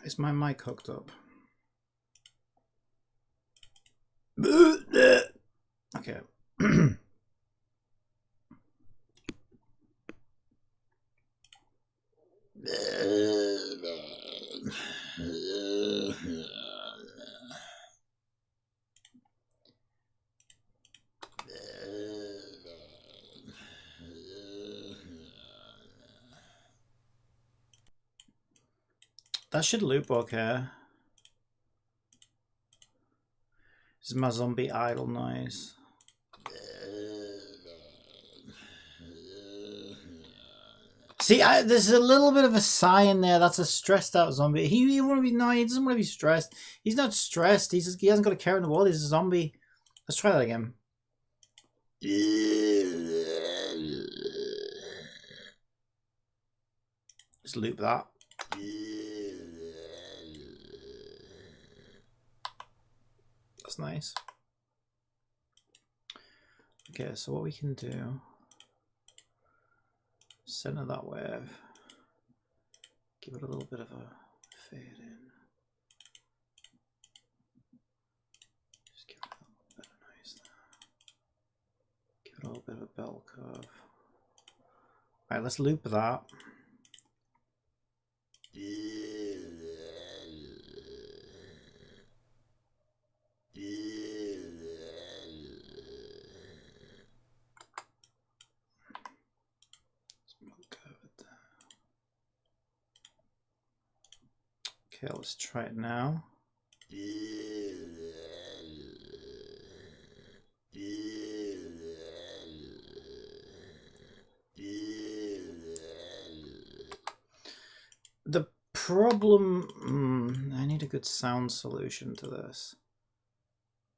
Is my mic hooked up? Okay. That should loop okay. This is my zombie idle noise. See, there's a little bit of a sigh in there. That's a stressed out zombie. He want to be, no, he doesn't want to be stressed. He's not stressed. He hasn't got a care in the world. He's a zombie. Let's try that again. Just loop that. That's nice. Okay, so what we can do, center that wave, give it a little bit of a fade in. Just give it a little bit of noise there. Give it a little bit of a bell curve. All right, let's loop that. Okay, let's try it now. The problem, I need a good sound solution to this.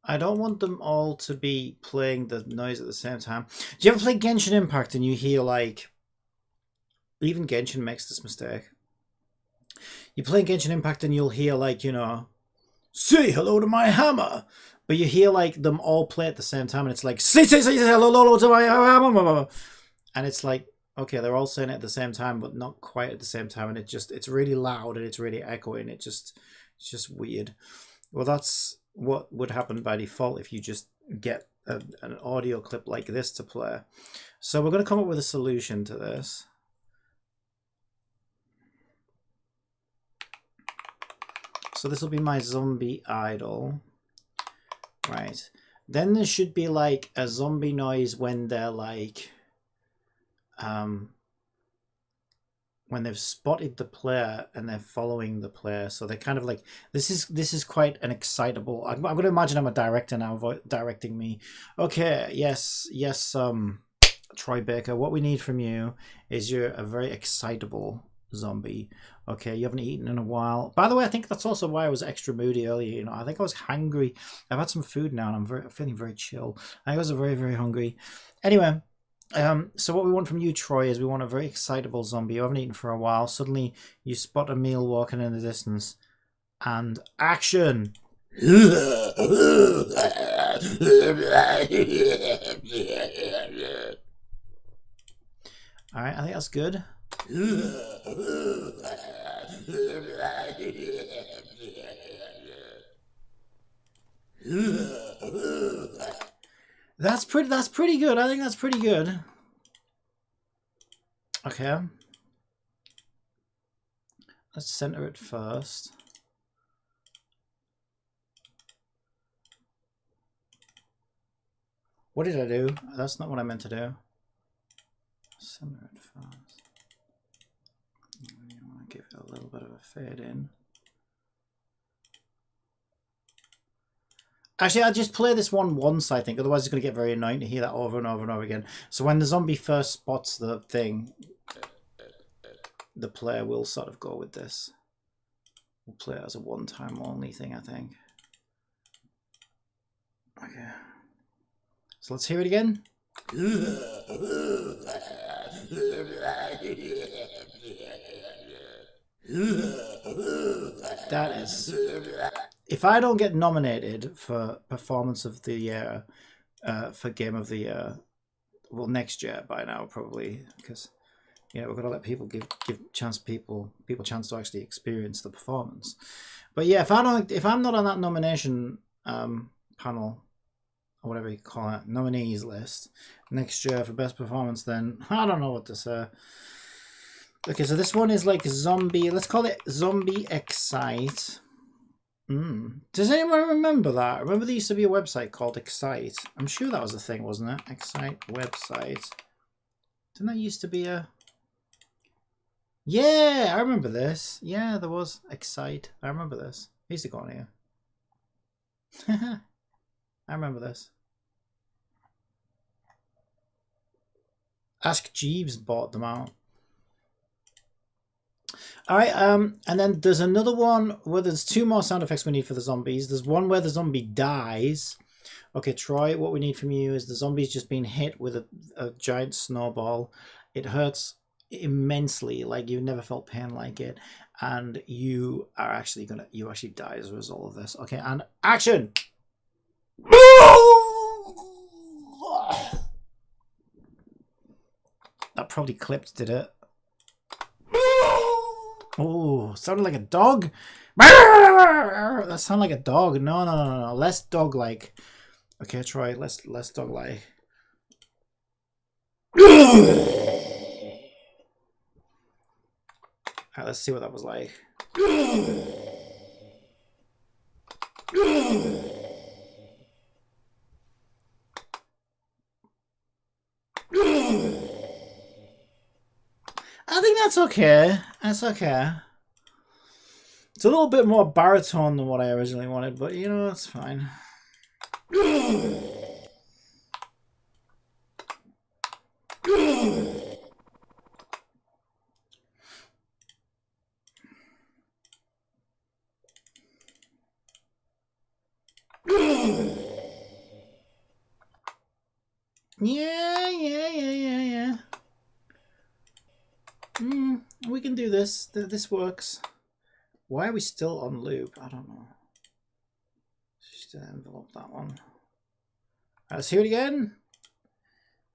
I don't want them all to be playing the noise at the same time. Do you ever play Genshin Impact and you hear like, even Genshin makes this mistake. You play Genshin Impact and you'll hear like, you know, say hello to my hammer. But you hear like them all play at the same time and it's like, say hello to my hammer. And it's like, okay, they're all saying it at the same time, but not quite at the same time. And it's really loud and it's really echoing. It's just weird. Well, that's what would happen by default if you just get an audio clip like this to play. So we're going to come up with a solution to this. So this will be my zombie idle, right? Then there should be like a zombie noise when they're like, when they've spotted the player and they're following the player. So they're kind of like, this is quite an excitable. I'm going to imagine I'm a director now directing me. Okay, yes, Troy Baker. What we need from you is you're a very excitable zombie. Okay, you haven't eaten in a while. By the way, I think that's also why I was extra moody earlier. You know, I think I was hungry. I've had some food now and I'm feeling very chill. I was very, very hungry. Anyway, so what we want from you, Troy, is we want a very excitable zombie. You haven't eaten for a while. Suddenly you spot a meal walking in the distance and action. All right, I think that's good. That's pretty good. I think that's pretty good. Okay. Let's center it first. What did I do? That's not what I meant to do. Center it first. You want to give it a little bit of a fade in. Actually, I'll just play this one once, I think. Otherwise, it's going to get very annoying to hear that over and over and over again. So when the zombie first spots the thing, the player will sort of go with this. We'll play it as a one-time only thing, I think. Okay. So let's hear it again. That is... If I don't get nominated for Performance of the Year, for Game of the Year, well, next year by now, probably, because You know, we've got to let people give people chance to actually experience the performance. But yeah, if I'm not on that nomination panel, or whatever you call it, nominees list next year for best performance, then I don't know what to say. Okay, so this one is like zombie. Let's call it Zombie Excite. Does anyone remember that? Remember there used to be a website called Excite? I'm sure that was a thing, wasn't it? Excite website. Didn't that used to be a... Yeah, I remember this. Yeah, there was Excite. I remember this. I used to go on here. I remember this. Ask Jeeves bought them out. All right, and then there's another one where there's 2 more sound effects we need for the zombies. There's one where the zombie dies. Okay, Troy, what we need from you is the zombie's just been hit with a giant snowball. It hurts immensely, like you've never felt pain like it, and you actually die as a result of this. Okay, and action. That probably clipped, did it? Oh, sounded like a dog. That sounded like a dog. No. Less dog-like. Okay, Troy, less dog-like. Alright, let's see what that was like. I think that's okay. That's okay. It's a little bit more baritone than what I originally wanted, but you know, it's fine. Yeah. We can do this. This works. Why are we still on loop? I don't know. Just envelope that one. Right, let's hear it again.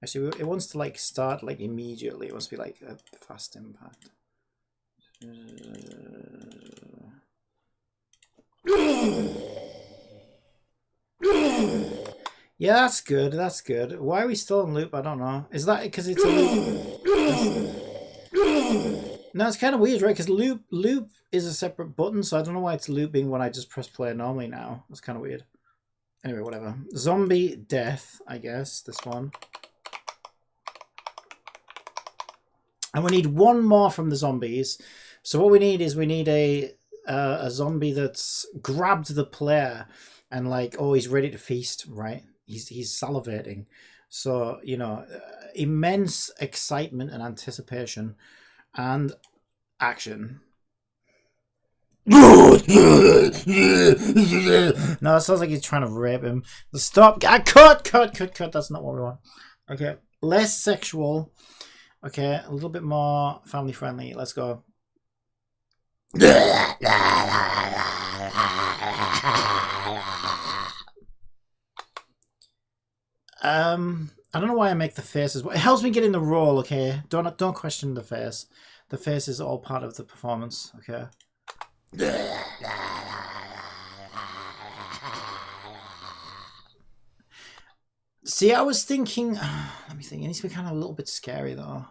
Actually, it wants to like start like immediately. It wants to be like a fast impact. Yeah, that's good. That's good. Why are we still on loop? I don't know. Is that because it's a loop? No, it's kind of weird, right? Because loop is a separate button, so I don't know why it's looping when I just press play normally now. That's kind of weird. Anyway, whatever. Zombie death, I guess, this one. And we need one more from the zombies. So what we need is a zombie that's grabbed the player and like, oh, he's ready to feast, right? He's salivating. So, you know, immense excitement and anticipation and action. No, it sounds like he's trying to rape him. Stop. Cut. That's not what we want. Okay. Less sexual. Okay. A little bit more family friendly. Let's go. I don't know why I make the faces. It helps me get in the role, okay? Don't question the face. The face is all part of the performance, okay? See, I was thinking... let me think. It needs to be kind of a little bit scary, though.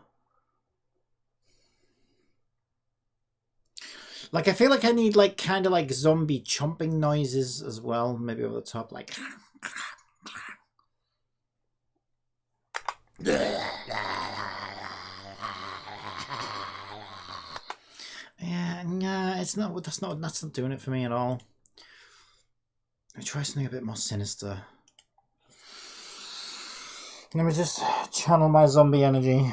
Like, I feel like I need, like, kind of like zombie chomping noises as well. Maybe over the top, like... Yeah, nah, it's not. That's not doing it for me at all. Let me try something a bit more sinister. Let me just channel my zombie energy.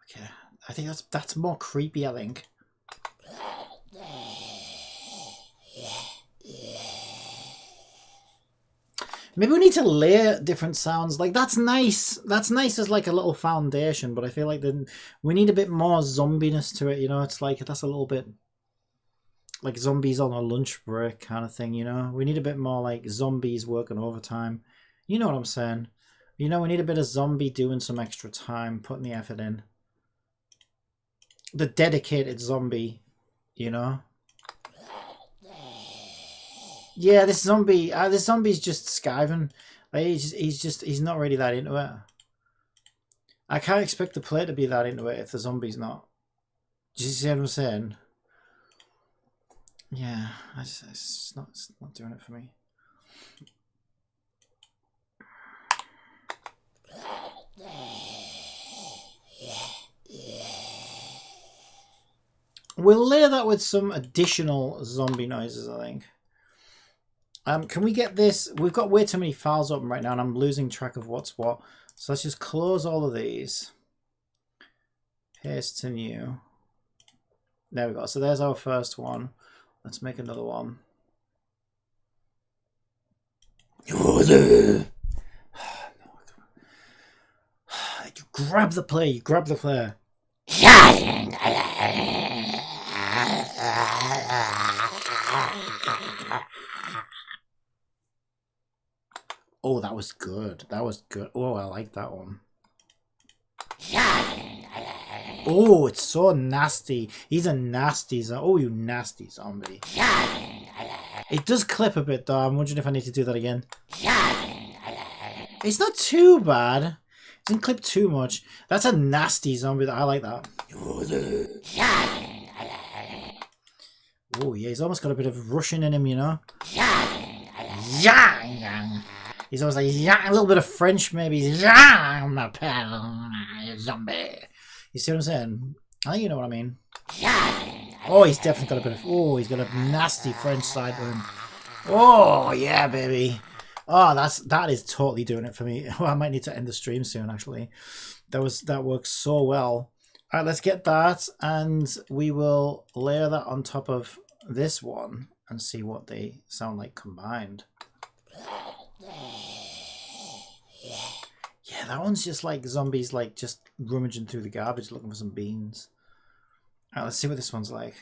Okay, I think that's more creepy, I think. Maybe we need to layer different sounds. Like, that's nice. That's nice as like a little foundation, but I feel like then we need a bit more zombiness to it, you know? It's like, that's a little bit like zombies on a lunch break kind of thing, you know? We need a bit more like zombies working overtime. You know what I'm saying? You know, we need a bit of zombie doing some extra time, putting the effort in. The dedicated zombie, you know? Yeah, this zombie's just skiving. Like, he's not really that into it. I can't expect the player to be that into it if the zombie's not. Do you see what I'm saying? Yeah, it's not doing it for me. We'll layer that with some additional zombie noises, I think. Can we get this? We've got way too many files open right now, and I'm losing track of what's what. So let's just close all of these. Paste to new. There we go. So there's our first one. Let's make another one. You're there. You grab the player. You grab the player. Oh, that was good. That was good. Oh, I like that one. Oh, it's so nasty. He's a nasty zombie. Oh, you nasty zombie. It does clip a bit, though. I'm wondering if I need to do that again. It's not too bad. It doesn't clip too much. That's a nasty zombie. I like that. Oh, yeah, he's almost got a bit of Russian in him, you know? He's almost like, a little bit of French, maybe. My pal, zombie. You see what I'm saying? I think you know what I mean. Oh, he's definitely got a bit of... Oh, he's got a nasty French side to him. Oh, yeah, baby. Oh, that is totally doing it for me. Oh, I might need to end the stream soon, actually. That works so well. All right, let's get that, and we will layer that on top of this one and see what they sound like combined. Yeah, that one's just like zombies, like just rummaging through the garbage looking for some beans. All right, let's see what this one's like.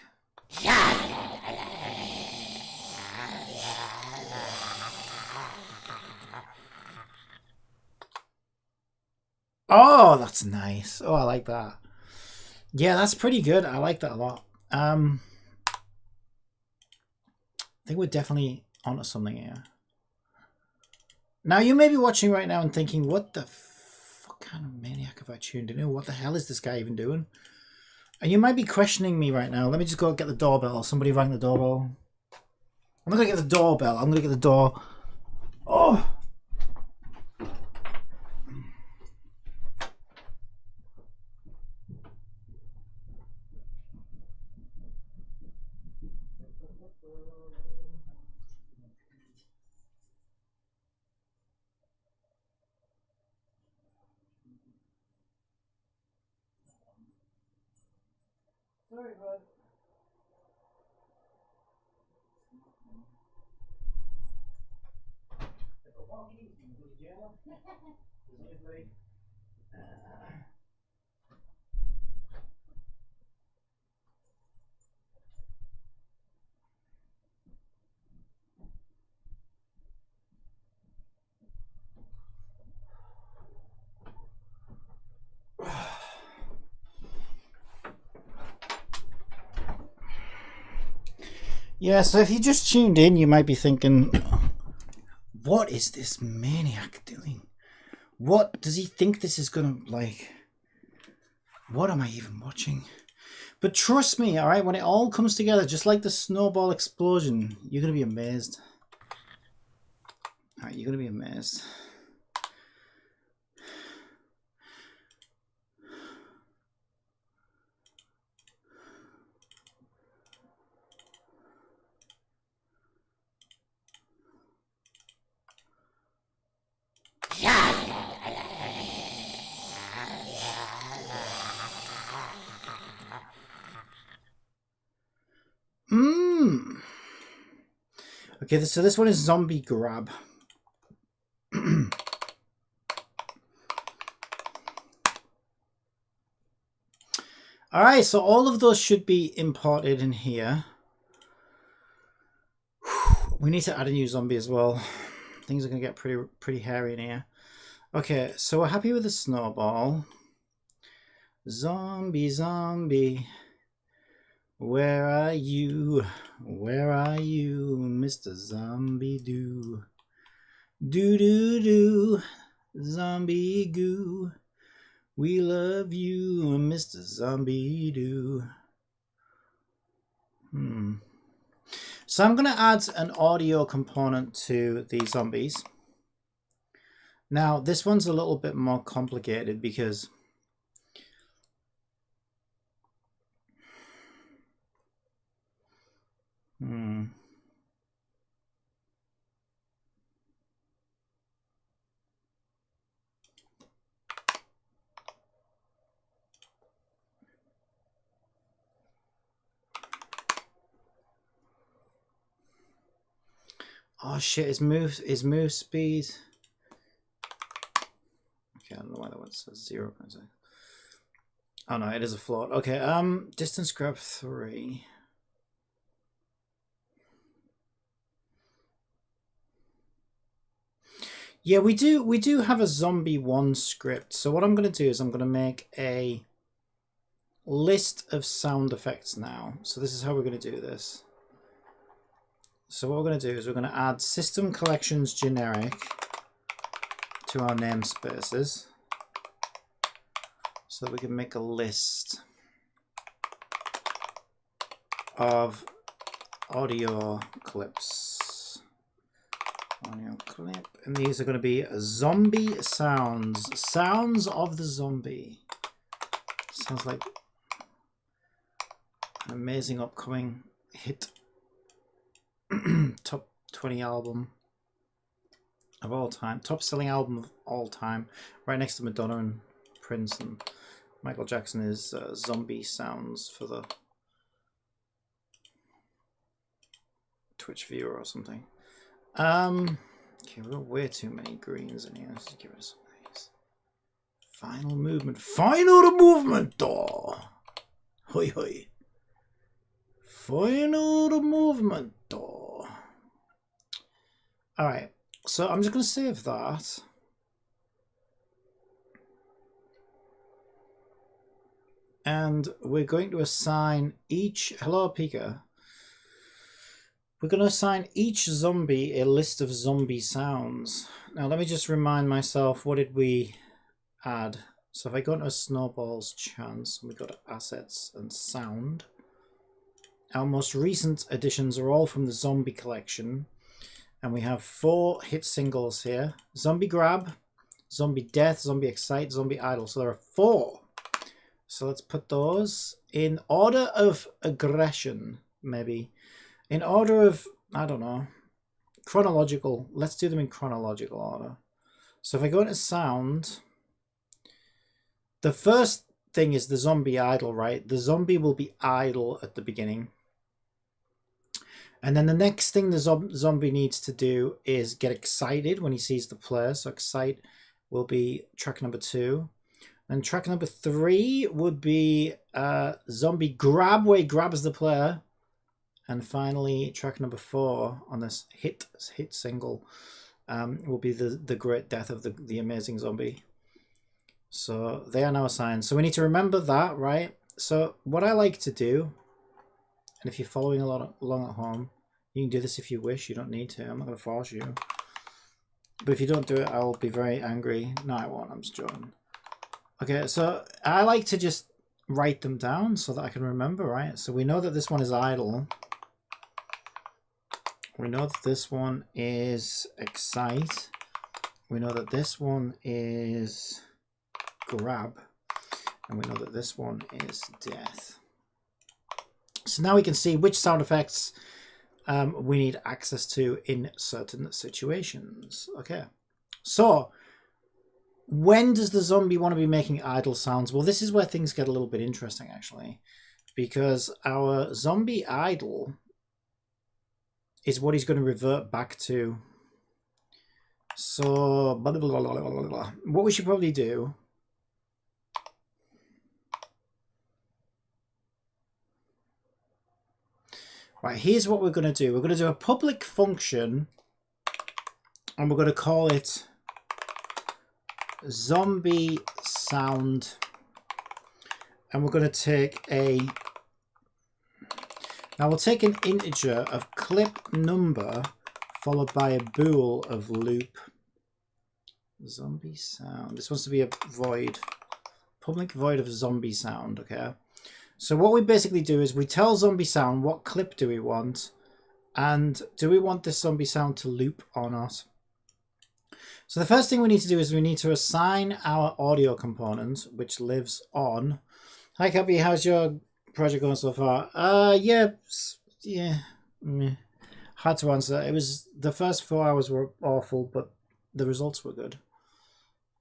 Oh, that's nice. Oh, I like that. Yeah, that's pretty good. I like that a lot. I think we're definitely onto something here. Now, you may be watching right now and thinking, what the fuck kind of maniac have I tuned in? What the hell is this guy even doing? And you might be questioning me right now. Let me just go get the doorbell. Somebody rang the doorbell. I'm not going to get the doorbell. I'm going to get the door. Oh! Sorry, bud. Yeah, so if you just tuned in, you might be thinking, what is this maniac doing? What does he think this is gonna, like, what am I even watching? But trust me, all right, when it all comes together, just like the snowball explosion, you're gonna be amazed. All right, you're gonna be amazed. Okay, so this one is zombie grab. All right, so all of those should be imported in here. We need to add a new zombie as well. Things are going to get pretty hairy in here. Okay, so we're happy with the Snowball. Zombie, zombie. Where are you? Where are you, Mr. Zombie Doo? Do do do. Zombie goo. We love you, Mr. Zombie Doo. So I'm going to add an audio component to the zombies. Now, this one's a little bit more complicated because oh shit, his move speed. Okay, I don't know why that one says 0. Oh no, it is a float. Okay, distance grab 3. Yeah, we do have a zombie 1 script. So what I'm going to do is I'm going to make a list of sound effects now. So this is how we're going to do this. So what we're going to do is we're going to add system collections generic to our namespaces so that we can make a list of audio clips. Audio clip, and these are going to be zombie sounds. Sounds of the zombie. Sounds like an amazing upcoming hit. Top 20 album of all time. Top selling album of all time. Right next to Madonna and Prince and Michael Jackson is zombie sounds for the Twitch viewer or something. Okay, we've got way too many greens in here. Let's just give it some of these. Final movement. Final movement! Oh. Hoi hoi. Final movement. Oh. Alright, so I'm just going to save that. And we're going to assign each... Hello, Pika. We're going to assign each zombie a list of zombie sounds. Now, let me just remind myself, what did we add? So if I go into a Snowball's chance, we go to Assets and Sound. Our most recent additions are all from the Zombie collection. And we have 4 hit singles here. Zombie Grab, Zombie Death, Zombie Excite, Zombie Idle. So there are 4. So let's put those in order of aggression, maybe. In order of, I don't know, chronological. Let's do them in chronological order. So if I go into sound, the first thing is the zombie idle, right? The zombie will be idle at the beginning. And then the next thing the zombie needs to do is get excited when he sees the player. So excite will be track number 2. And track number 3 would be zombie grab, where he grabs the player. And finally, track number 4 on this hit single will be the great death of the amazing zombie. So they are now assigned. So we need to remember that, right? So what I like to do, and if you're following along at home, you can do this if you wish. You don't need to. I'm not going to force you. But if you don't do it, I'll be very angry. No, I won't. I'm just joking. Okay, so I like to just write them down so that I can remember, right? So we know that this one is idle. We know that this one is excite. We know that this one is grab. And we know that this one is death. So now we can see which sound effects we need access to in certain situations. Okay, so when does the zombie want to be making idle sounds? Well, this is where things get a little bit interesting, actually, because our zombie idle is what he's going to revert back to. So blah, blah, blah, blah, blah, blah. What we should probably do Right, here's what we're going to do. We're going to do a public function, and we're going to call it zombie sound, and we're going to take a, now we'll take an integer of clip number followed by a bool of loop. Zombie sound. This wants to be a void, public void of zombie sound. Okay, so what we basically do is we tell zombie sound what clip do we want, and do we want this zombie sound to loop or not. So the first thing we need to do is we need to assign our audio component, which lives on. Hi Cappy, how's your project going so far? Yeah, hard to answer. It was, the first 4 hours were awful, but the results were good.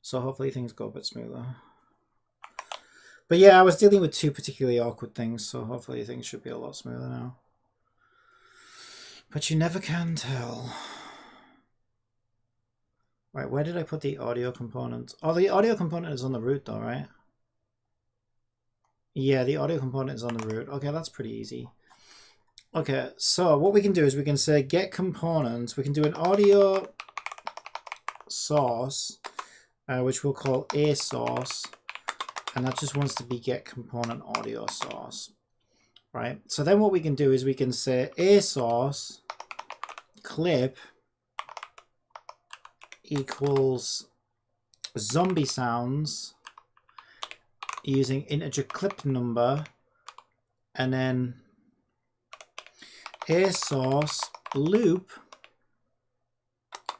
So hopefully things go a bit smoother. But yeah, I was dealing with 2 particularly awkward things, so hopefully things should be a lot smoother now. But you never can tell. Right, where did I put the audio component? Oh, the audio component is on the root though, right? Yeah, the audio component is on the root. Okay, that's pretty easy. Okay, so what we can do is we can say get components. We can do an audio source, which we'll call a source, and that just wants to be get component audio source, right? So then what we can do is we can say a source clip equals zombie sounds using integer clip number, and then a source loop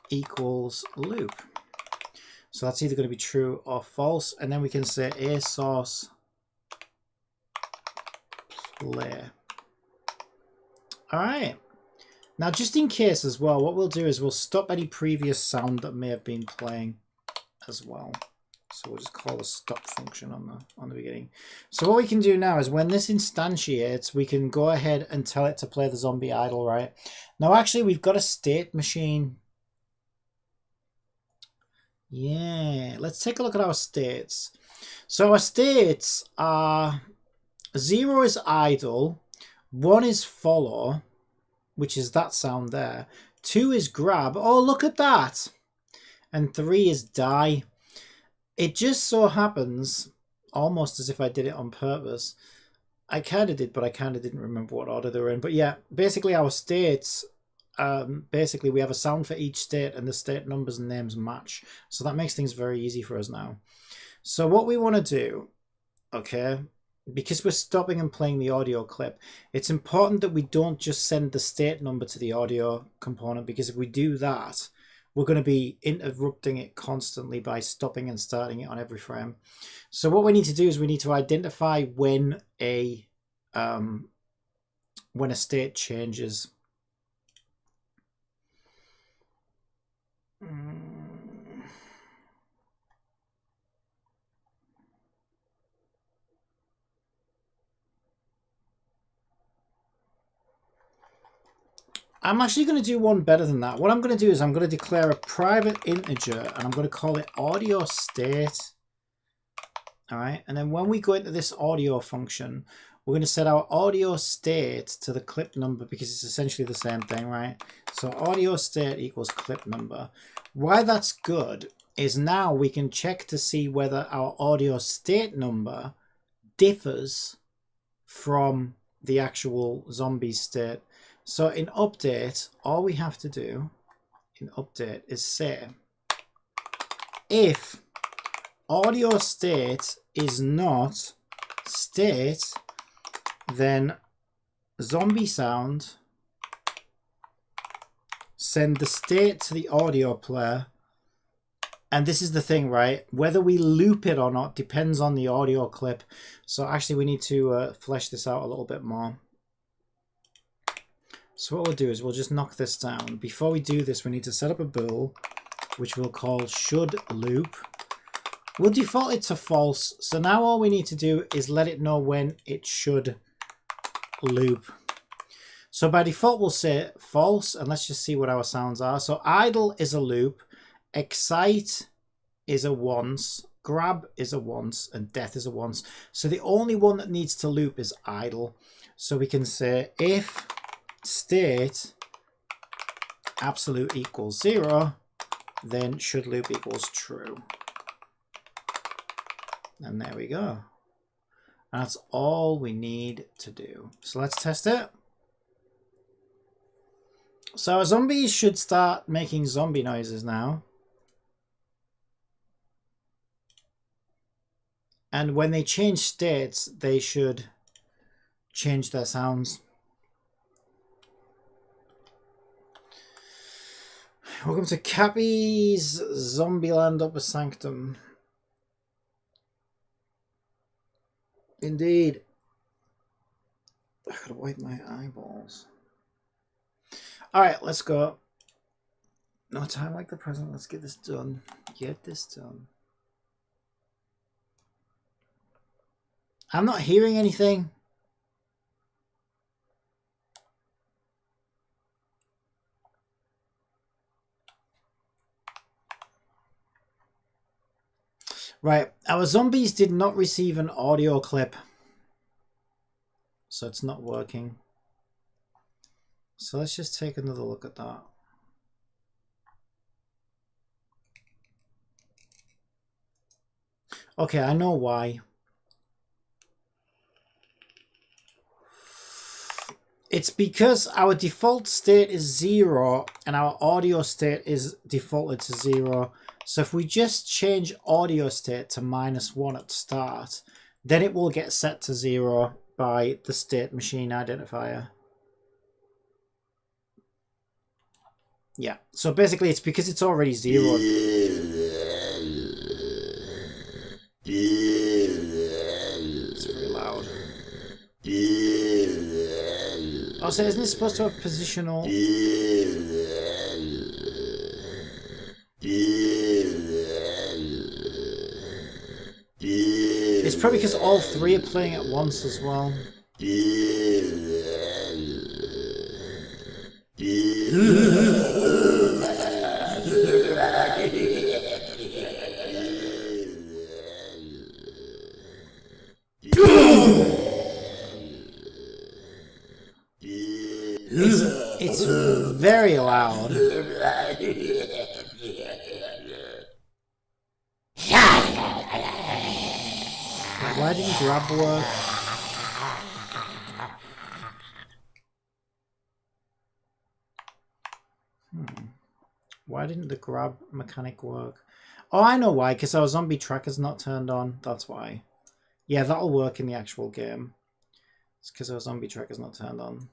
equals loop. So that's either going to be true or false, and then we can say a source play. All right. Now, just in case as well, what we'll do is we'll stop any previous sound that may have been playing as well. So we'll just call the stop function on the beginning. So what we can do now is when this instantiates, we can go ahead and tell it to play the zombie idle, right? Now, actually, we've got a state machine. Yeah, let's take a look at our states. So our states are 0 is idle, 1 is follow, which is that sound there. 2 is grab. Oh, look at that. And 3 is die. It just so happens, almost as if I did it on purpose. I kind of did, but I kind of didn't remember what order they were in. But yeah, basically our states, basically we have a sound for each state and the state numbers and names match. So that makes things very easy for us now. So what we want to do, okay, because we're stopping and playing the audio clip, it's important that we don't just send the state number to the audio component, because if we do that, we're going to be interrupting it constantly by stopping and starting it on every frame. So what we need to do is we need to identify when a state changes. I'm actually going to do one better than that. What I'm going to do is I'm going to declare a private integer, and I'm going to call it audio state. All right, and then when we go into this audio function, we're going to set our audio state to the clip number, because it's essentially the same thing, right? So audio state equals clip number. Why that's good is now we can check to see whether our audio state number differs from the actual zombie state. So in update, all we have to do in update is say if audio state is not state, then zombie sound send the state to the audio player. And this is the thing, right? Whether we loop it or not depends on the audio clip. So actually we need to flesh this out a little bit more. So what we'll do is we'll just knock this down. Before we do this, we need to set up a bool, which we'll call should loop. We'll default it to false. So now all we need to do is let it know when it should loop. So by default, we'll say false, and let's just see what our sounds are. So idle is a loop, excite is a once, grab is a once, and death is a once. So the only one that needs to loop is idle. So we can say if state absolute equals 0, then should loop equals true. And there we go. That's all we need to do. So let's test it. So our zombies should start making zombie noises now. And when they change states, they should change their sounds. Welcome to Cappy's Zombieland Upper Sanctum. Indeed. I gotta wipe my eyeballs. Alright, let's go. No time like the present. Let's get this done. Get this done. I'm not hearing anything. Right, our zombies did not receive an audio clip. So it's not working. So let's just take another look at that. Okay, I know why. It's because our default state is 0 and our audio state is defaulted to 0. So if we just change audio state to -1 at the start, then it will get set to 0 by the state machine identifier. Yeah, so basically it's because it's already 0. It's very loud. Oh, so isn't it supposed to have positional? It's probably because all three are playing at once as well. It's very loud. Why didn't grab work? Why didn't the grab mechanic work? Oh, I know why, because our zombie tracker's not turned on. That's why. Yeah, that'll work in the actual game. It's because our zombie tracker's not turned on.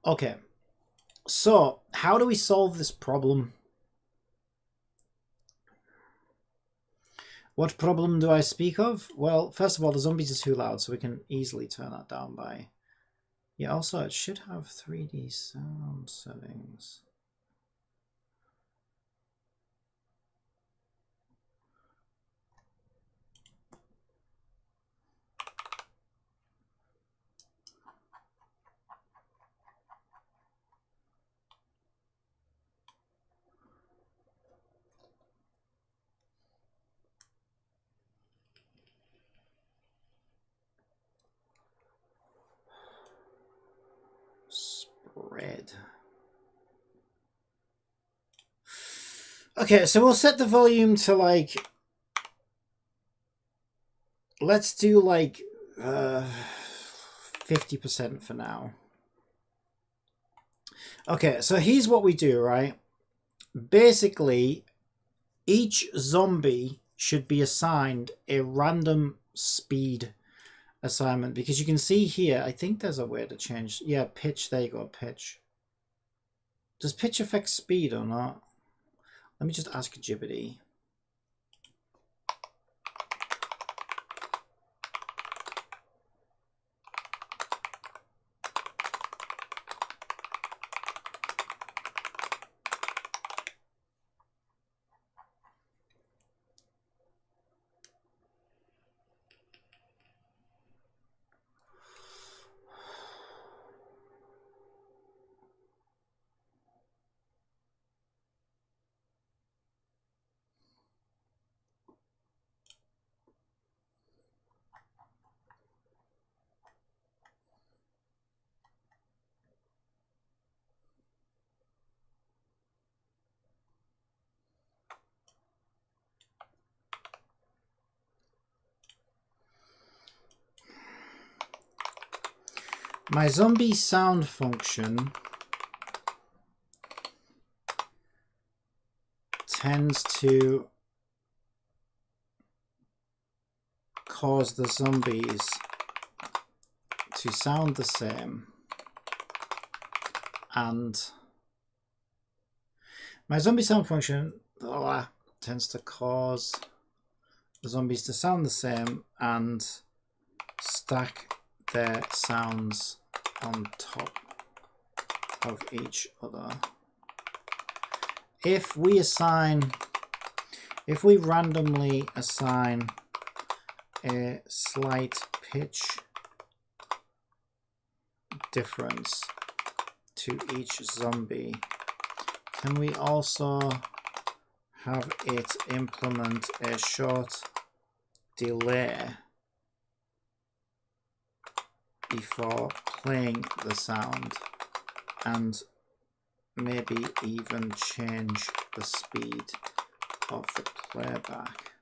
Okay, so how do we solve this problem? What problem do I speak of? Well, first of all, the zombies are too loud, so we can easily turn that down by... Yeah, also, it should have 3D sound settings. Spread. Okay, so we'll set the volume to like... Let's do like 50% for now. Okay, so here's what we do, right? Basically, each zombie should be assigned a random speed assignment, because you can see here, I think there's a way to change. Yeah, pitch, there you go, pitch. Does pitch affect speed or not? Let me just ask Jibbity. My zombie sound function tends to cause the zombies to sound the same, and my zombie sound function tends to cause the zombies to sound the same and stack their sounds on top of each other. If we randomly assign a slight pitch difference to each zombie, can we also have it implement a short delay before playing the sound, and maybe even change the speed of the playback?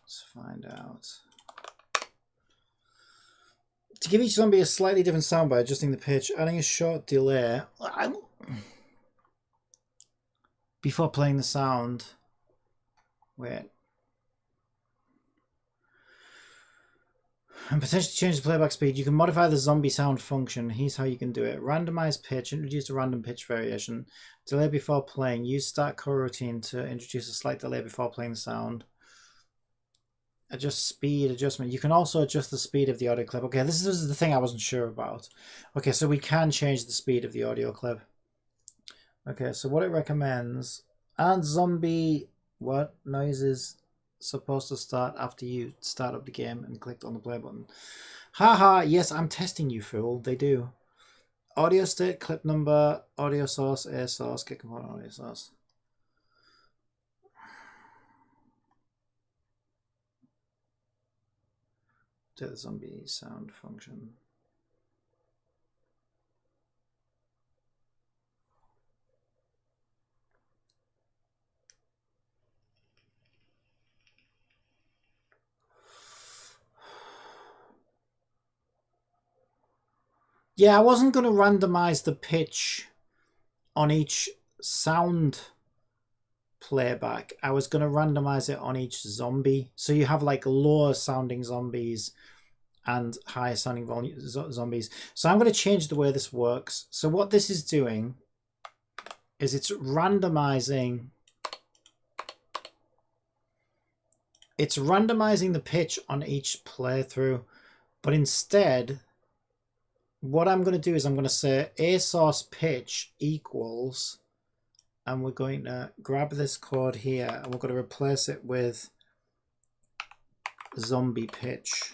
Let's find out. To give each zombie a slightly different sound by adjusting the pitch, adding a short delay before playing the sound. Wait. And potentially change the playback speed. You can modify the zombie sound function. Here's how you can do it. Randomize pitch. Introduce a random pitch variation. Delay before playing. Use start coroutine to introduce a slight delay before playing the sound. Adjust speed adjustment. You can also adjust the speed of the audio clip. Okay, this is the thing I wasn't sure about. Okay, so we can change the speed of the audio clip. Okay, so what it recommends, and zombie what noises supposed to start after you start up the game and clicked on the play button. Haha, yes, I'm testing you, fool. They do. Audio state, clip number, audio source, air source, get component, audio source. To the zombie sound function. Yeah, I wasn't going to randomize the pitch on each sound playback. I was going to randomize it on each zombie. So you have like lower sounding zombies and higher sounding zombies. So I'm going to change the way this works. So what this is doing is it's randomizing the pitch on each playthrough, but instead what I'm going to do is I'm going to say a source pitch equals, and we're going to grab this code here and we're going to replace it with zombie pitch.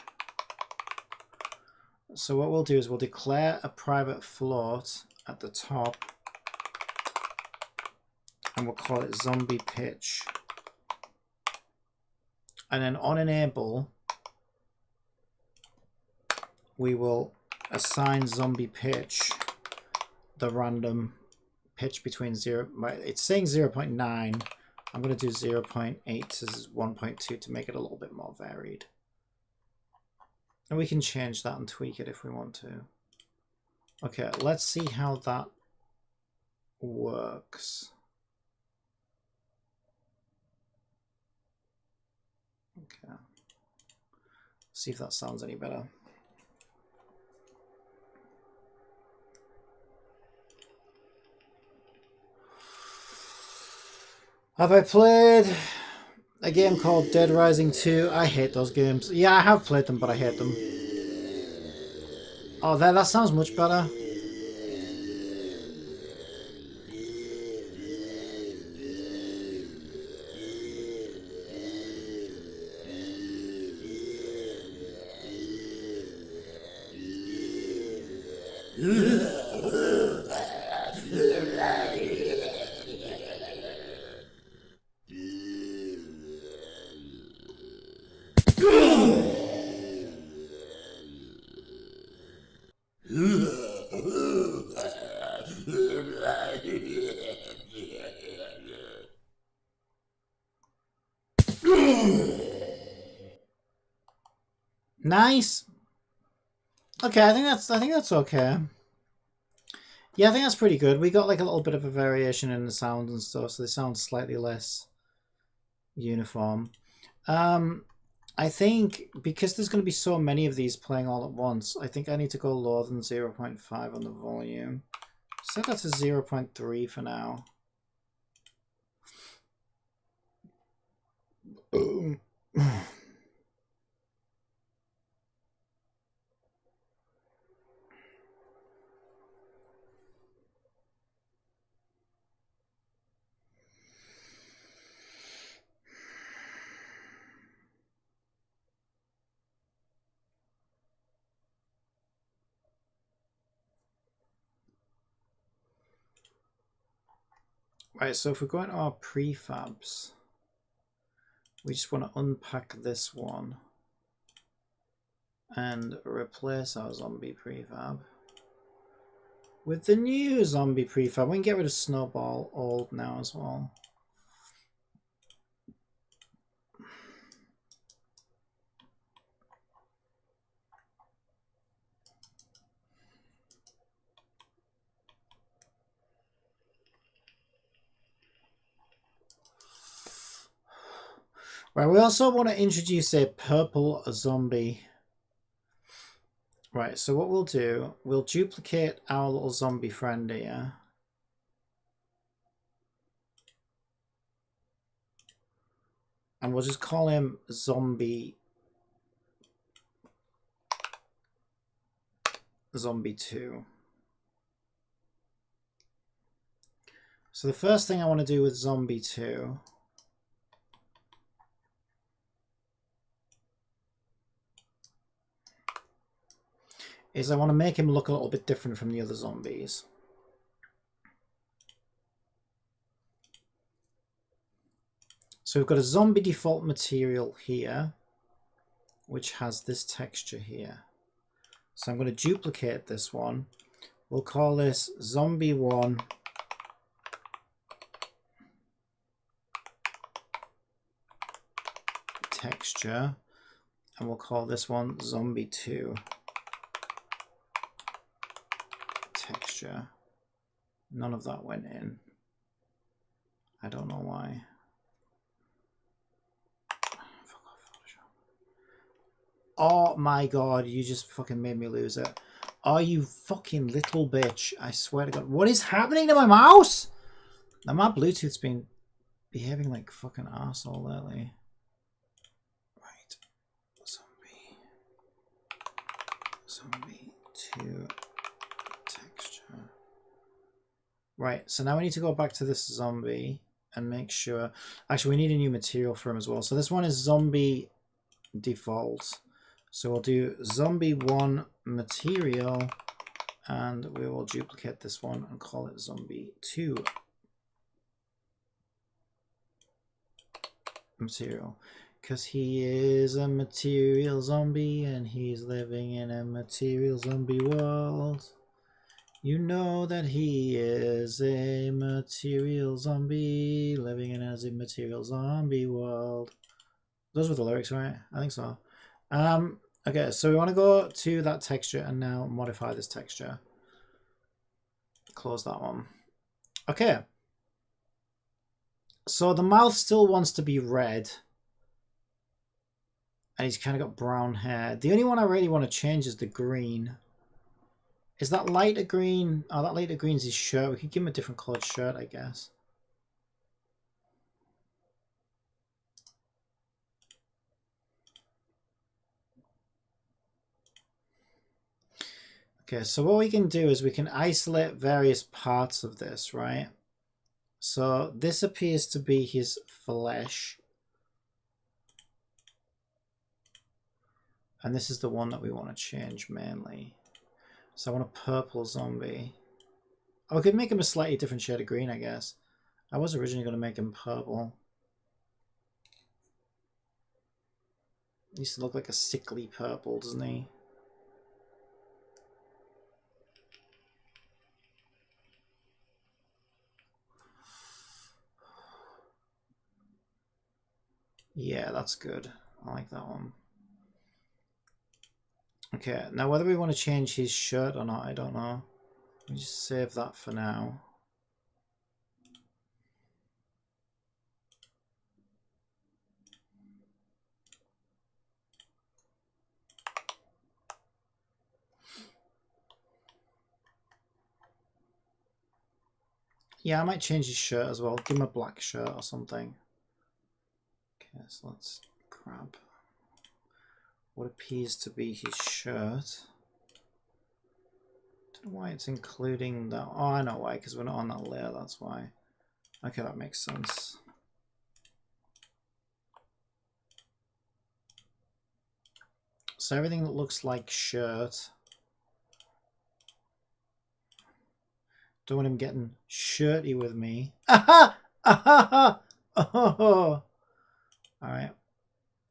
So what we'll do is we'll declare a private float at the top and we'll call it zombie pitch. And then on enable, we will assign zombie pitch the random pitch between 0, it's saying 0.9. I'm going to do 0.8 to 1.2 to make it a little bit more varied. And we can change that and tweak it if we want to. Okay, let's see how that works. Okay. See if that sounds any better. Have I played a game called Dead Rising 2? I hate those games. Yeah, I have played them, but I hate them. Oh, that sounds much better. Nice. Okay, I think that's okay. Yeah, I think that's pretty good. We got like a little bit of a variation in the sound and stuff, so they sound slightly less uniform. I think because there's going to be so many of these playing all at once, I think I need to go lower than 0.5 on the volume. Set that to 0.3 for now. Right, so if we go into our prefabs, we just want to unpack this one and replace our zombie prefab with the new zombie prefab. We can get rid of Snowball old now as well. Right, we also want to introduce a purple zombie. Right, so what we'll do, we'll duplicate our little zombie friend here. And we'll just call him Zombie 2. So the first thing I want to do with Zombie 2 is I want to make him look a little bit different from the other zombies. So we've got a zombie default material here, which has this texture here. So I'm going to duplicate this one. We'll call this Zombie 1 texture, and we'll call this one Zombie 2 texture. None of that went in. I don't know why. Oh my god, you just fucking made me lose it. Oh, you fucking little bitch. I swear to god. What is happening to my mouse? Now my Bluetooth's been behaving like fucking arsehole lately. Right. Zombie 2 texture. Right, so now we need to go back to this zombie and make sure... Actually, we need a new material for him as well. So this one is zombie default. So we'll do Zombie 1 material, and we will duplicate this one and call it Zombie 2 material. Because he is a material zombie and he's living in a material zombie world. You know that he is a material zombie living in a material zombie world. Those were the lyrics, right? I think so. Okay, so we want to go to that texture and now modify this texture. Close that one. Okay. So the mouth still wants to be red. And he's kind of got brown hair. The only one I really want to change is the green. Is that lighter green? Oh, that lighter green's his shirt. We could give him a different coloured shirt, I guess. Okay, so what we can do is we can isolate various parts of this, right? So this appears to be his flesh. And this is the one that we want to change mainly. So I want a purple zombie. Oh, we could make him a slightly different shade of green, I guess. I was originally going to make him purple. He used to look like a sickly purple, doesn't he? Yeah, that's good. I like that one. Okay, now whether we want to change his shirt or not, I don't know. Let me just save that for now. Yeah, I might change his shirt as well. Give him a black shirt or something. Okay, so let's grab what appears to be his shirt. Don't know why it's including that. Oh, I know why, because we're not on that layer, that's why. Okay, that makes sense. So everything that looks like shirt. Don't want him getting shirty with me. Aha! Aha! Oh! Alright.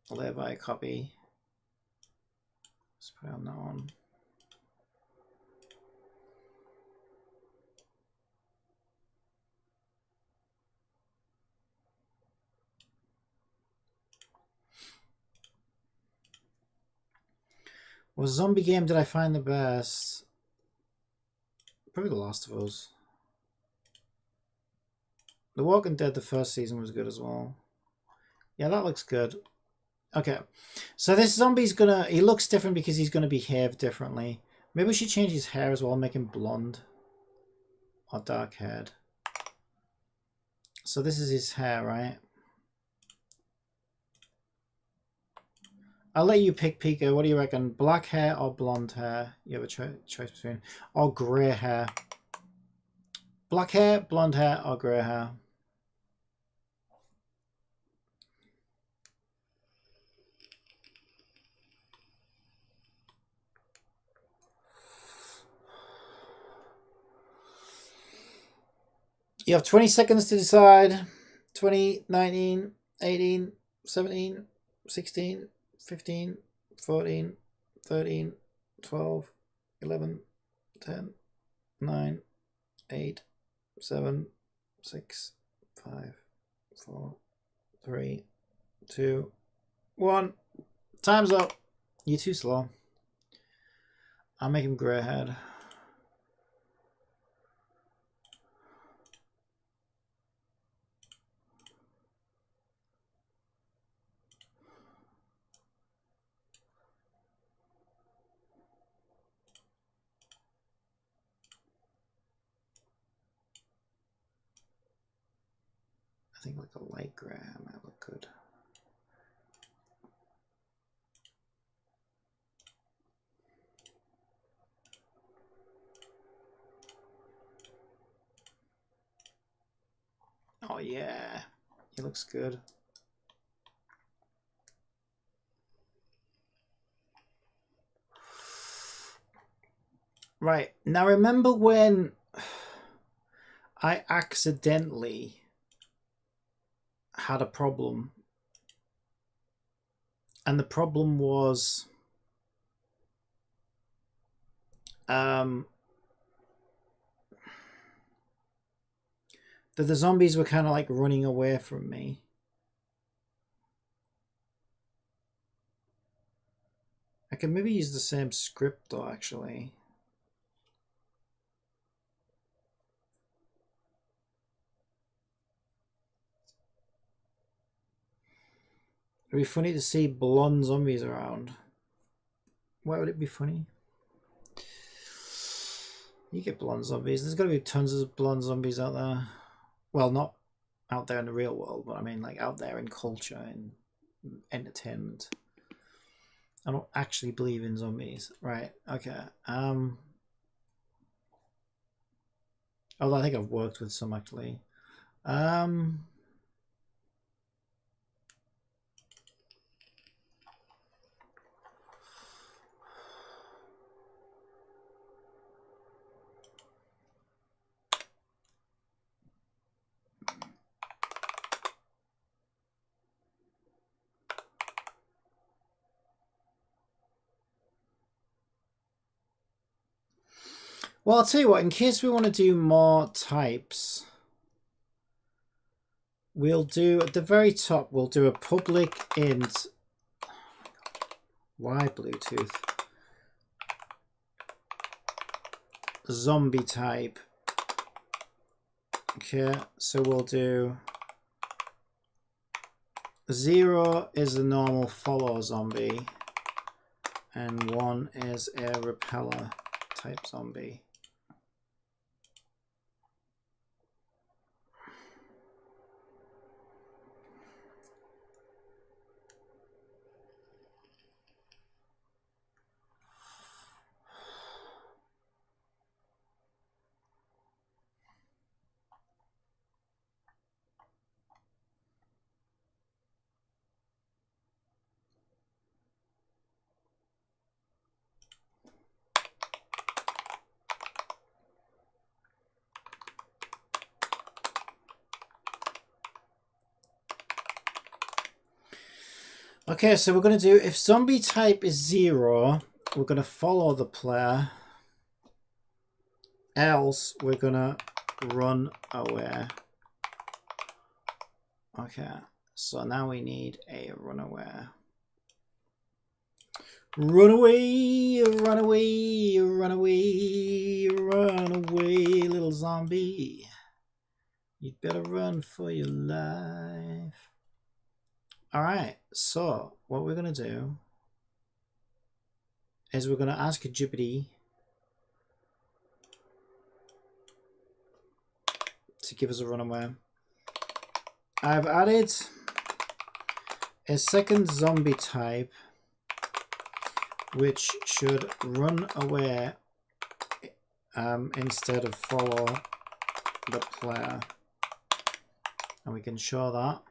Layer by copy. Let's put it on that one. What zombie game did I find the best? Probably The Last of Us. The Walking Dead, the first season was good as well. Yeah, that looks good. Okay, so this zombie's gonna... He looks different because he's gonna behave differently. Maybe we should change his hair as well, make him blonde. Or dark haired. So this is his hair, right? I'll let you pick, Pika. What do you reckon? Black hair or blonde hair? You have a choice between... Or grey hair. Black hair, blonde hair, or grey hair? You have 20 seconds to decide. 20, 19, 18, 17, 16, 15, 14, 13, 12, 11, 10, 9, 8, 7, 6, 5, 4, 3, 2, 1. Time's up. You're too slow. I'll make him grey haired. I think like a light grey might look good. Oh yeah, he looks good. Right, now remember when I accidentally had a problem, and the problem was that the zombies were kind of like running away from me. I can maybe use the same script though, actually. It'd be funny to see blonde zombies around. Why would it be funny? You get blonde zombies. There's got to be tons of blonde zombies out there. Well, not out there in the real world, but I mean like out there in culture and entertainment. I don't actually believe in zombies. Right, okay. Oh, I think I've worked with some actually. Well, I'll tell you what, in case we want to do more types, we'll do, at the very top, we'll do a public int. Why Bluetooth? zombie type. Okay, so we'll do 0 is a normal follow zombie, and 1 is a repeller type zombie. Okay, so we're going to do, if zombie type is 0, we're going to follow the player. Else, we're going to run away. Okay, so now we need a runaway. Run away, run away, run away, run away, little zombie. You'd better run for your life. All right, so what we're going to do is we're going to ask Jupiter to give us a runaway. I've added a second zombie type which should run away instead of follow the player. And we can show that.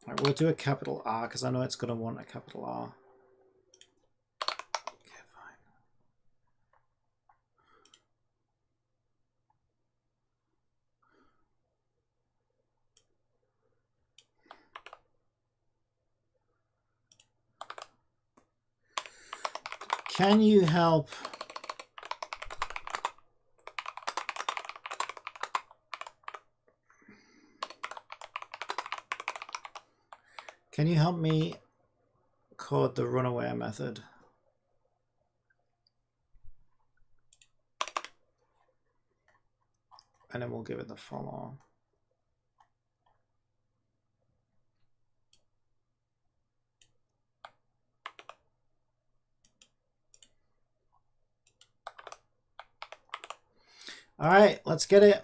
Right, we'll do a capital R because I know it's going to want a capital R. Okay, fine. Can you help me code the runaway method? And then we'll give it the follow. All right, let's get it.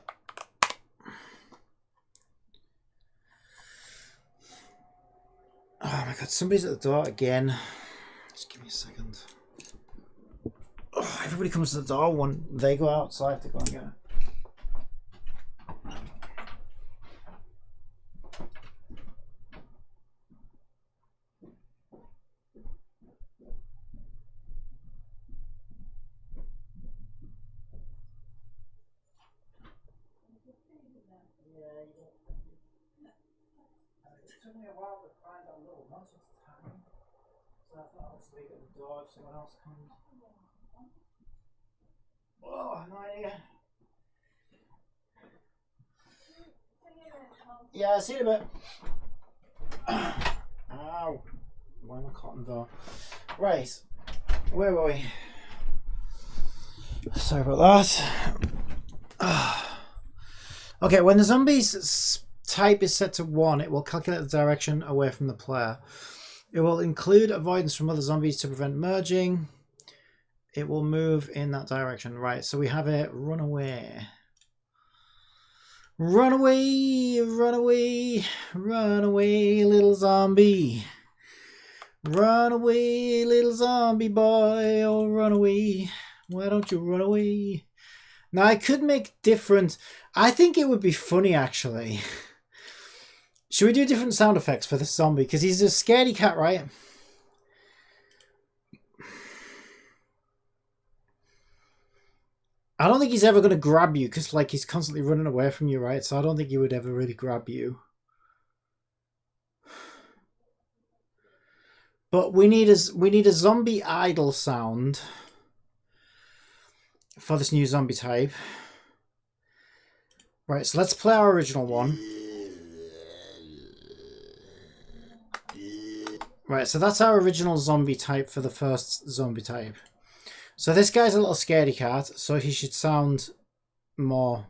Oh my God, somebody's at the door again. Just give me a second. Oh, everybody comes to the door when they go out, so I have to go and get it. It took me a while to find that little nonsense time, so I thought I'd just leave it at the door if someone else comes. Oh, no idea. Yeah, I see it a bit. Ow. Why am I caught in the door? Right. Where were we? Sorry about that. Okay, when the zombie's type is set to 1, it will calculate the direction away from the player. It will include avoidance from other zombies to prevent merging. It will move in that direction. Right, so we have a runaway. Run away, run away, run away, little zombie. Run away, little zombie boy, oh run away. Why don't you run away? Now I could make different, I think it would be funny actually. Should we do different sound effects for this zombie? Because he's a scaredy cat, right? I don't think he's ever going to grab you because like he's constantly running away from you, right? So I don't think he would ever really grab you. But we need a zombie idle sound for this new zombie type. Right, so let's play our original one. Right, so that's our original zombie type for the first zombie type. So this guy's a little scaredy cat, so he should sound more,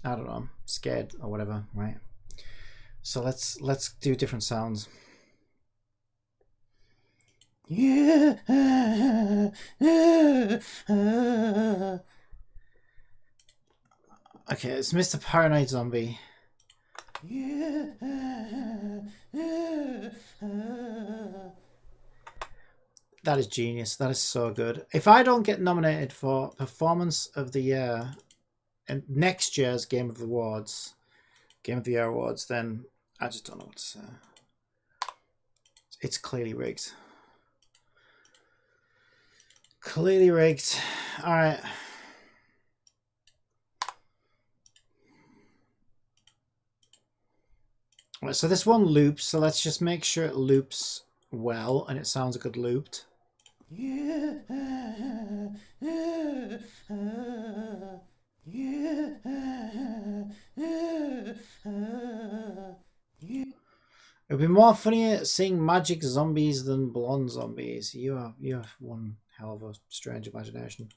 I don't know, scared or whatever, right? So let's do different sounds. Yeah. Okay, it's Mr. Paranoid Zombie. That is genius. That is so good. If I don't get nominated for Performance of the Year in next year's Game of the Year awards, then I just don't know what to say. It's clearly rigged. Clearly rigged. All right. Right, so this one loops, so let's just make sure it loops well and it sounds like it looped. It would be more funny seeing magic zombies than blonde zombies. You have one hell of a strange imagination.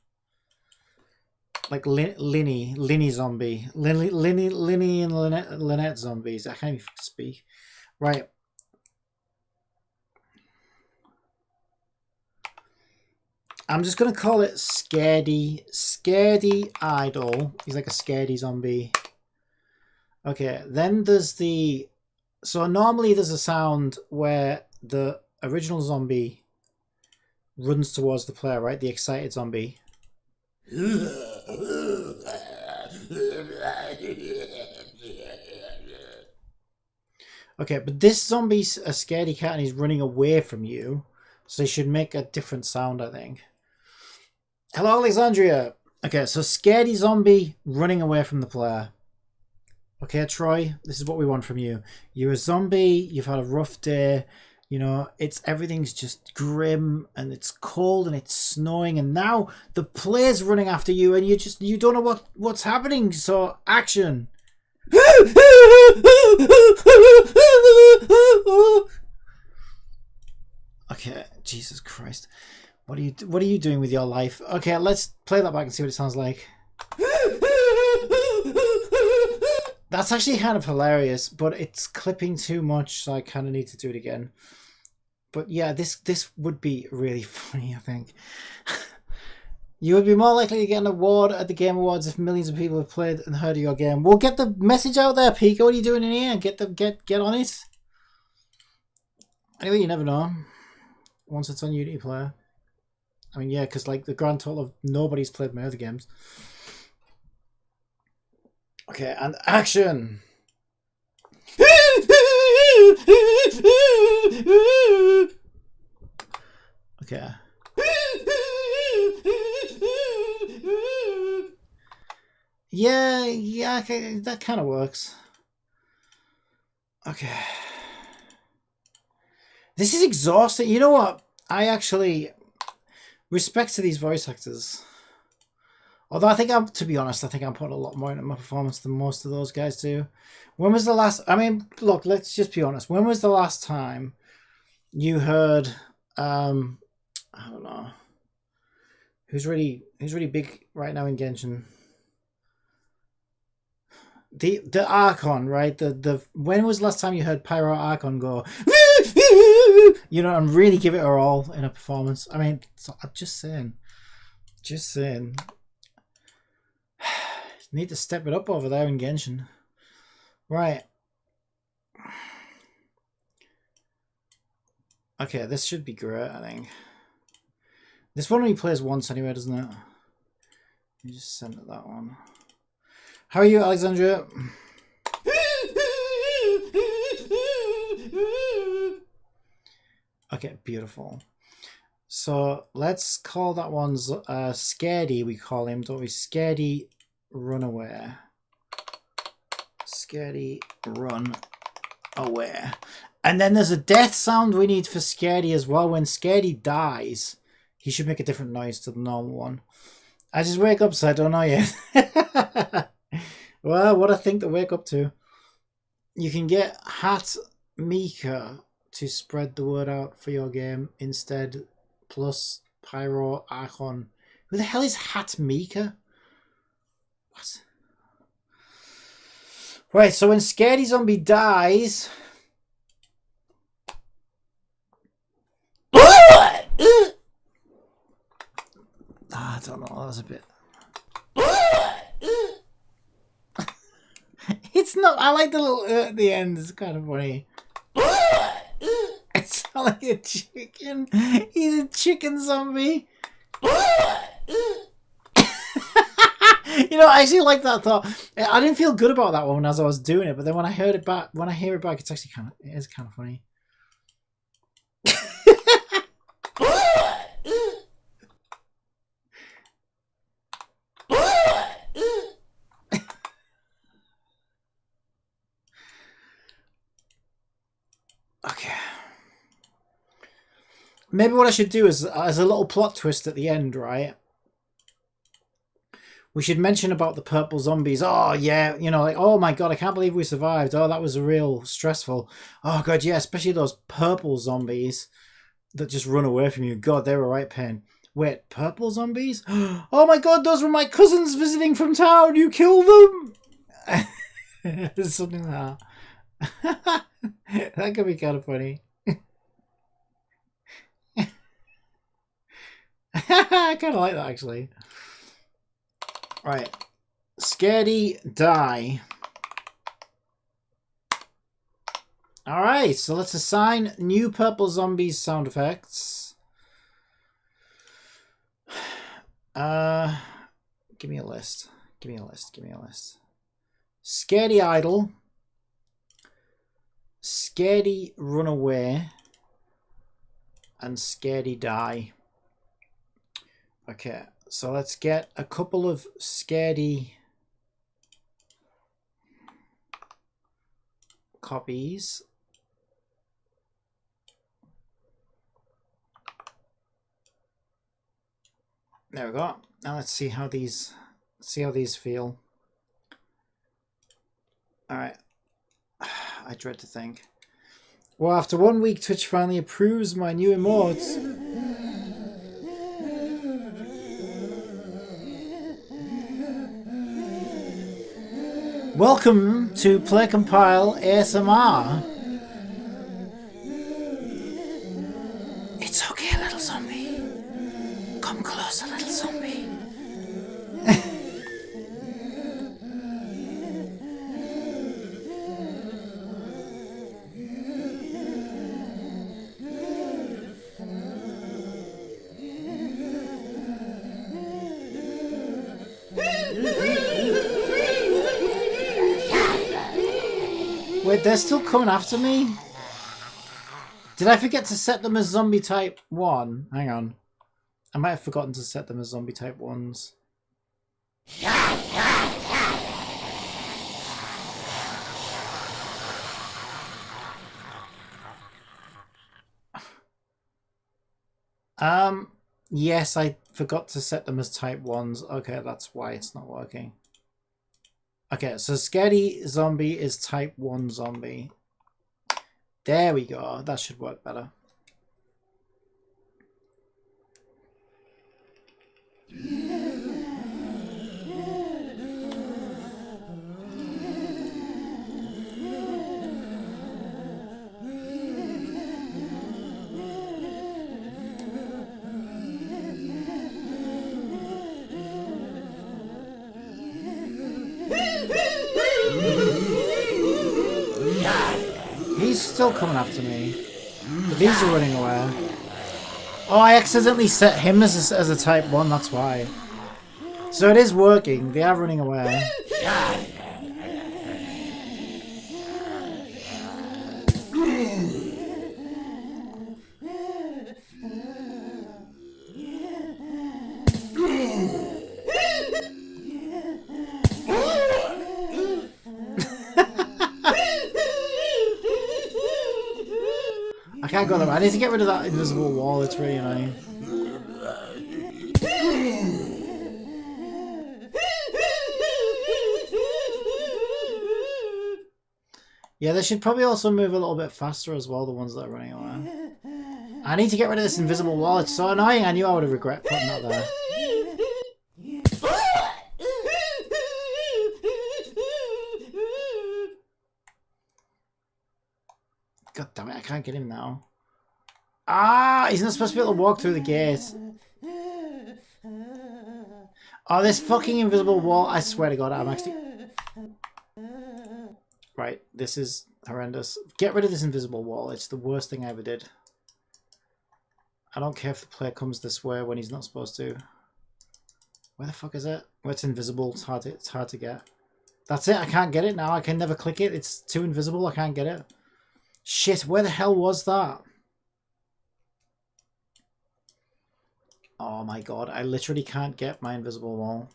Like Linny zombie. Linny and Lynette zombies. I can't even speak. Right. I'm just going to call it Scaredy. Scaredy Idol. He's like a scaredy zombie. Okay, then there's the... So normally there's a sound where the original zombie runs towards the player, right? The excited zombie. Okay, but this zombie's a scaredy cat and he's running away from you. So he should make a different sound, I think. Hello, Alexandria. Okay, so scaredy zombie running away from the player. Okay, Troy, this is what we want from you. You're a zombie, you've had a rough day, you know, everything's just grim and it's cold and it's snowing and now the player's running after you and you don't know what's happening, so action. Okay, Jesus Christ. What are you doing with your life? Okay, let's play that back and see what it sounds like. That's actually kind of hilarious, but it's clipping too much, so I kind of need to do it again. But yeah, this would be really funny, I think. You would be more likely to get an award at the Game Awards if millions of people have played and heard of your game. Well, get the message out there, Pika. What are you doing in here? Get on it. Anyway, you never know. Once it's on Unity Player. I mean, yeah, because like the grand total of nobody's played my other games. Okay, and action! Okay. Yeah, okay, that kind of works. Okay. This is exhausting. You know what? I actually... Respect to these voice actors. Although to be honest, I think I'm putting a lot more into my performance than most of those guys do. When was the last... I mean, look, let's just be honest. When was the last time you heard... I don't know. Who's really big right now in Genshin? The Archon, right? When was the last time you heard Pyro Archon go... You know, and really give it her all in a performance. I mean, I'm just saying. Just saying. Need to step it up over there in Genshin. Right. Okay, this should be great, I think. This one only plays once anyway, doesn't it? You just send it that one. How are you, Alexandria? Okay, beautiful. So let's call that one Scaredy, we call him, don't we? Scaredy Runaway. Scaredy Run Away. And then there's a death sound we need for Scaredy as well. When Scaredy dies, he should make a different noise to the normal one. I just wake up, so I don't know yet. Well, what I think to wake up to. You can get Hat Mika to spread the word out for your game instead. Plus Pyro Archon. Who the hell is Hat Mika? What? Right, so when Scaredy Zombie dies... I don't know, that was a bit... It's not... I like the little at the end, it's kind of funny. It's not like a chicken. He's a chicken zombie. You know, I actually like that thought. I didn't feel good about that one as I was doing it, but then when I heard it back, when I hear it back, it's actually it is kind of funny. Okay. Maybe what I should do is, as a little plot twist at the end, right? We should mention about the purple zombies. Oh, yeah, you know, like, oh my god, I can't believe we survived. Oh, that was real stressful. Oh, god, yeah, especially those purple zombies that just run away from you. God, they were right pain. Wait, purple zombies? Oh my god, those were my cousins visiting from town. You killed them. Something like that. That could be kind of funny. I kind of like that, actually. Right. Scaredy die. Alright, so let's assign new purple zombies sound effects. Give me a list. Give me a list. Give me a list. Scaredy idle. Scaredy run away. And Scaredy die. Okay, so let's get a couple of Scaredy copies. There we go. Now let's see how these feel. All right. I dread to think. Well, after 1 week, Twitch finally approves my new emotes. Welcome to Play Compile ASMR. It's okay, little zombie. Come closer, little zombie. Wait, they're still coming after me? Did I forget to set them as zombie type 1? Hang on. I might have forgotten to set them as zombie type 1s. Yes, I forgot to set them as type 1s. Okay, that's why it's not working. Okay, so Scaredy Zombie is type 1 zombie. There we go. That should work better. He's still coming after me. But these are running away. Oh, I accidentally set him as a type 1, that's why. So it is working. They are running away. I can't go there. I need to get rid of that invisible wall. It's really annoying. Yeah, they should probably also move a little bit faster as well, the ones that are running away. I need to get rid of this invisible wall. It's so annoying. I knew I would have regret putting that there. God damn it, I can't get him now. Ah, he's not supposed to be able to walk through the gate. Oh, this fucking invisible wall. I swear to God, I'm actually... Right, this is horrendous. Get rid of this invisible wall. It's the worst thing I ever did. I don't care if the player comes this way when he's not supposed to. Where the fuck is it? Well, it's invisible. It's hard to get. That's it. I can't get it now. I can never click it. It's too invisible. I can't get it. Shit, where the hell was that? Oh my God, I literally can't get my invisible wall.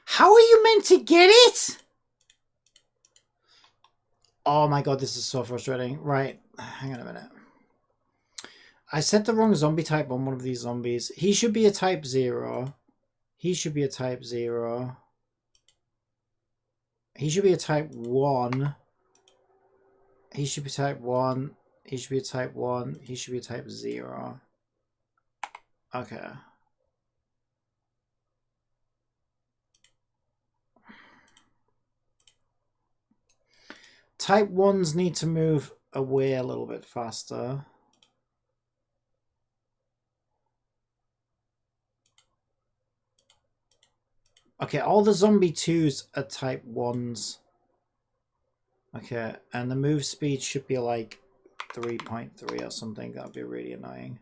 How are you meant to get it? Oh my God, this is so frustrating. Right, hang on a minute. I set the wrong zombie type on one of these zombies. He should be a type 0. He should be a type 0. He should be a type 1. He should be type 1. He should be a type 1. He should be a type 0. Okay. Type 1s need to move away a little bit faster. Okay, all the zombie 2s are type 1s. Okay, and the move speed should be like 3.3 or something. That'd be really annoying.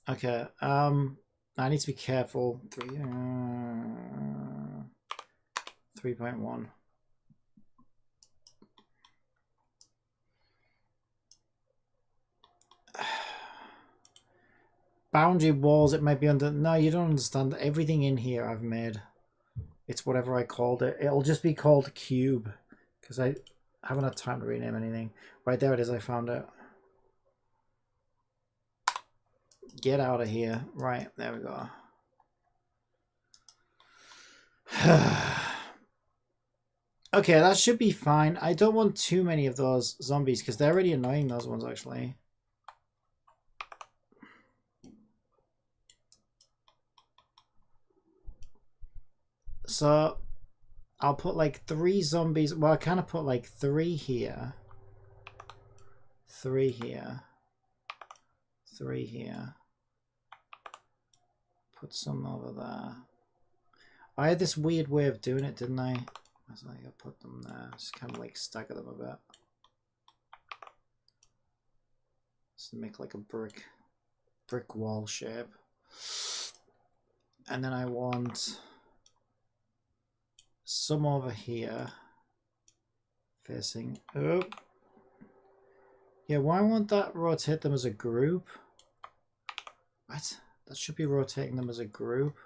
Okay, I need to be careful. 3.1. Boundary walls, it might be under... No, you don't understand. Everything in here I've made. It's whatever I called it. It'll just be called cube. Because I haven't had time to rename anything. Right, there it is. I found it. Get out of here. Right, there we go. Okay, that should be fine. I don't want too many of those zombies because they're really annoying, those ones, actually. So, I'll put like 3 zombies. Well, I kind of put like 3 here. 3 here. 3 here. Put some over there. I had this weird way of doing it, didn't I? I was like, I put them there. Just kind of like stagger them a bit. Just make like a brick wall shape. And then I want some over here facing up. Yeah, why won't that rotate them as a group? What? That should be rotating them as a group.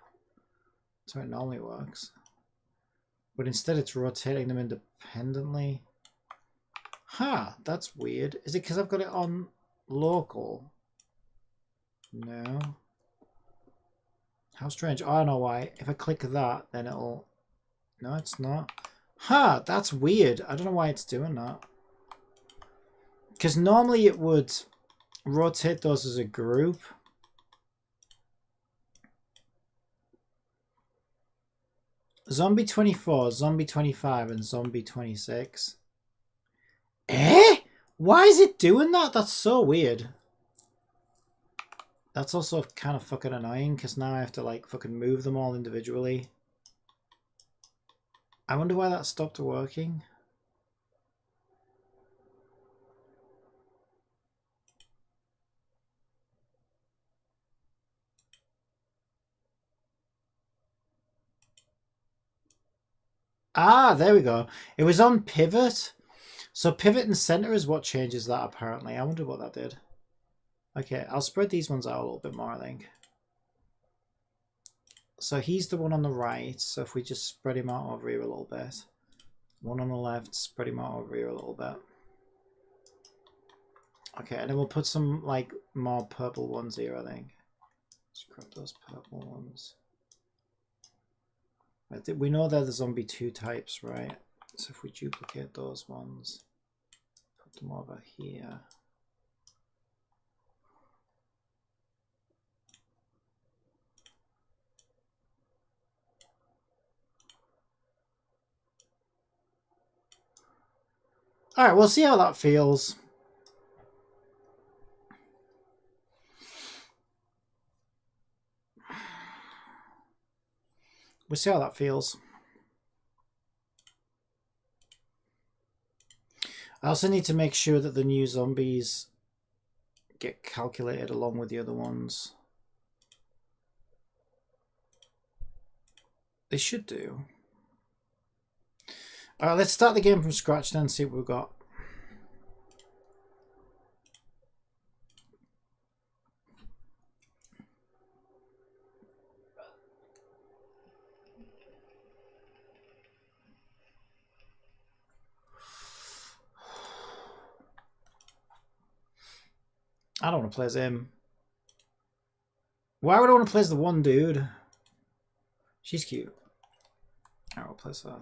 That's how it normally works. But instead it's rotating them independently. Huh, that's weird. Is it because I've got it on local? No. How strange. Oh, I know why. If I click that, then it'll... No, it's not. Huh, that's weird. I don't know why it's doing that. Because normally it would rotate those as a group. Zombie 24, Zombie 25, and Zombie 26. Eh? Why is it doing that? That's so weird. That's also kind of fucking annoying because now I have to like fucking move them all individually. I wonder why that stopped working. Ah, there we go. It was on pivot. So pivot and center is what changes that apparently. I wonder what that did. Okay, I'll spread these ones out a little bit more, I think. So he's the one on the right. So if we just spread him out over here a little bit. One on the left, spread him out over here a little bit. Okay, and then we'll put some like more purple ones here, I think. Let's grab those purple ones. We know they're the zombie 2 types, right? So if we duplicate those ones, put them over here. All right, we'll see how that feels. We'll see how that feels. I also need to make sure that the new zombies get calculated along with the other ones. They should do. All right, let's start the game from scratch then and see what we've got. I don't want to play as him. Why would I want to play as the one dude? She's cute. Alright, we'll play as her.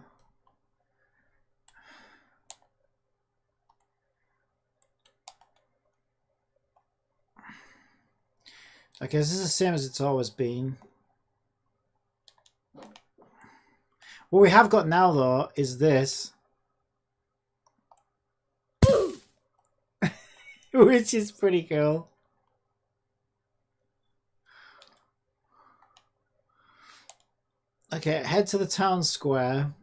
Okay, this is the same as it's always been. What we have got now, though, is this. Which is pretty cool. Okay, head to the town square.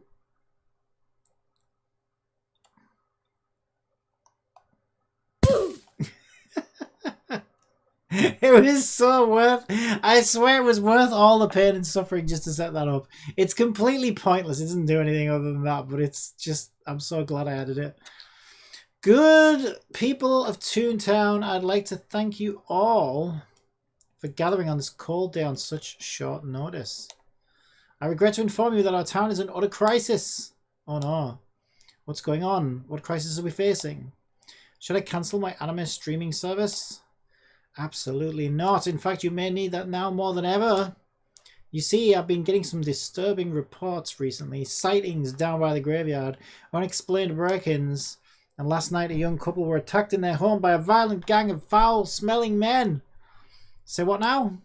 It was so worth. I swear it was worth all the pain and suffering just to set that up. It's completely pointless. It doesn't do anything other than that, but it's just, I'm so glad I added it. Good people of Toontown, I'd like to thank you all for gathering on this cold day on such short notice. I regret to inform you that our town is in utter crisis. Oh no. What's going on? What crisis are we facing? Should I cancel my anime streaming service? Absolutely not. In fact, you may need that now more than ever. You see, I've been getting some disturbing reports recently. Sightings down by the graveyard, unexplained break-ins, and last night a young couple were attacked in their home by a violent gang of foul-smelling men. Say what now?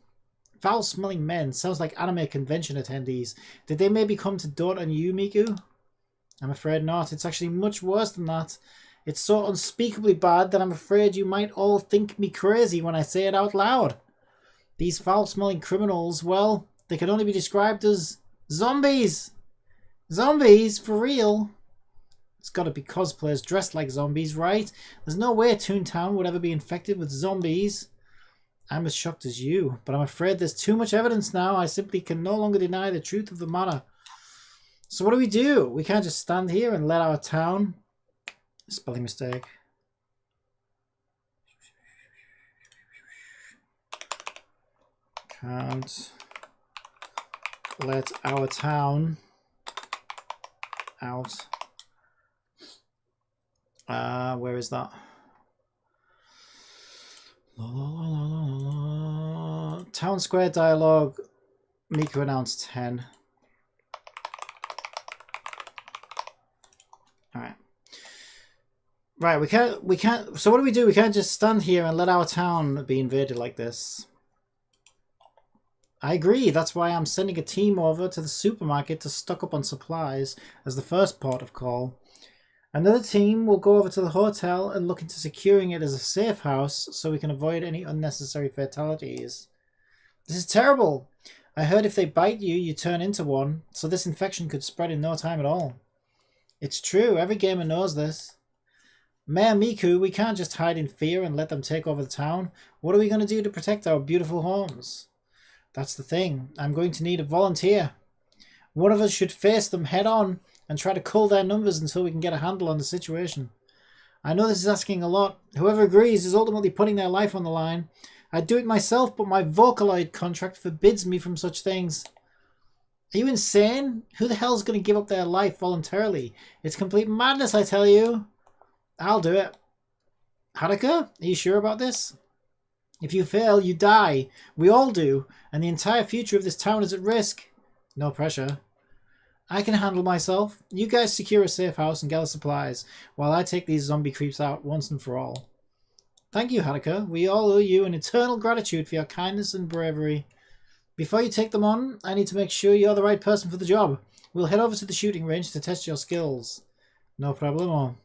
Foul-smelling men. Sounds like anime convention attendees. Did they maybe come to dote on you, Miku? I'm afraid not. It's actually much worse than that. It's so unspeakably bad that I'm afraid you might all think me crazy when I say it out loud. These foul-smelling criminals, well, they can only be described as zombies. Zombies? For real? It's got to be cosplayers dressed like zombies, right? There's no way Toontown would ever be infected with zombies. I'm as shocked as you, but I'm afraid there's too much evidence now. I simply can no longer deny the truth of the matter. So what do? We can't just stand here and let our town... Spelling mistake. Can't let our town out. Where is that? La, la, la, la, la, la. Town square dialogue. Miku announced 10. All right. Right, we can't, so what do? We can't just stand here and let our town be invaded like this. I agree, that's why I'm sending a team over to the supermarket to stock up on supplies as the first port of call. Another team will go over to the hotel and look into securing it as a safe house so we can avoid any unnecessary fatalities. This is terrible. I heard if they bite you, you turn into one, so this infection could spread in no time at all. It's true, every gamer knows this. Mayor Miku, we can't just hide in fear and let them take over the town. What are we going to do to protect our beautiful homes? That's the thing. I'm going to need a volunteer. One of us should face them head on and try to cull their numbers until we can get a handle on the situation. I know this is asking a lot. Whoever agrees is ultimately putting their life on the line. I'd do it myself, but my Vocaloid contract forbids me from such things. Are you insane? Who the hell's going to give up their life voluntarily? It's complete madness, I tell you. I'll do it. Haruka, are you sure about this? If you fail, you die. We all do. And the entire future of this town is at risk. No pressure. I can handle myself. You guys secure a safe house and gather supplies, while I take these zombie creeps out once and for all. Thank you, Haruka. We all owe you an eternal gratitude for your kindness and bravery. Before you take them on, I need to make sure you're the right person for the job. We'll head over to the shooting range to test your skills. No problemo.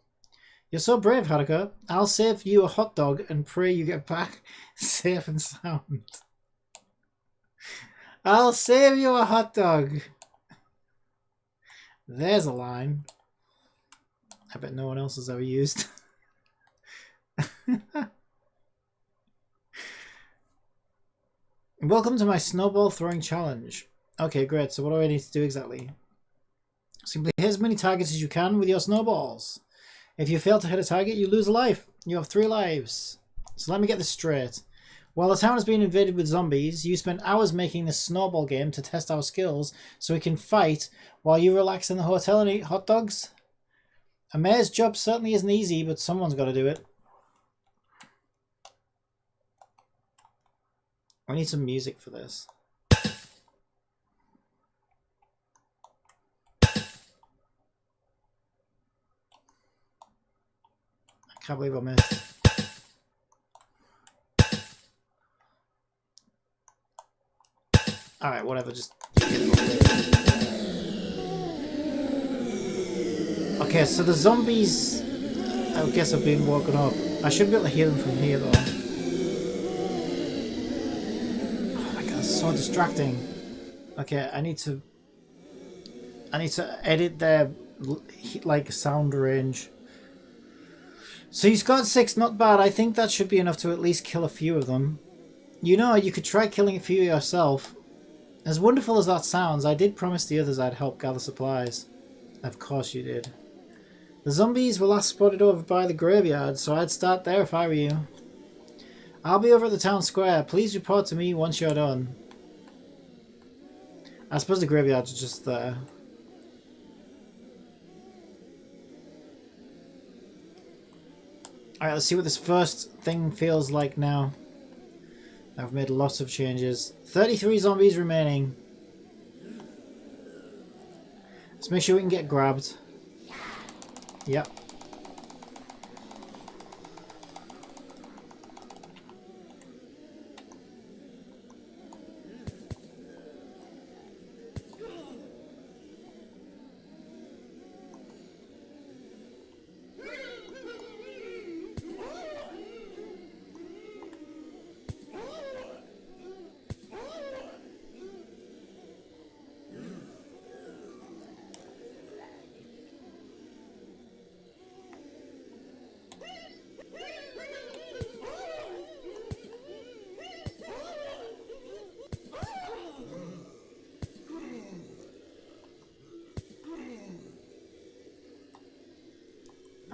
You're so brave, Haruka. I'll save you a hot dog and pray you get back safe and sound. I'll save you a hot dog. There's a line. I bet no one else has ever used. Welcome to my snowball throwing challenge. Okay, great. So what do I need to do exactly? Simply hit as many targets as you can with your snowballs. If you fail to hit a target, you lose a life. You have 3 lives. So let me get this straight. While the town has been invaded with zombies, you spent hours making this snowball game to test our skills so we can fight while you relax in the hotel and eat hot dogs? A mayor's job certainly isn't easy, but someone's got to do it. I need some music for this. I can't believe I missed. Alright, whatever, just get it over with. Okay, so the zombies, I guess, have been woken up. I should be able to hear them from here, though. Oh my god, it's so distracting. Okay, I need to edit their, like, sound range. So he's got 6, not bad. I think that should be enough to at least kill a few of them. You know, you could try killing a few yourself. As wonderful as that sounds, I did promise the others I'd help gather supplies. Of course you did. The zombies were last spotted over by the graveyard, so I'd start there if I were you. I'll be over at the town square. Please report to me once you're done. I suppose the graveyard's just there. Alright, let's see what this first thing feels like now. I've made lots of changes. 33 zombies remaining. Let's make sure we can get grabbed. Yep.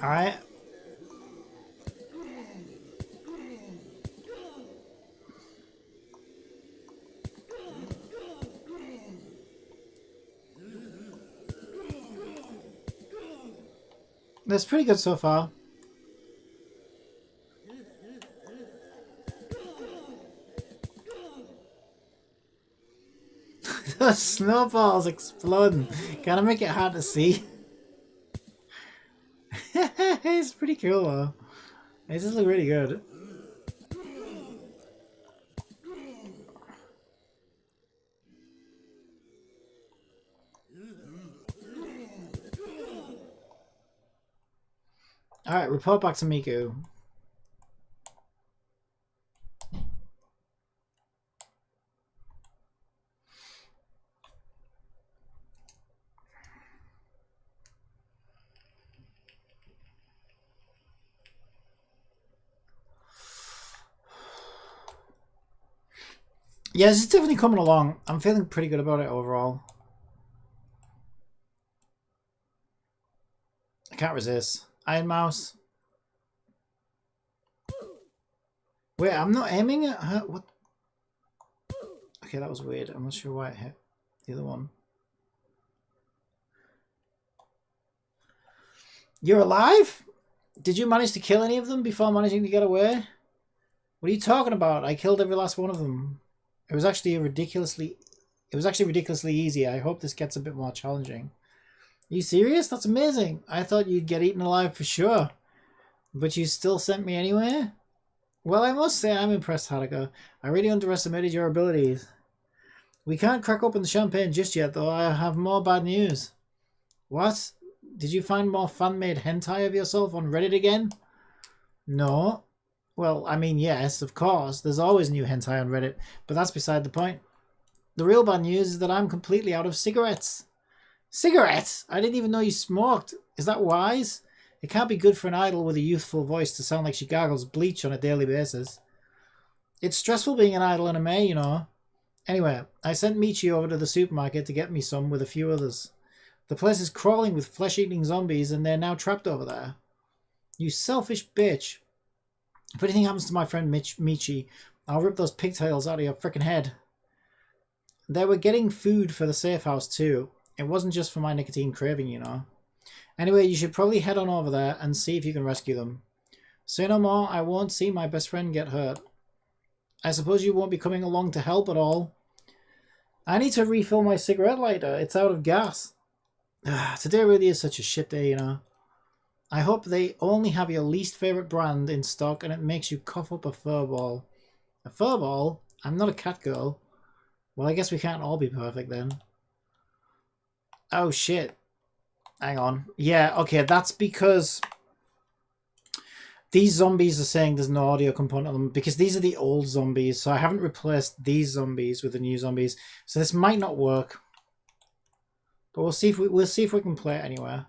Alright. That's pretty good so far. Those snowballs exploding. Gotta make it hard to see. It's pretty cool though. It does look really good. Alright, report back to Miku. Yeah, this is definitely coming along. I'm feeling pretty good about it overall. I can't resist. Iron Mouse. Wait, I'm not aiming at her? What? Okay, that was weird. I'm not sure why it hit the other one. You're alive? Did you manage to kill any of them before managing to get away? What are you talking about? I killed every last one of them. It was actually ridiculously easy. I hope this gets a bit more challenging. Are you serious? That's amazing. I thought you'd get eaten alive for sure. But you still sent me anyway? Well, I must say I'm impressed, Haruka. I really underestimated your abilities. We can't crack open the champagne just yet, though. I have more bad news. What? Did you find more fan-made hentai of yourself on Reddit again? No. Well, I mean, yes, of course. There's always new hentai on Reddit, but that's beside the point. The real bad news is that I'm completely out of cigarettes. Cigarettes? I didn't even know you smoked. Is that wise? It can't be good for an idol with a youthful voice to sound like she gargles bleach on a daily basis. It's stressful being an idol in a May, you know. Anyway, I sent Michi over to the supermarket to get me some with a few others. The place is crawling with flesh-eating zombies and they're now trapped over there. You selfish bitch. If anything happens to my friend Michi, I'll rip those pigtails out of your frickin' head. They were getting food for the safe house too. It wasn't just for my nicotine craving, you know. Anyway, you should probably head on over there and see if you can rescue them. Say no more, I won't see my best friend get hurt. I suppose you won't be coming along to help at all. I need to refill my cigarette lighter. It's out of gas. Today really is such a shit day, you know. I hope they only have your least favourite brand in stock and it makes you cough up a furball. A furball? I'm not a cat girl. Well, I guess we can't all be perfect then. Oh shit. Hang on. Yeah, okay, that's because these zombies are saying there's no audio component on them because these are the old zombies, so I haven't replaced these zombies with the new zombies. So this might not work. But we'll see if we can play it anywhere.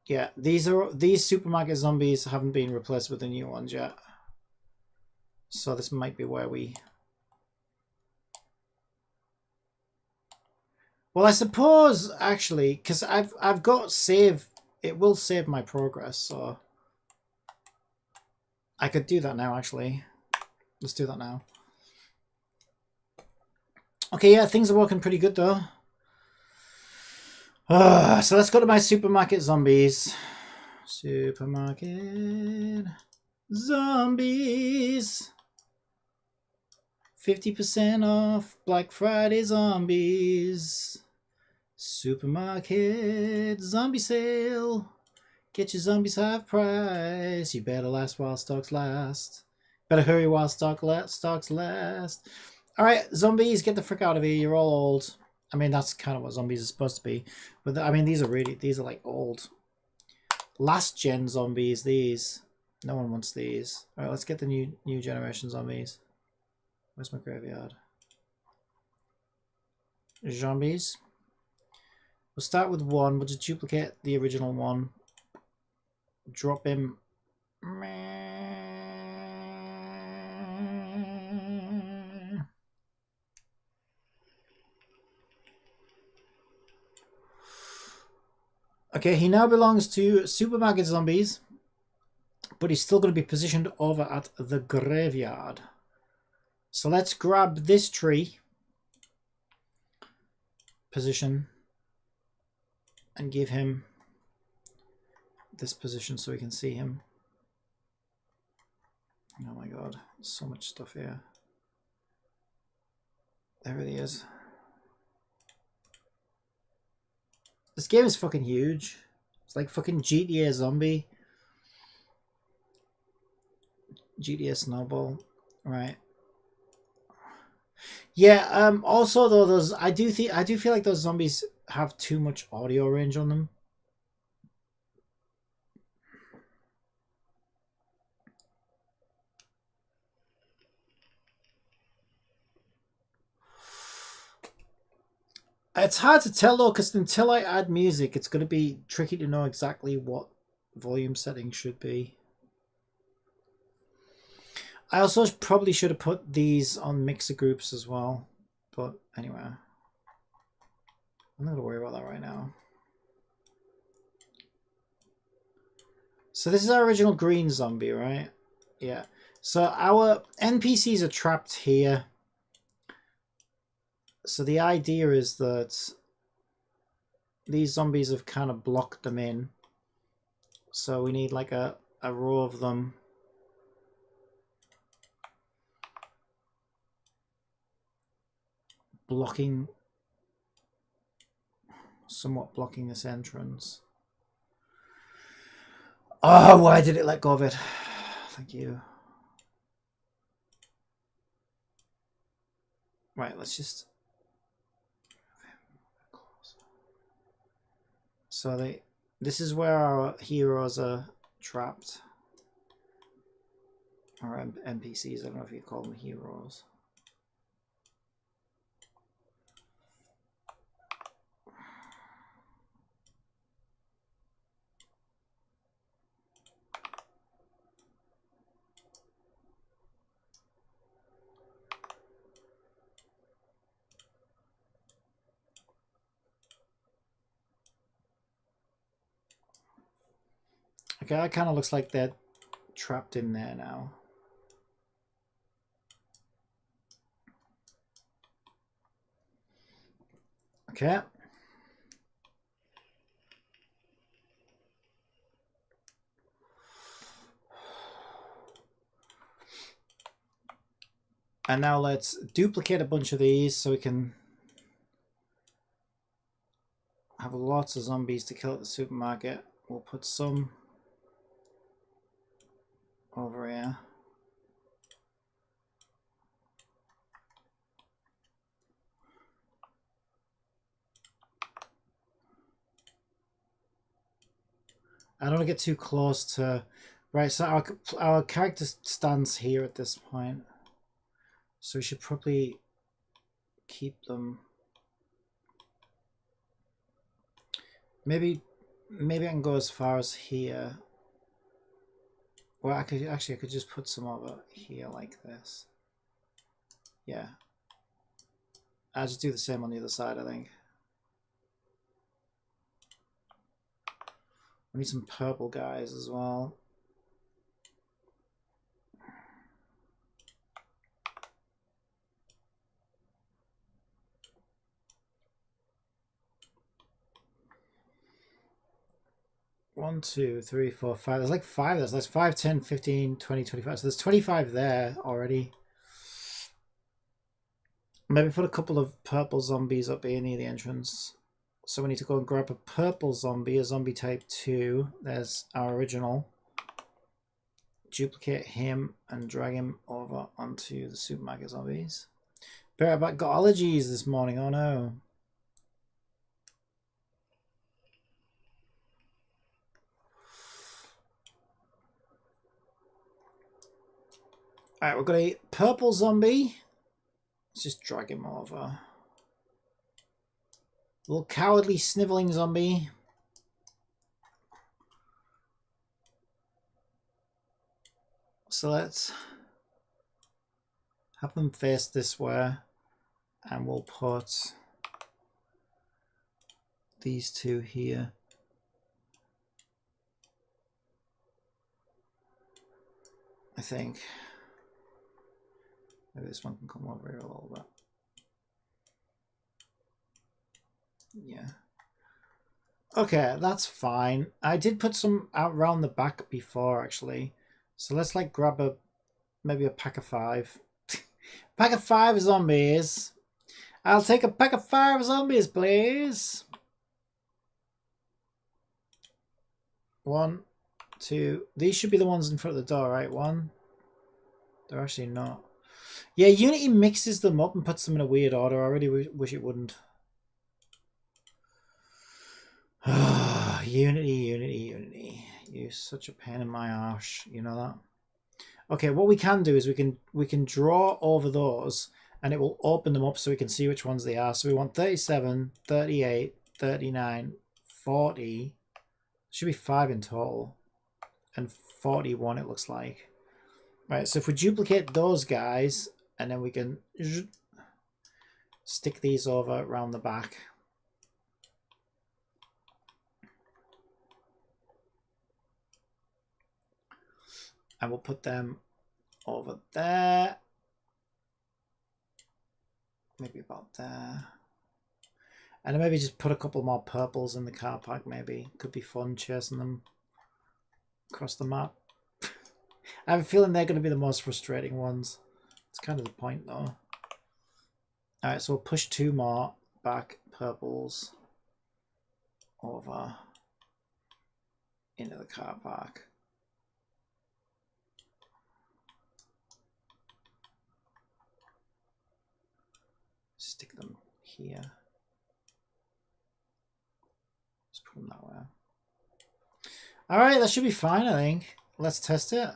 Yeah, these supermarket zombies haven't been replaced with the new ones yet. So this might be where we... Well, I suppose actually, because I've got save, it will save my progress, so I could do that now actually. Let's do that now. Okay, yeah, things are working pretty good though. So let's go to my supermarket zombies. Supermarket zombies. 50% off Black Friday zombies. Supermarket zombie sale. Get your zombies half price. You better last while stocks last. Better hurry while stocks last. Alright, zombies, get the frick out of here. You're all old. I mean, that's kind of what zombies are supposed to be. But I mean, these are like old. Last gen zombies, these. No one wants these. Alright, let's get the new generation zombies. Where's my graveyard? Zombies. We'll start with one. We'll just duplicate the original one. Drop him. Okay, he now belongs to Supermarket Zombies, but he's still going to be positioned over at the graveyard. So let's grab this tree position and give him this position so we can see him. Oh my god, so much stuff here. There he is. This game is fucking huge. It's like fucking GTA Zombie. GTA Snowball. Right. Yeah, also though those I do feel like those zombies have too much audio range on them. It's hard to tell though, because until I add music, it's going to be tricky to know exactly what volume setting should be. I also probably should have put these on mixer groups as well. But anyway, I'm not going to worry about that right now. So this is our original green zombie, right? Yeah. So our NPCs are trapped here. So the idea is that these zombies have kind of blocked them in. So we need like a row of them. Somewhat blocking this entrance. Oh, why did it let go of it? Thank you. Right, let's just... So this is where our heroes are trapped. Or NPCs, I don't know if you call them heroes. Okay, that kind of looks like they're trapped in there now. Okay. And now let's duplicate a bunch of these so we can have lots of zombies to kill at the supermarket. We'll put some over here. I don't want to get too close to... Right, so our character stands here at this point. So we should probably keep them... Maybe I can go as far as here. Well, I could just put some over here like this. Yeah. I'll just do the same on the other side, I think. We need some purple guys as well. One, two, three, four, five. There's like five. There's 5, 10, 15, 20, 25. So there's 25 there already. Maybe put a couple of purple zombies up here near the entrance. So we need to go and grab a purple zombie, a zombie type 2. There's our original. Duplicate him and drag him over onto the supermarket zombies. Bear about got allergies this morning. Oh no. Alright, we've got a purple zombie. Let's just drag him over. Little cowardly sniveling zombie. So let's have them face this way. And we'll put these two here. I think. Maybe this one can come over here a little bit. Yeah. Okay, that's fine. I did put some out around the back before, actually. So let's like grab maybe a pack of 5. Pack of 5 zombies. I'll take a pack of 5 zombies, please. 1, 2. These should be the ones in front of the door, right? 1. They're actually not. Yeah, Unity mixes them up and puts them in a weird order. I really wish it wouldn't. Unity. You're such a pain in my arse. You know that? Okay, what we can do is we can draw over those and it will open them up so we can see which ones they are. So we want 37, 38, 39, 40. Should be 5 in total. And 41 it looks like. Right, so if we duplicate those guys and then we can stick these over around the back. And we'll put them over there. Maybe about there. And then maybe just put a couple more purples in the car park, maybe. Could be fun chasing them. across the map. I have a feeling they're going to be the most frustrating ones. It's kind of the point, though. Alright, so we'll push 2 more back purples over into the car park. Stick them here. Just put them that way. Alright, that should be fine, I think. Let's test it.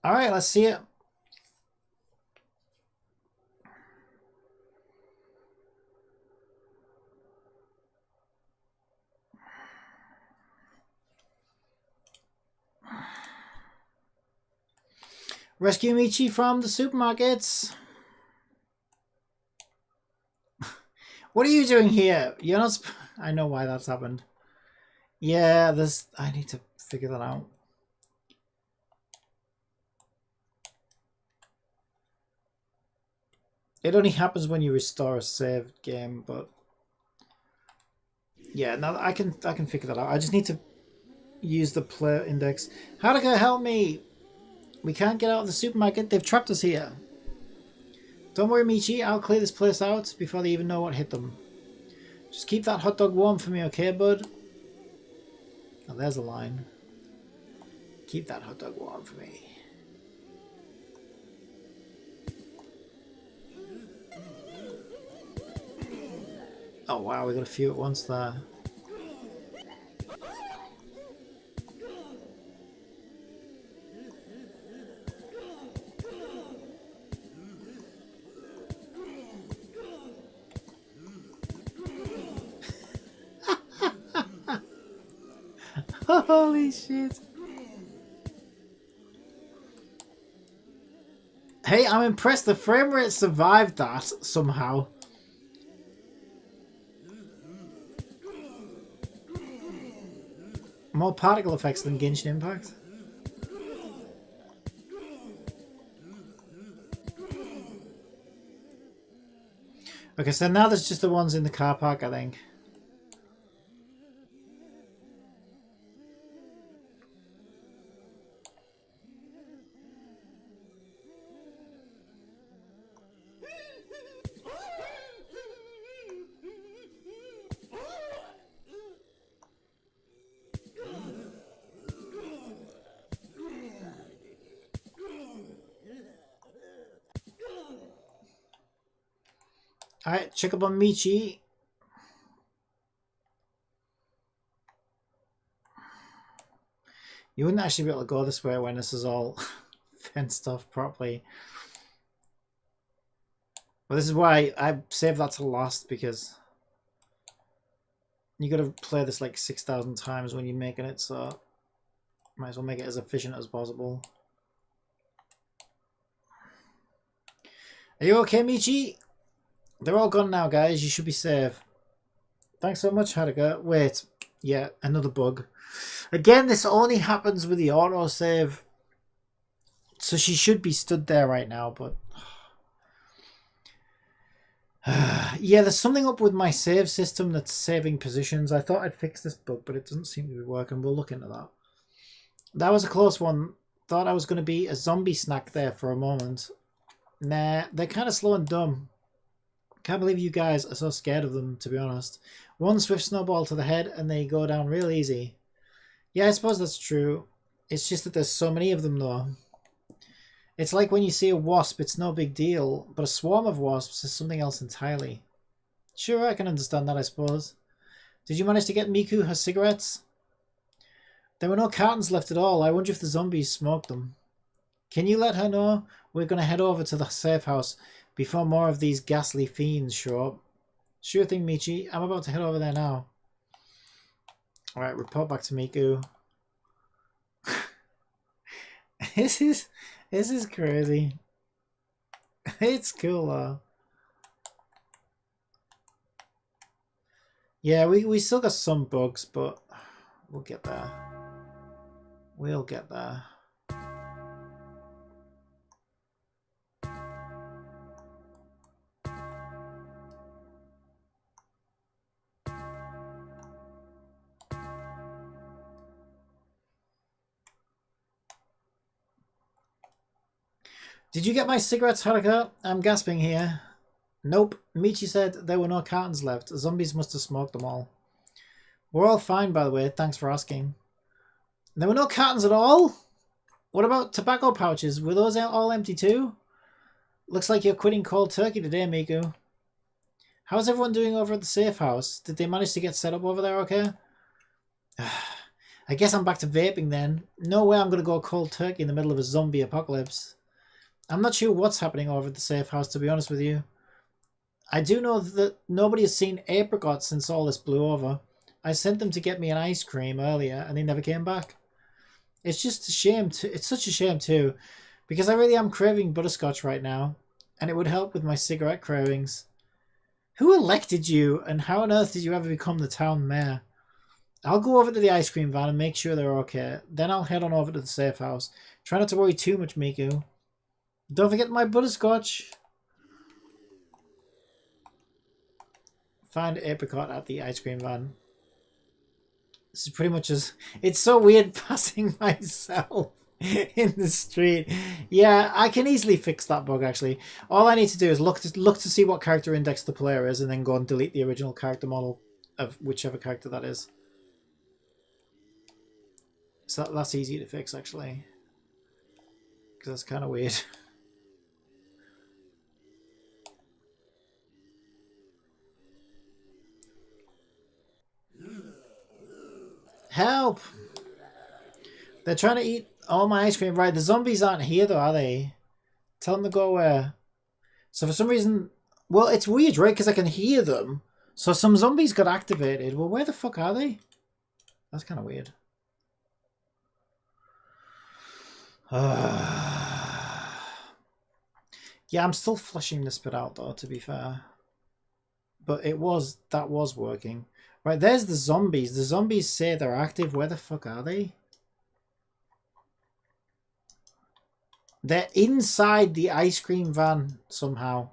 All right, let's see it. Rescue Michi from the supermarkets. What are you doing here? You're not... I know why that's happened. Yeah, I need to figure that out. It only happens when you restore a saved game, but... Yeah, now I can figure that out. I just need to use the player index. Hadaka, help me! We can't get out of the supermarket. They've trapped us here. Don't worry, Michi. I'll clear this place out before they even know what hit them. Just keep that hot dog warm for me, okay, bud? Oh, there's a line. Keep that hot dog warm for me. Oh, wow. We got a few at once there. Holy shit. Hey, I'm impressed the frame rate survived that somehow. More particle effects than Genshin Impact. Okay, so now there's just the ones in the car park, I think. Alright, check up on Michi. You wouldn't actually be able to go this way when this is all fenced off properly. Well, this is why I saved that to last, because you gotta play this like 6,000 times when you're making it, so might as well make it as efficient as possible. Are you okay, Michi? They're all gone now, guys. You should be safe. Thanks so much, Hadaka. Wait. Yeah, another bug. Again, this only happens with the autosave. So she should be stood there right now, but... yeah, there's something up with my save system that's saving positions. I thought I'd fix this bug, but it doesn't seem to be working. We'll look into that. That was a close one. Thought I was going to be a zombie snack there for a moment. Nah, they're kind of slow and dumb. Can't believe you guys are so scared of them, to be honest. One swift snowball to the head and they go down real easy. Yeah, I suppose that's true. It's just that there's so many of them, though. It's like when you see a wasp, it's no big deal, but a swarm of wasps is something else entirely. Sure, I can understand that, I suppose. Did you manage to get Miku her cigarettes? There were no cartons left at all. I wonder if the zombies smoked them. Can you let her know? We're going to head over to the safe house before more of these ghastly fiends show up. Sure thing, Michi. I'm about to head over there now. Alright, report back to Miku. This is crazy. It's cool though. Yeah, we still got some bugs, but we'll get there. We'll get there. Did you get my cigarettes, Haruka? I'm gasping here. Nope. Michi said there were no cartons left. Zombies must have smoked them all. We're all fine, by the way. Thanks for asking. There were no cartons at all? What about tobacco pouches? Were those all empty too? Looks like you're quitting cold turkey today, Miku. How's everyone doing over at the safe house? Did they manage to get set up over there okay? I guess I'm back to vaping then. No way I'm going to go cold turkey in the middle of a zombie apocalypse. I'm not sure what's happening over at the safe house, to be honest with you. I do know that nobody has seen Apricot since all this blew over. I sent them to get me an ice cream earlier and they never came back. It's just a shame. It's such a shame too, because I really am craving butterscotch right now and it would help with my cigarette cravings. Who elected you and how on earth did you ever become the town mayor? I'll go over to the ice cream van and make sure they're okay. Then I'll head on over to the safe house. Try not to worry too much, Miku. Don't forget my butterscotch. Find Apricot at the ice cream van. This is pretty much as... It's so weird passing myself in the street. Yeah, I can easily fix that bug, actually. All I need to do is look to see what character index the player is and then go and delete the original character model of whichever character that is. So that's easy to fix, actually. Because that's kind of weird. Help! They're trying to eat all my ice cream. Right, the zombies aren't here though, are they? Tell them to go where? So for some reason... Well, it's weird, right? Because I can hear them. So some zombies got activated. Well, where the fuck are they? That's kind of weird. Yeah, I'm still flushing this bit out though, to be fair. But that was working. Right, there's the zombies. The zombies say they're active. Where the fuck are they? They're inside the ice cream van somehow.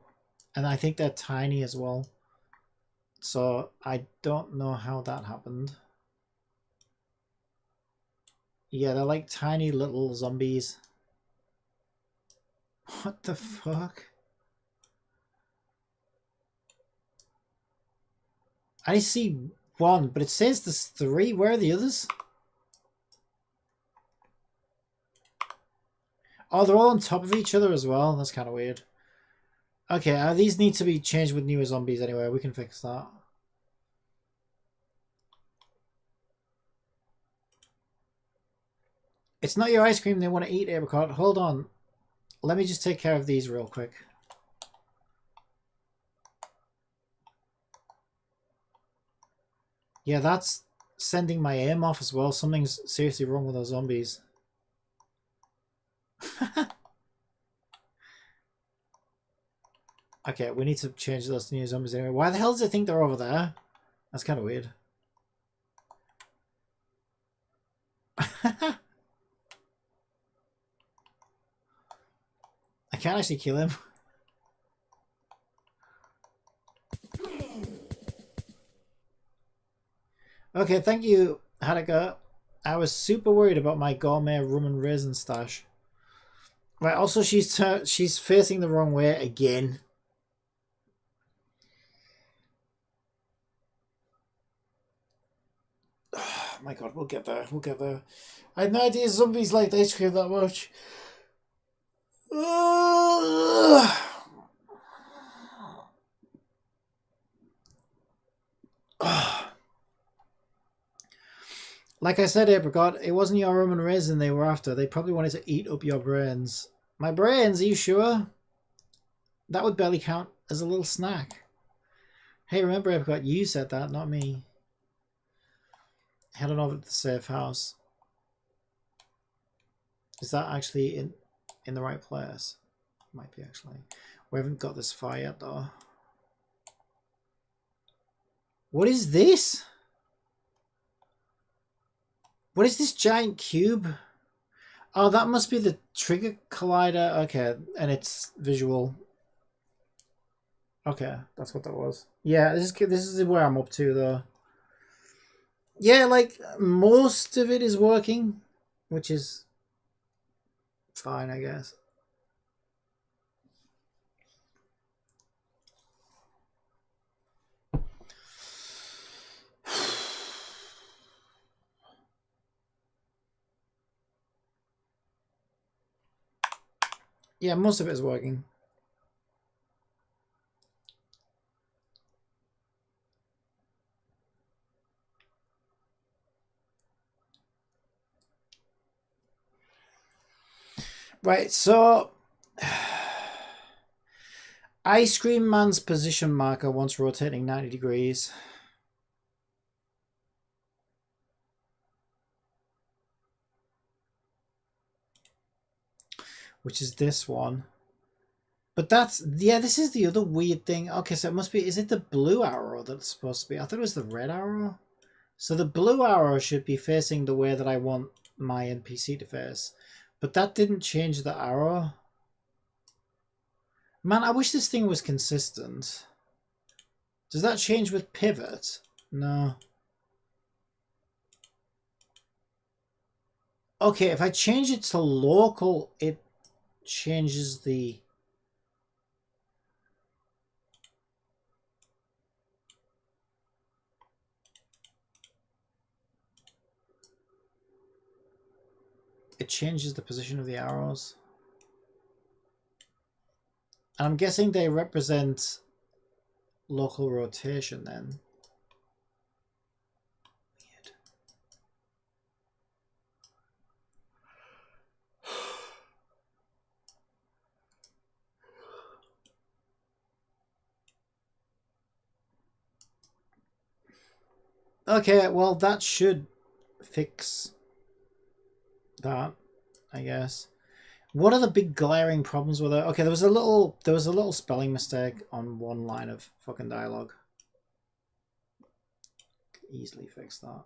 And I think they're tiny as well. So I don't know how that happened. Yeah, they're like tiny little zombies. What the fuck? I see one, but it says there's 3. Where are the others? Oh, they're all on top of each other as well. That's kind of weird. Okay, these need to be changed with newer zombies anyway. We can fix that. It's not your ice cream they want to eat, Apricot. Hold on. Let me just take care of these real quick. Yeah, that's sending my aim off as well. Something's seriously wrong with those zombies. Okay, we need to change those new zombies anyway. Why the hell does it think they're over there? That's kind of weird. I can't actually kill him. Okay, thank you, Haruka. I was super worried about my gourmet rum and raisin stash. Right, also she's facing the wrong way again. Oh my god, we'll get there. We'll get there. I had no idea zombies liked ice cream that much. Like I said, Apricot, it wasn't your rum and raisin they were after. They probably wanted to eat up your brains. My brains? Are you sure? That would barely count as a little snack. Hey, remember, Apricot, you said that, not me. Head on over to the safe house. Is that actually in the right place? Might be actually. We haven't got this far yet though. What is this? What is this giant cube? Oh, that must be the trigger collider. Okay, and it's visual. Okay, that's what that was. Yeah, this is where I'm up to though. Yeah, like most of it is working, which is fine, I guess. Yeah, most of it is working. Right, so Ice Cream Man's position marker wants rotating 90 degrees. Which is this one. But that's, yeah, this is the other weird thing. Okay, so it must be, is it the blue arrow that's supposed to be? I thought it was the red arrow. So the blue arrow should be facing the way that I want my NPC to face. But that didn't change the arrow. Man, I wish this thing was consistent. Does that change with pivot? No. Okay, if I change it to local, it changes the... It changes the position of the arrows. And I'm guessing they represent local rotation then. Okay, well that should fix that, I guess. What are the big glaring problems with it? Okay, there was a little spelling mistake on one line of fucking dialogue. Could easily fix that.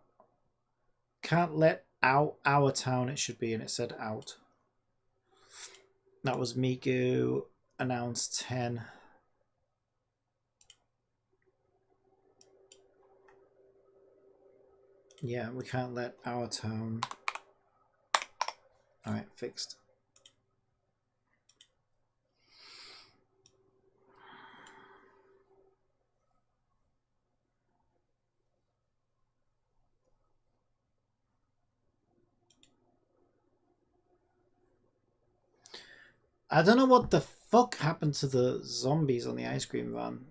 Can't let out our town, it should be, and it said out. That was Miku announced 10. Yeah, we can't let our town. Alright, fixed. I don't know what the fuck happened to the zombies on the ice cream van.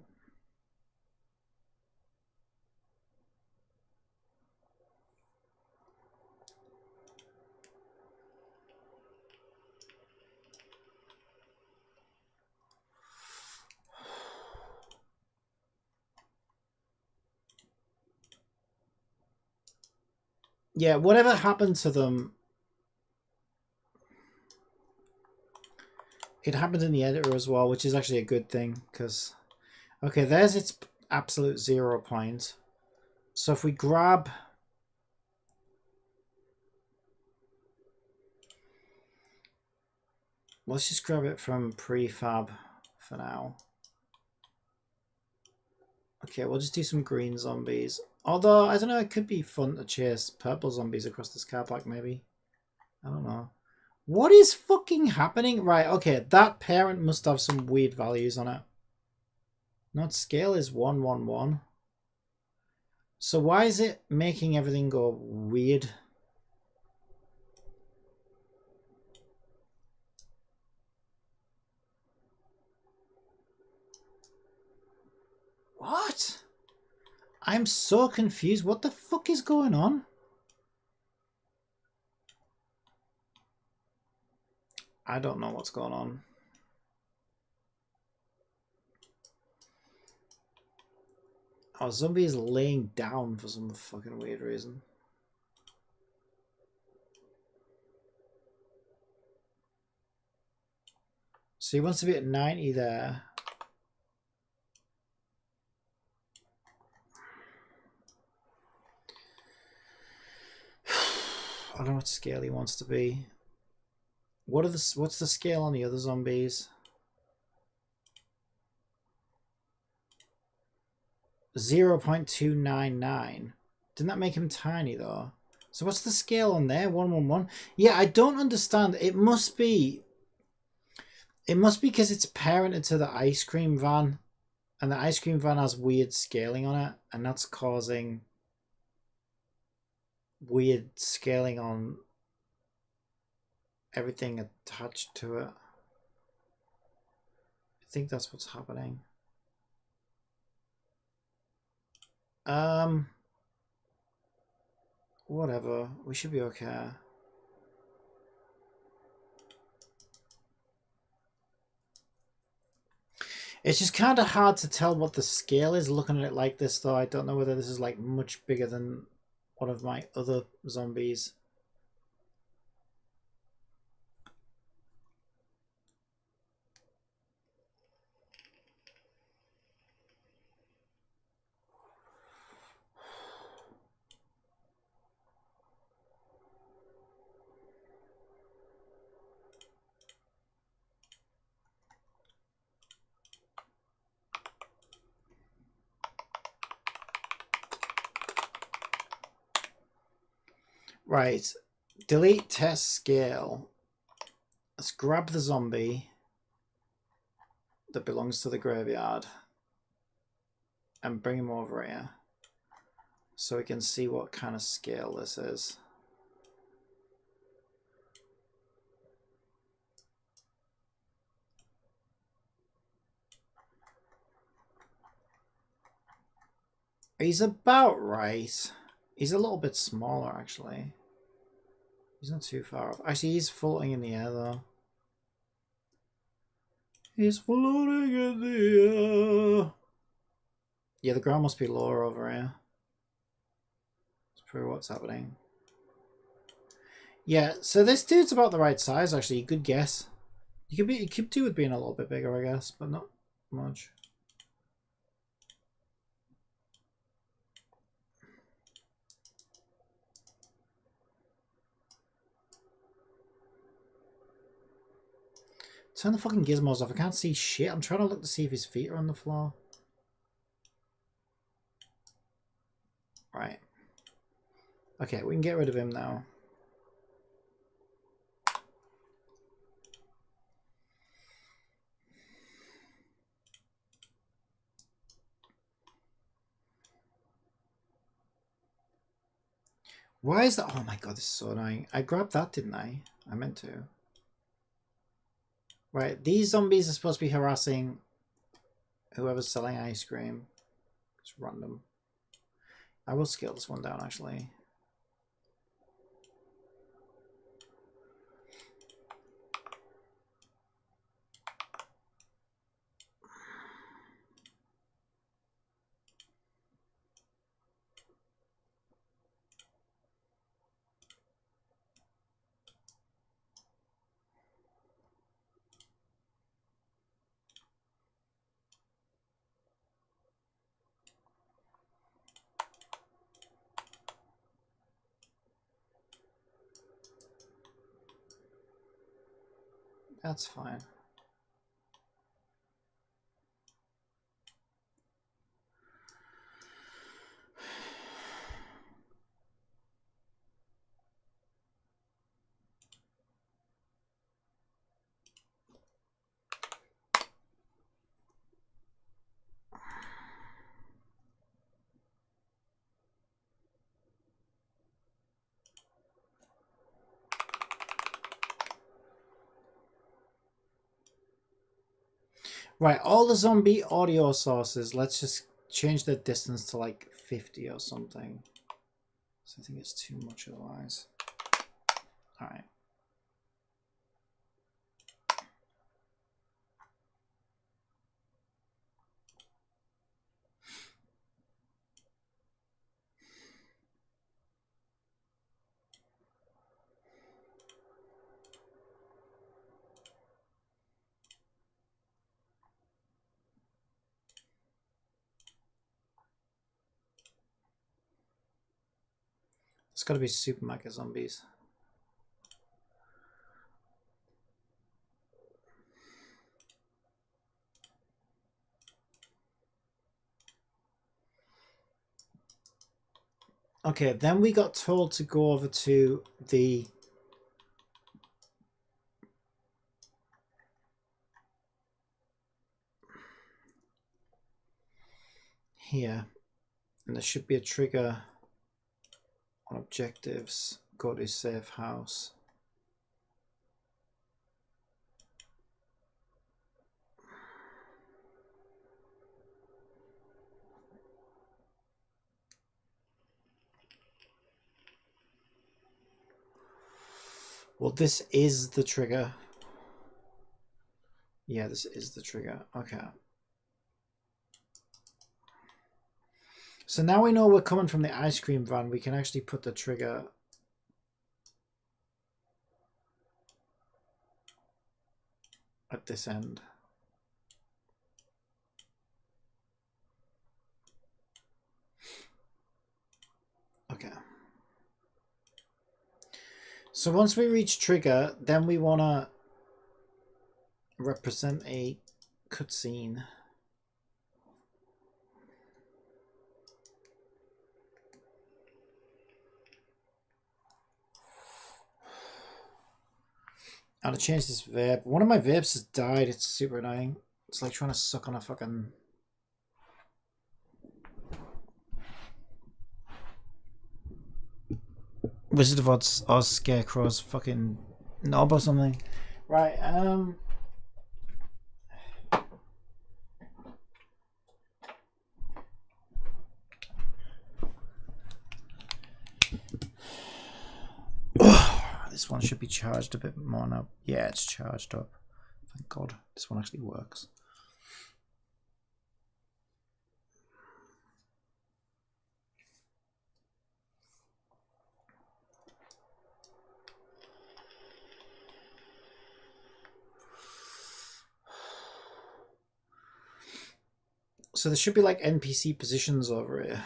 Yeah, whatever happened to them, it happened in the editor as well, which is actually a good thing, because... Okay, there's its absolute 0 point. So if we grab... Let's just grab it from prefab for now. Okay, we'll just do some green zombies. Although, I don't know, it could be fun to chase purple zombies across this car park, maybe. I don't know. What is fucking happening? Right, okay, that parent must have some weird values on it. Not scale is 111. So why is it making everything go weird? What? I'm so confused. What the fuck is going on? I don't know what's going on. Our zombie is laying down for some fucking weird reason. So he wants to be at 90 there. I don't know what scale he wants to be. What's the scale on the other zombies? 0.299. Didn't that make him tiny though? So what's the scale on there? 111. Yeah, I don't understand. It must be because it's parented to the ice cream van, and the ice cream van has weird scaling on it, and that's causing weird scaling on everything attached to it. I think that's what's happening. Whatever. We should be okay. It's just kind of hard to tell what the scale is looking at it like this, though. I don't know whether this is like much bigger than one of my other zombies. Right. Delete test scale. Let's grab the zombie that belongs to the graveyard and bring him over here so we can see what kind of scale this is. He's about right. He's a little bit smaller, actually. He's not too far off. Actually, he's floating in the air, though. He's floating in the air. Yeah, the ground must be lower over here. That's probably what's happening. Yeah, so this dude's about the right size, actually. Good guess. You could do with being a little bit bigger, I guess, but not much. Turn the fucking gizmos off. I can't see shit. I'm trying to look to see if his feet are on the floor. Right. Okay, we can get rid of him now. Why is that? Oh my god, this is so annoying. I grabbed that, didn't I? I meant to. Right, these zombies are supposed to be harassing whoever's selling ice cream. It's random. I will scale this one down, actually. That's fine. Right, all the zombie audio sources, let's just change the distance to like 50 or something. So I think it's too much otherwise. Alright. It's got to be super mega zombies. Okay, then we got told to go over to the here, and there should be a trigger on objectives. Go to safe house. Well, this is the trigger. Yeah, this is the trigger. Okay. So now we know we're coming from the ice cream van. We can actually put the trigger at this end. Okay. So once we reach trigger, then we want to represent a cutscene. I gotta change this vape. One of my vapes has died. It's super annoying. It's like trying to suck on a fucking... Wizard of Oz Scarecrow's fucking knob or something. Right, this one should be charged a bit more now. Yeah, it's charged up. Thank God. This one actually works. So there should be like NPC positions over here.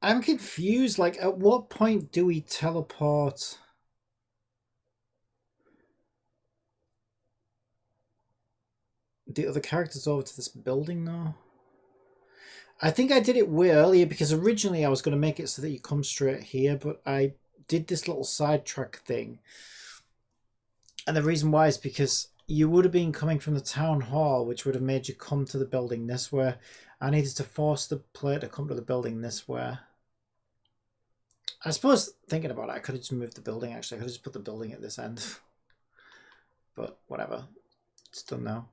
I'm confused. Like, at what point do we teleport the other characters over to this building now? I think I did it way earlier because originally I was going to make it so that you come straight here, but I did this little sidetrack thing. And the reason why is because you would have been coming from the town hall, which would have made you come to the building this way. I needed to force the player to come to the building this way. I suppose, thinking about it, I could have just moved the building, actually. I could have just put the building at this end. But whatever. It's done now.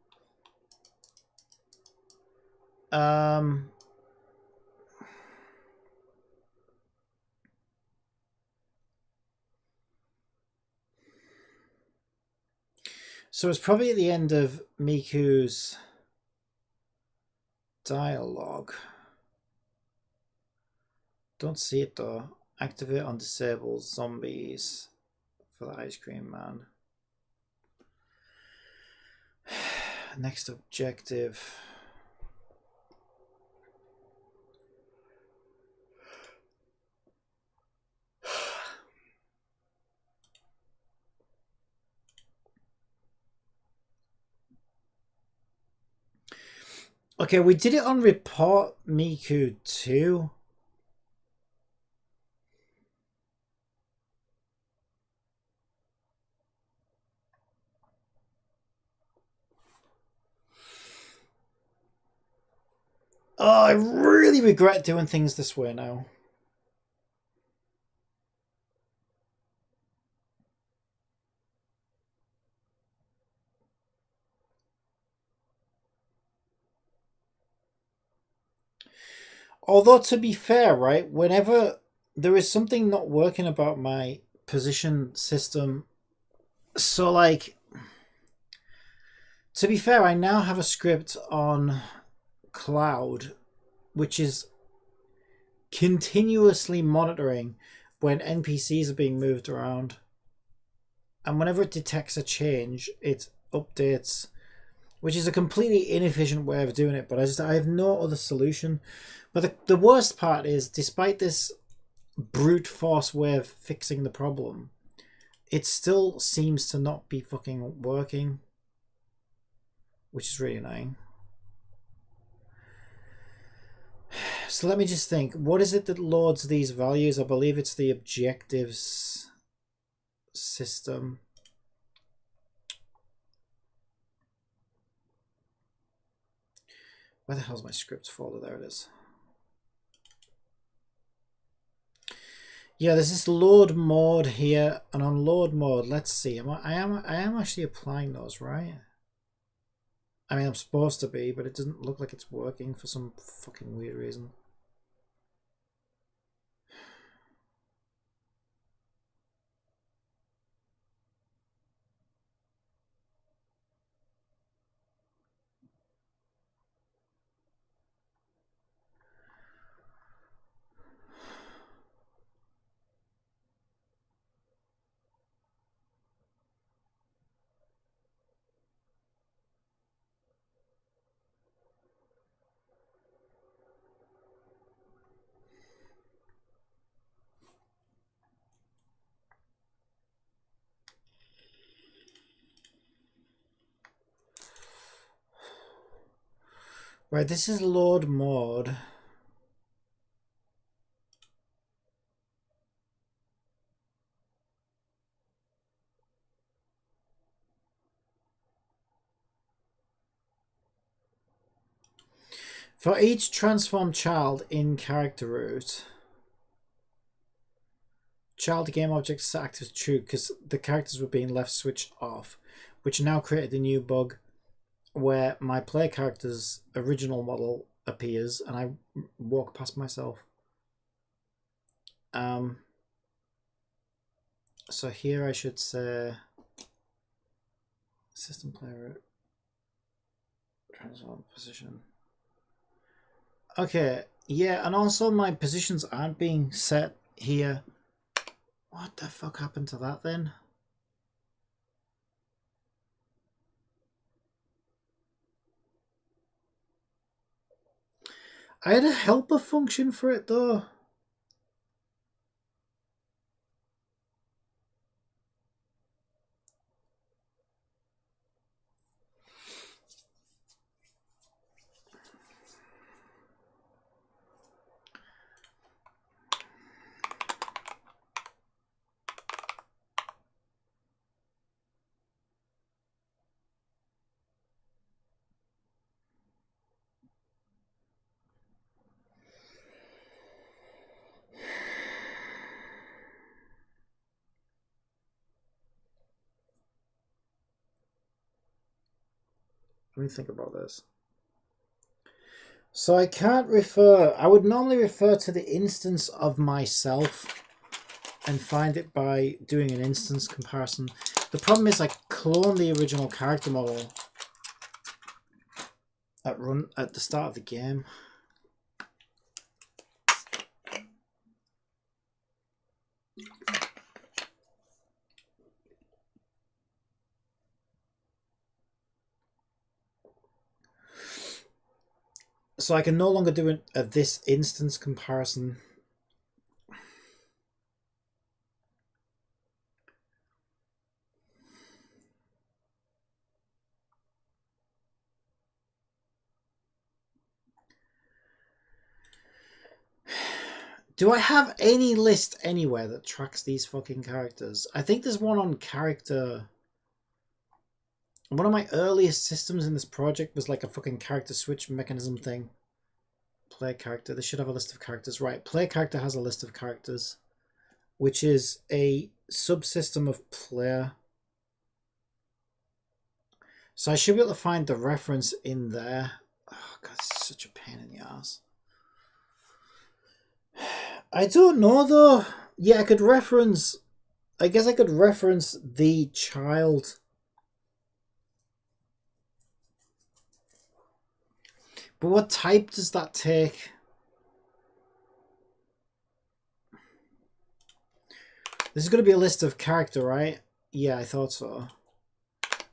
So it's probably at the end of Miku's dialogue. Don't see it though. Activate on disable zombies for the ice cream man. Next objective. Okay, we did it on Report Miku 2. Oh, I really regret doing things this way now. Although, to be fair, right, whenever there is something not working about my position system, so like, to be fair, I now have a script on cloud which is continuously monitoring when NPCs are being moved around. And whenever it detects a change, it updates, which is a completely inefficient way of doing it, but I have no other solution. But the worst part is, despite this brute force way of fixing the problem, it still seems to not be fucking working, which is really annoying. So let me just think. What is it that loads these values? I believe it's the objectives system. Where the hell's my scripts folder? There it is. Yeah, there's this load mode here, and on load mode, let's see. I am actually applying those, right? I mean, I'm supposed to be, but it doesn't look like it's working for some fucking weird reason. Right, this is load mode. For each transformed child in character root, child game object set active as true because the characters were being left switched off, which now created a new bug where my player character's original model appears and I walk past myself. So here I should say system player transform position. Okay, yeah, and also my positions aren't being set here. What the fuck happened to that then? I had a helper function for it though. Let me think about this. So I can't refer, I would normally refer to the instance of myself and find it by doing an instance comparison. The problem is I clone the original character model at the start of the game. So I can no longer do this instance comparison. Do I have any list anywhere that tracks these fucking characters? I think there's one on character. One of my earliest systems in this project was like a fucking character switch mechanism thing. Player character. They should have a list of characters. Right, player character has a list of characters, which is a subsystem of player. So I should be able to find the reference in there. Oh god, it's such a pain in the ass. I don't know though. Yeah, I could reference. I guess I could reference the child. But what type does that take? This is going to be a list of character, right? Yeah, I thought so.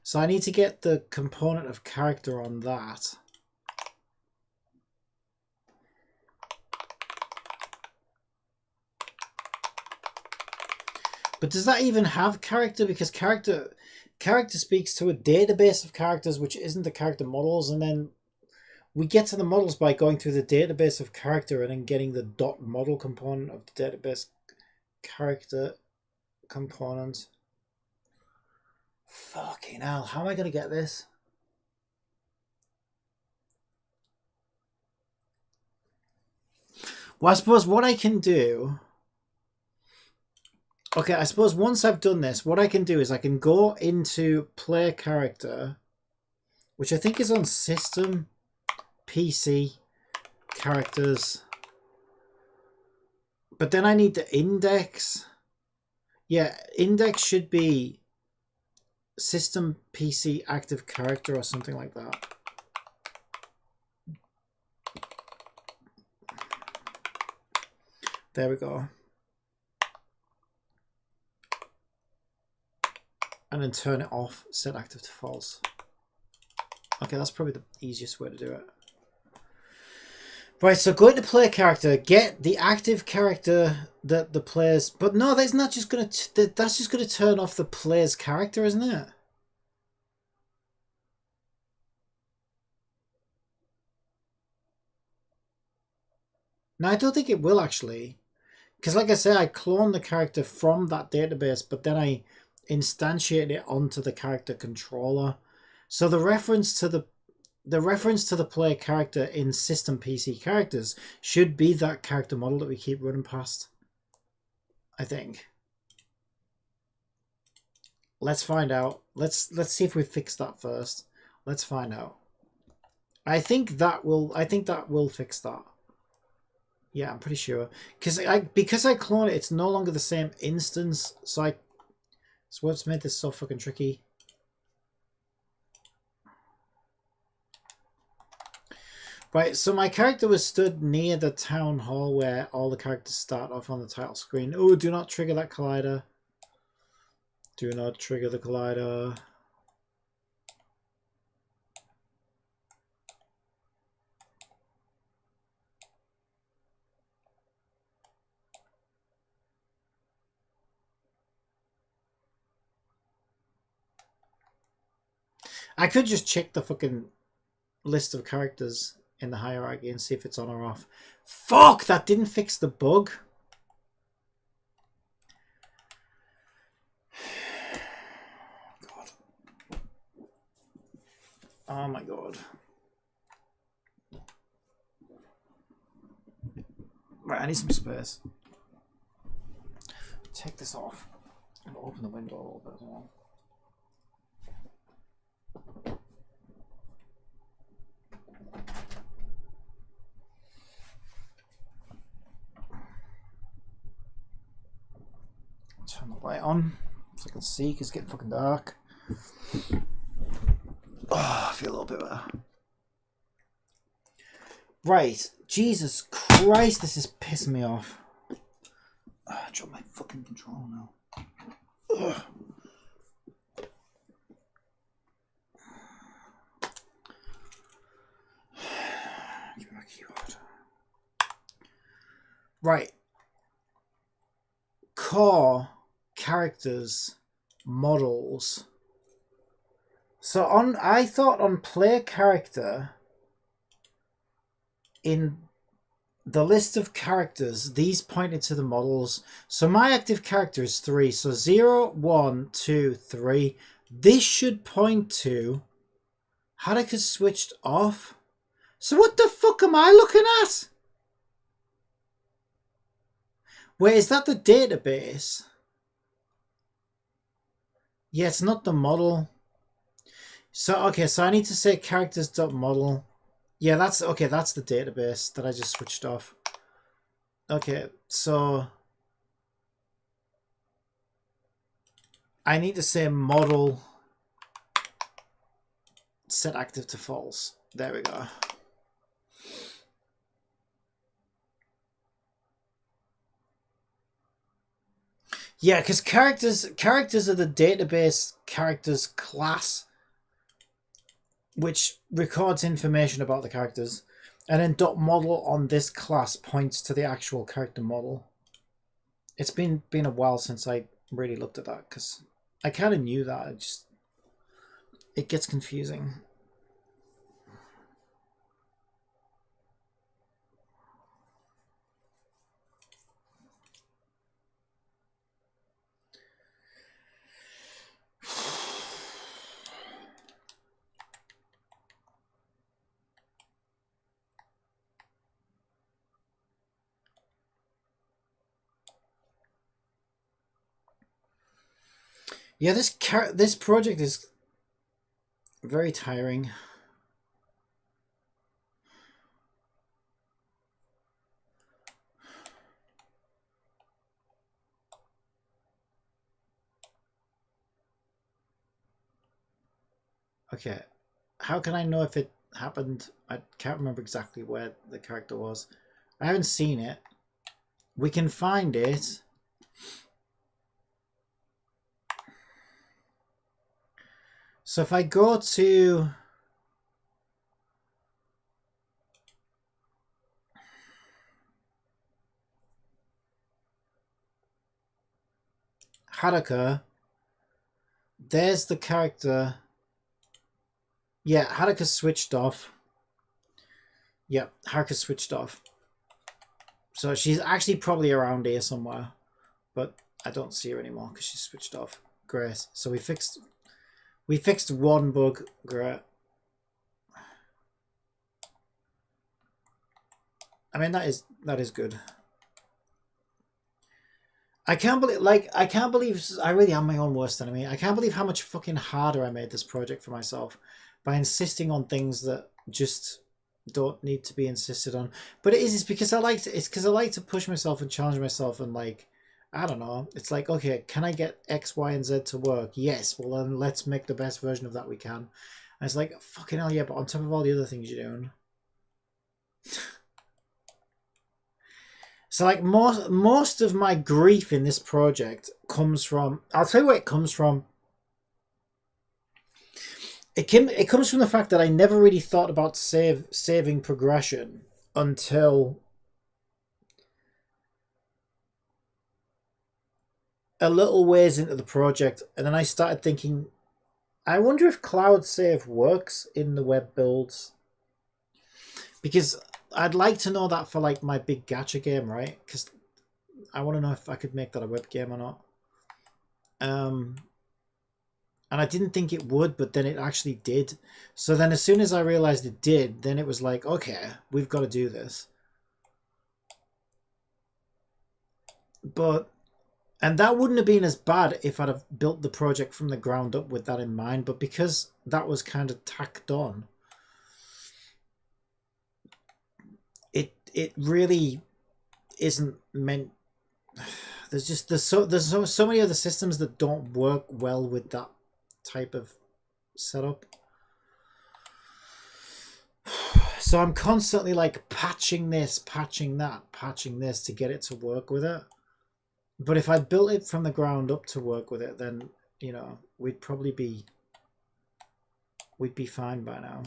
So I need to get the component of character on that. But does that even have character? Because character speaks to a database of characters, which isn't the character models, and then we get to the models by going through the database of character and then getting the dot model component of the database character component. Fucking hell, how am I going to get this? Well, I suppose what I can do... Okay, I suppose once I've done this, what I can do is I can go into play character, which I think is on system, PC, characters. But then I need the index. Yeah, index should be system, PC, active character or something like that. There we go. And then turn it off, set active to false. Okay, that's probably the easiest way to do it. Right, so go into play character, get the active character that the players... But no, that's not just going to... That's just going to turn off the player's character, isn't it? No, I don't think it will, actually. Because like I say, I cloned the character from that database, but then I instantiated it onto the character controller. So the reference to the player character in system PC characters should be that character model that we keep running past. I think. Let's find out. Let's see if we fix that first. Let's find out. I think that will fix that. Yeah, I'm pretty sure. Because I clone it, it's no longer the same instance. So what's made this so fucking tricky. Right, so my character was stood near the town hall where all the characters start off on the title screen. Oh, do not trigger that collider. Do not trigger the collider. I could just check the fucking list of characters in the hierarchy and see if it's on or off. Fuck! That didn't fix the bug. God. Oh my god. Right, I need some space. Take this off. And open the window a little bit as well. Turn the light on so I can see because it's getting fucking dark. Oh, I feel a little bit better. Right, Jesus Christ, this is pissing me off. I dropped my fucking control now. Ugh. Give me my keyboard. Right. Core characters models. So I thought on player character in the list of characters, these pointed to the models. So my active character is 3. So 0, 1, 2, 3. This should point to Haddock is switched off. So what the fuck am I looking at? Wait, is that the database? Yeah, it's not the model. So, okay, so I need to say characters.model. Yeah, that's okay, that's the database that I just switched off. Okay, so I need to say model set active to false. There we go. Yeah, because characters are the database characters class, which records information about the characters, and then .model on this class points to the actual character model. It's been a while since I really looked at that because I kind of knew that. It gets confusing. Yeah, this project is very tiring. Okay, how can I know if it happened? I can't remember exactly where the character was. I haven't seen it. We can find it. So if I go to Haruka, there's the character. Yeah, Haruka's switched off. Yep, Haruka's switched off. So she's actually probably around here somewhere, but I don't see her anymore because she's switched off. Great. So we fixed one bug. Great. I mean that is good. I can't believe I really am my own worst enemy. I can't believe how much fucking harder I made this project for myself by insisting on things that just don't need to be insisted on. But it's because I like to push myself and challenge myself and like I don't know. It's like, okay, can I get X, Y, and Z to work? Yes. Well then let's make the best version of that we can. And it's like, fucking hell yeah, but on top of all the other things you're doing. So like most of my grief in this project comes from, I'll tell you where it comes from. It comes from the fact that I never really thought about saving progression until a little ways into the project, and then I started thinking, I wonder if cloud save works in the web builds, because I'd like to know that for like my big gacha game, right? Because I want to know if I could make that a web game or not. And I didn't think it would, but then it actually did. So then as soon as I realized it did, then it was like, okay, we've got to do this. But and that wouldn't have been as bad if I'd have built the project from the ground up with that in mind, but because that was kind of tacked on, it really isn't meant. There's so many other systems that don't work well with that type of setup. So I'm constantly like patching this, patching that, patching this to get it to work with it. But if I built it from the ground up to work with it, then you know we'd be fine by now.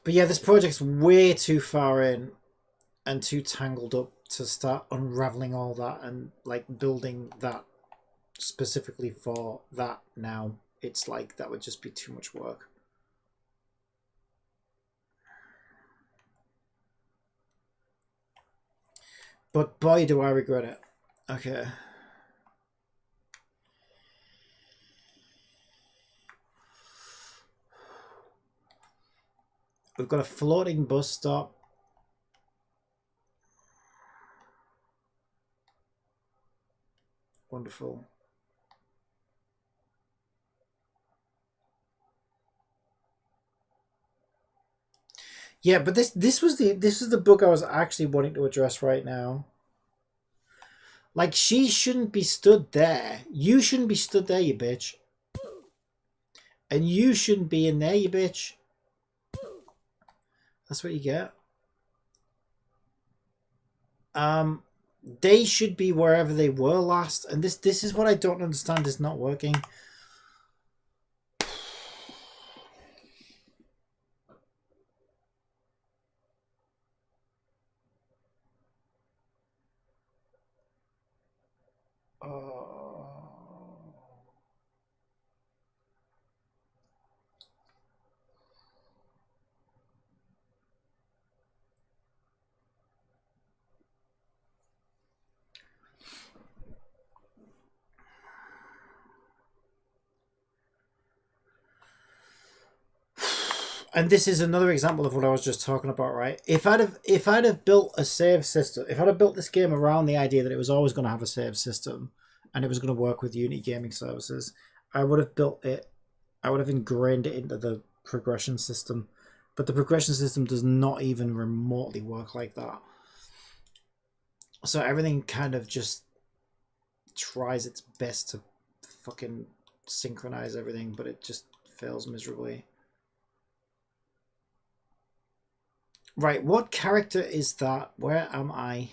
But yeah, this project's way too far in and too tangled up to start unraveling all that and like building that specifically for that now. It's like that would just be too much work. But boy, do I regret it. Okay. We've got a floating bus stop. Wonderful. Yeah, but this was the book I was actually wanting to address right now. Like, she shouldn't be stood there. You shouldn't be stood there, you bitch. And you shouldn't be in there, you bitch. That's what you get. They should be wherever they were last, and this is what I don't understand is not working. And this is another example of what I was just talking about, right? If I'd have built a save system, if I'd have built this game around the idea that it was always going to have a save system and it was going to work with Unity Gaming Services, I would have built it, I would have ingrained it into the progression system. But the progression system does not even remotely work like that. So everything kind of just tries its best to fucking synchronize everything, but it just fails miserably. Right, what character is that? Where am I?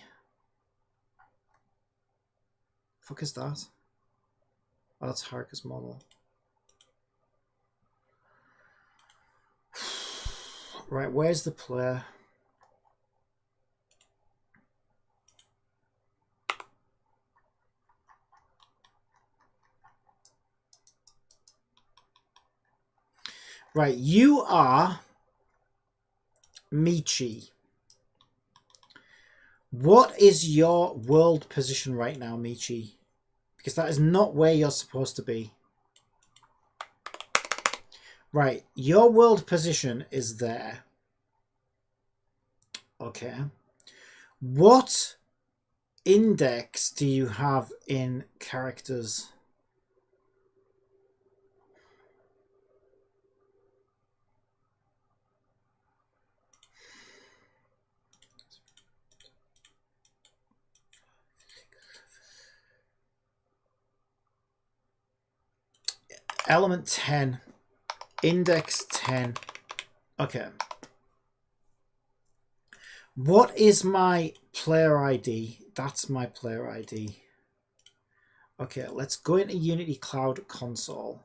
Fuck is that? Oh, that's Haruka's model. Right, where's the player? Right, you are Michi. What is your world position right now, Michi? Because that is not where you're supposed to be. Right, your world position is there. Okay. What index do you have in characters? Element 10. Index 10. Okay. What is my player ID? That's my player ID. Okay, let's go into Unity Cloud Console.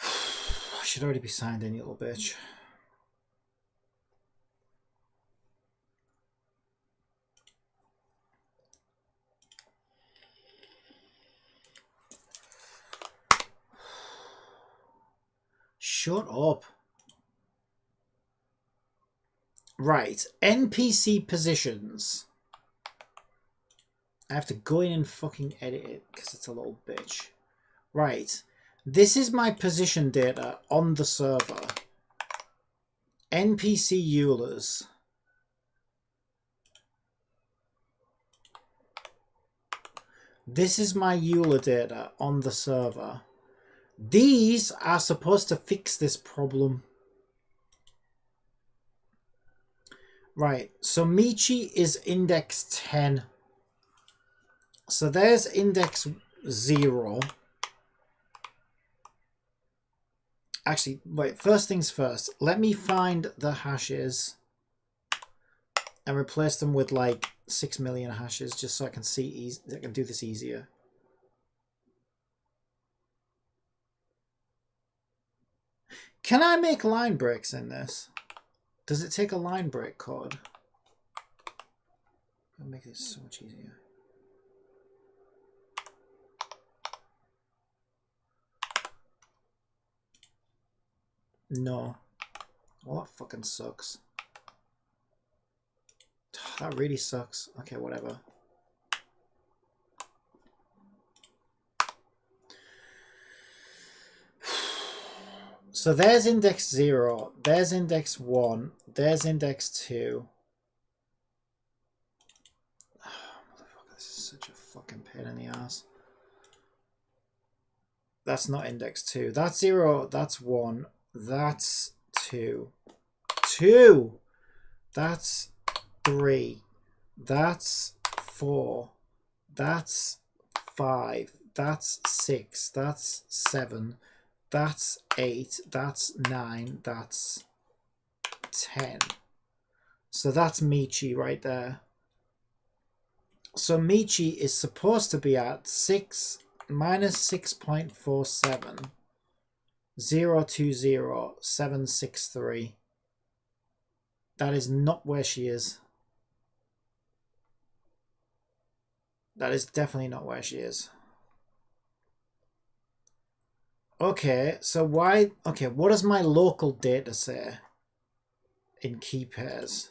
I should already be signed in, you little bitch. Shut up. Right, NPC positions. I have to go in and fucking edit it because it's a little bitch. Right, this is my position data on the server. NPC Eulers. This is my Euler data on the server. These are supposed to fix this problem. Right, so Michi is index 10. So there's index 0. Actually, wait, first things first. Let me find the hashes and replace them with like 6 million hashes just so I can see I can do this easier. Can I make line breaks in this? Does it take a line break code? I'll make this so much easier. No. Well, that fucking sucks. That really sucks. Okay, whatever. So there's index 0, there's index 1, there's index 2. Oh, motherfucker, this is such a fucking pain in the ass. That's not index 2. That's 0, that's 1, that's 2. 2! That's 3. That's 4. That's 5. That's 6. That's 7. That's 8. That's 9. That's 10. So that's Michi right there. So Michi is supposed to be at 6 minus 6.47. 020763. That is not where she is. That is definitely not where she is. Okay, so why... Okay, what does my local data say in key pairs?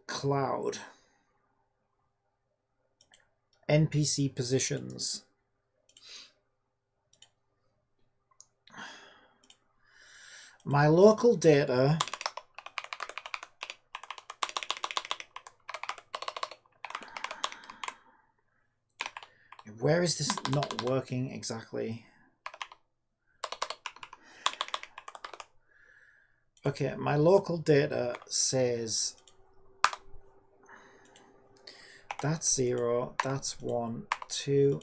Cloud. NPC positions. My local data... Where is this not working exactly? Okay, my local data says that's 0, that's 1, 2,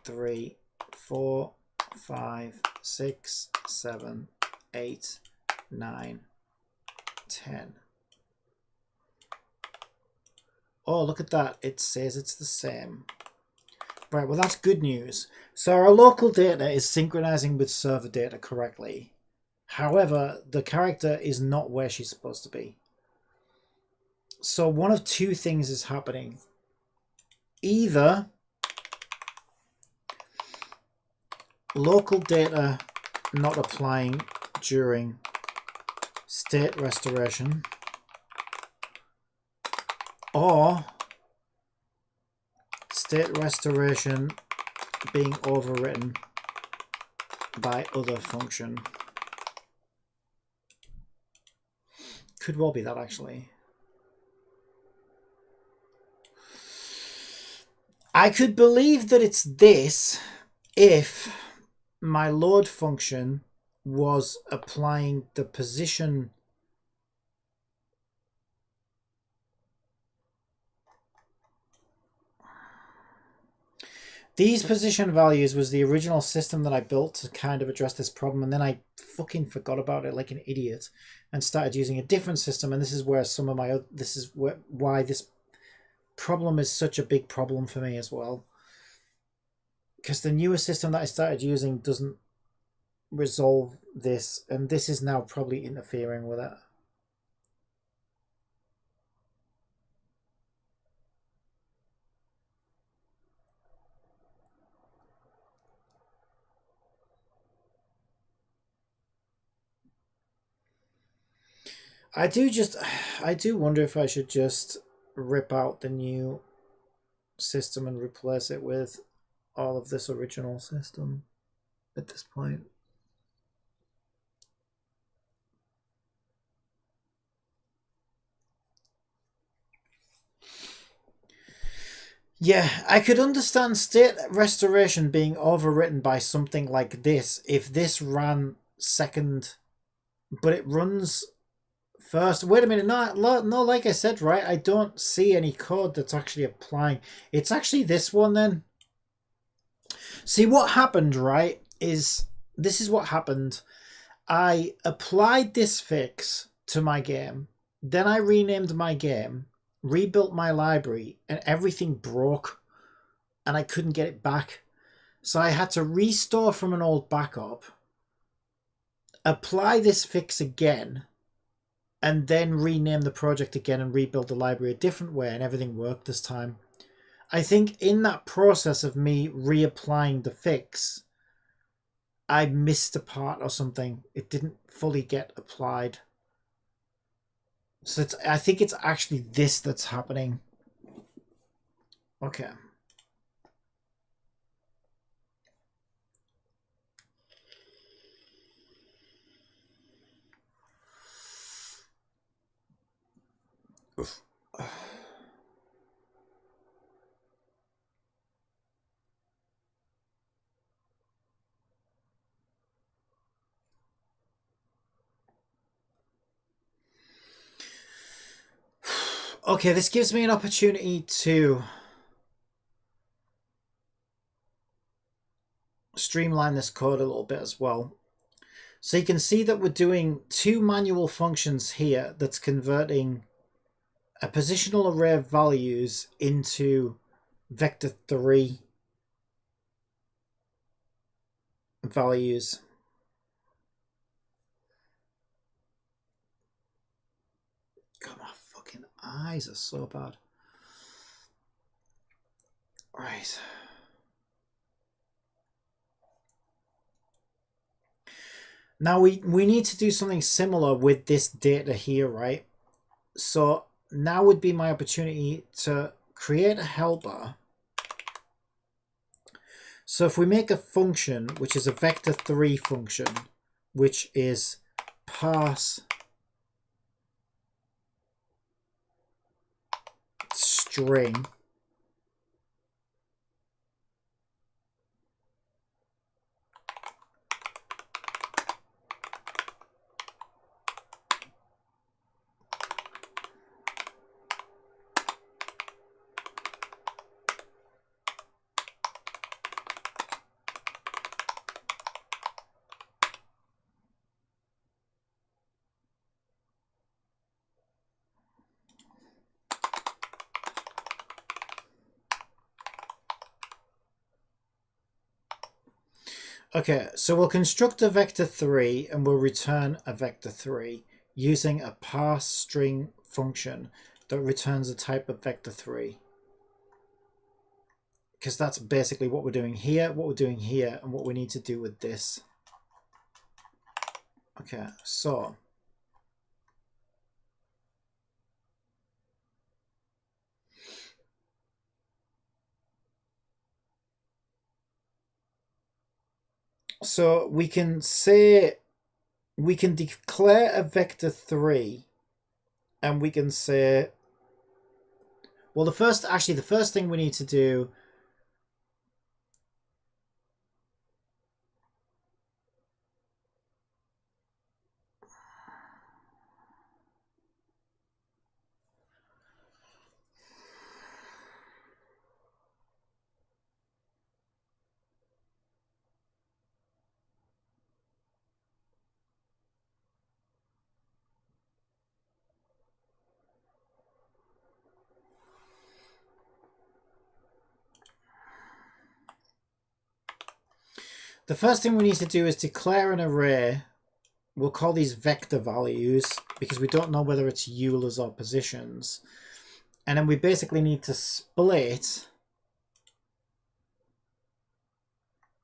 3, 4, 5, 6, 7, 8, 9, 10. Oh, look at that. It says it's the same. Right, well, that's good news. So our local data is synchronizing with server data correctly. However, the character is not where she's supposed to be. So one of two things is happening. Either local data not applying during state restoration, or state restoration being overwritten by other function. Could well be that, actually. I could believe that it's this if my load function was applying the position. These position values was the original system that I built to kind of address this problem, and then I fucking forgot about it like an idiot and started using a different system. And this is where some of my, this is why this problem is such a big problem for me as well, because the newer system that I started using doesn't resolve this, and this is now probably interfering with it. I do wonder if I should just rip out the new system and replace it with all of this original system at this point. Yeah, I could understand state restoration being overwritten by something like this if this ran second, but it runs first. Wait a minute, no, like I said, right, I don't see any code that's actually applying. It's actually this one then. See, what happened, right, is this is what happened. I applied this fix to my game, then I renamed my game, rebuilt my library, and everything broke and I couldn't get it back. So I had to restore from an old backup, apply this fix again, and then rename the project again and rebuild the library a different way, and everything worked this time. I think in that process of me reapplying the fix, I missed a part or something. It didn't fully get applied. So I think it's actually this that's happening. Okay. Okay, this gives me an opportunity to streamline this code a little bit as well. So you can see that we're doing two manual functions here that's converting a positional array of values into vector 3 values. God, my fucking eyes are so bad. Right. Now we need to do something similar with this data here, right? So now would be my opportunity to create a helper. So if we make a function, which is a vector 3 function, which is parse string, okay, so we'll construct a vector 3 and we'll return a vector 3 using a parse string function that returns a type of vector 3. Because that's basically what we're doing here, what we're doing here, and what we need to do with this. Okay, so we can say, we can declare a vector 3 and we can say, well, the first thing we need to do is declare an array. We'll call these vector values because we don't know whether it's Eulers or positions. And then we basically need to split.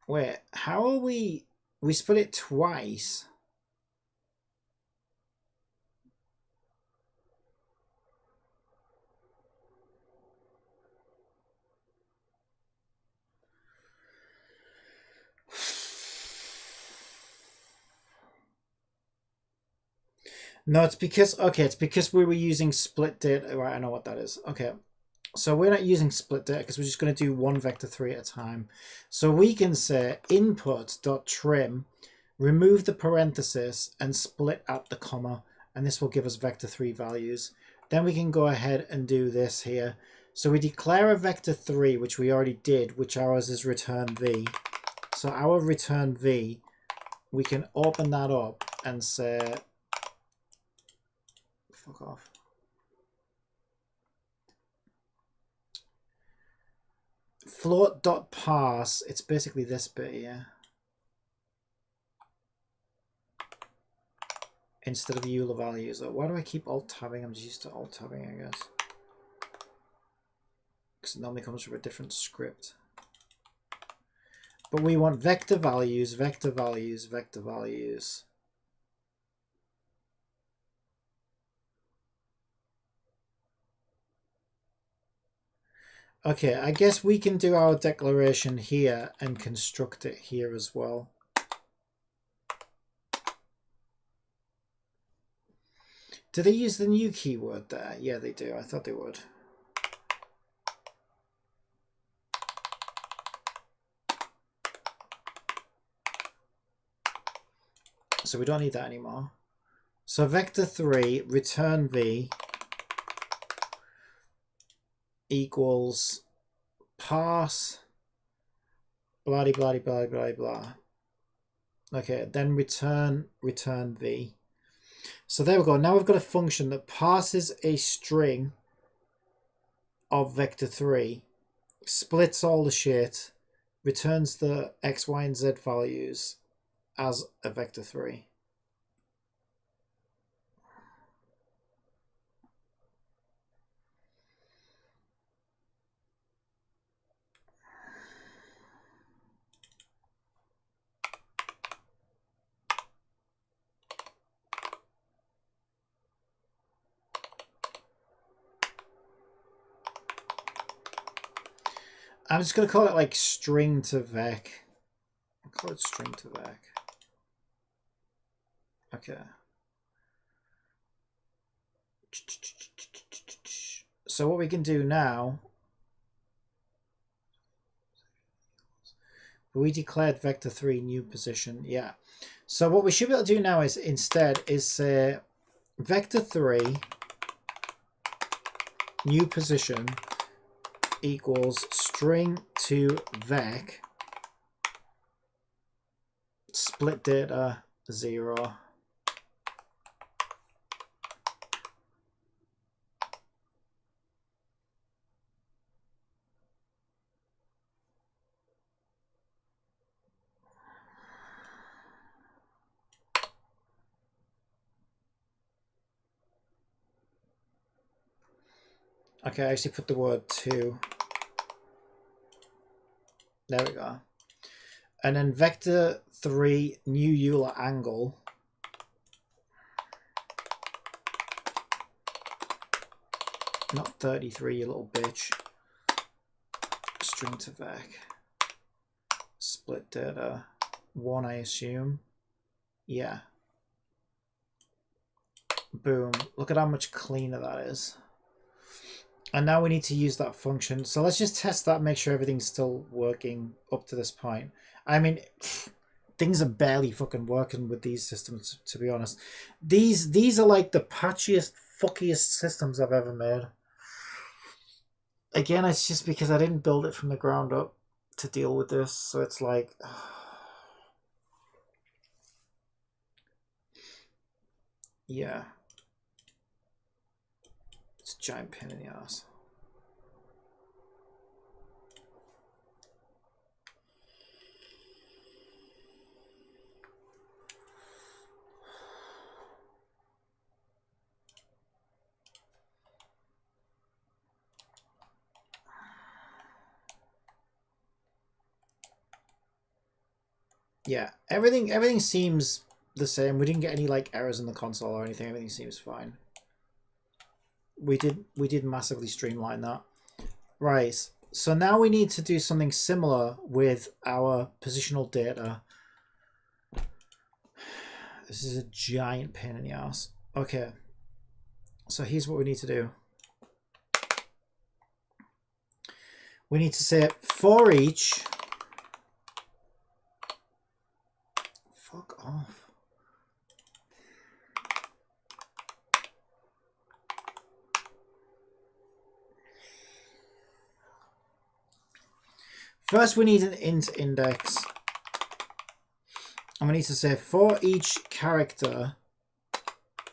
Wait, how are we split it twice? No, it's because, okay, it's because we were using split data. Right, I know what that is. Okay, so we're not using split data because we're just going to do one vector 3 at a time. So we can say input.trim, remove the parenthesis and split out the comma, and this will give us vector 3 values. Then we can go ahead and do this here. So we declare a vector 3, which we already did, which ours is return v. So our return v, we can open that up and say, fuck off. Float.parse, it's basically this bit here. Instead of Euler values. Why do I keep alt-tabbing? I'm just used to alt-tabbing, I guess. Because it normally comes from a different script. But we want vector values, vector values, vector values. Okay, I guess we can do our declaration here and construct it here as well. Do they use the new keyword there? Yeah, they do. I thought they would. So we don't need that anymore. So vector3 return v equals parse blah blah blah blah blah. Okay, then return v. So there we go. Now we've got a function that parses a string of vector3, splits all the shit, returns the x, y, and z values as a vector3. I'm just going to call it like string to vec. I'll call it string to vec. Okay. So what we can do now, we declared vector3 new position. Yeah. So what we should be able to do now is instead is say vector3 new position equals string to vec split data 0. Okay, I actually put the word to. There we go. And then vector3 new Euler angle not 33, you little bitch. String to vec. Split data 1, I assume. Yeah. Boom. Look at how much cleaner that is. And now we need to use that function. So let's just test that, make sure everything's still working up to this point. I mean, things are barely fucking working with these systems, to be honest. These are like the patchiest, fuckiest systems I've ever made. Again, it's just because I didn't build it from the ground up to deal with this. So it's like... yeah. It's a giant pain in the ass. Yeah, everything seems the same. We didn't get any like errors in the console or anything. Everything seems fine. We did massively streamline that. Right. So now we need to do something similar with our positional data. This is a giant pain in the ass. Okay. So here's what we need to do. We need to say for each... Fuck off. First, we need an int index. And we need to say for each character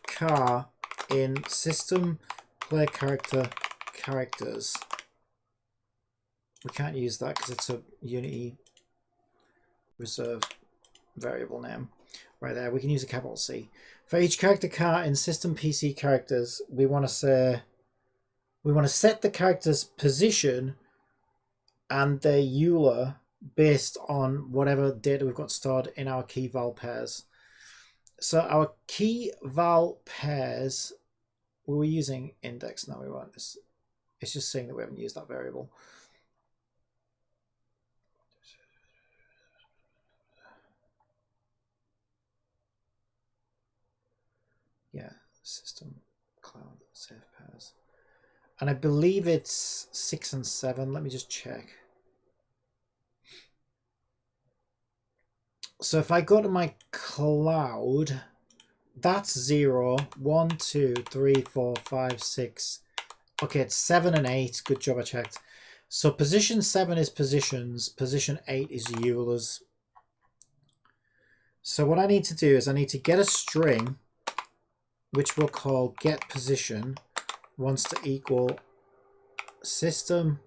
car in system play character characters. We can't use that because it's a Unity reserved variable name. Right there, we can use a capital C. For each character car in system PC characters, we want to say, we want to set the character's position and their Euler based on whatever data we've got stored in our key val pairs. So our key val pairs, we were using index, now we won't. It's just saying that we haven't used that variable. Yeah, system cloud save pairs. And I believe it's 6 and 7. Let me just check. So if I go to my cloud, that's 0, 1, 2, 3, 4, 5, 6. Okay, it's 7 and 8. Good job, I checked. So position 7 is positions. Position 8 is Eulers. So what I need to do is I need to get a string, which we'll call get position, wants to equal system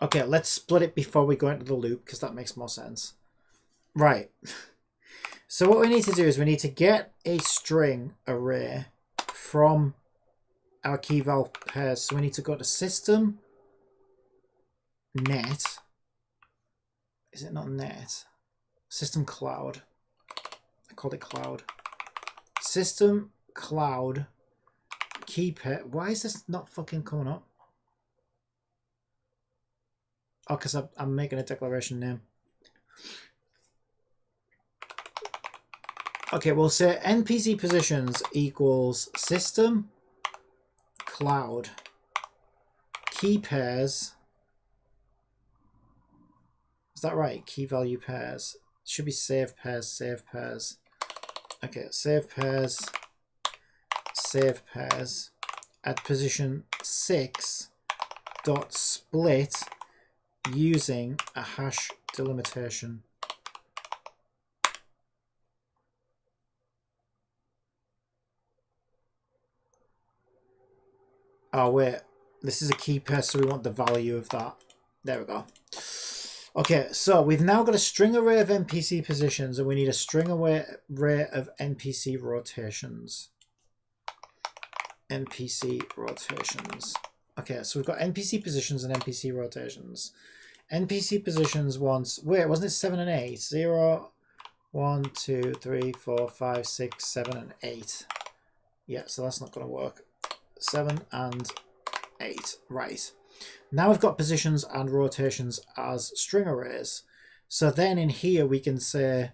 Okay, let's split it before we go into the loop because that makes more sense. Right. So what we need to do is we need to get a string array from our key value pairs. So we need to go to system net. Is it not net? System cloud. I called it cloud. System cloud key pair. Why is this not fucking coming up? Oh, because I'm making a declaration name. Okay, we'll say NPC positions equals system cloud key pairs. Is that right? Key value pairs. It should be save pairs, save pairs. Okay, save pairs at position 6 dot split using a hash delimitation. Oh wait, this is a key pair, so we want the value of that. There we go. Okay, so we've now got a string array of NPC positions and we need a string array of NPC rotations. NPC rotations. Okay, so we've got NPC positions and NPC rotations. NPC positions wants, wait, wasn't it 7 and 8? 0, 1, 2, 3, 4, 5, 6, 7, and 8. Yeah, so that's not going to work. 7 and 8. Right. Now we've got positions and rotations as string arrays. So then in here we can say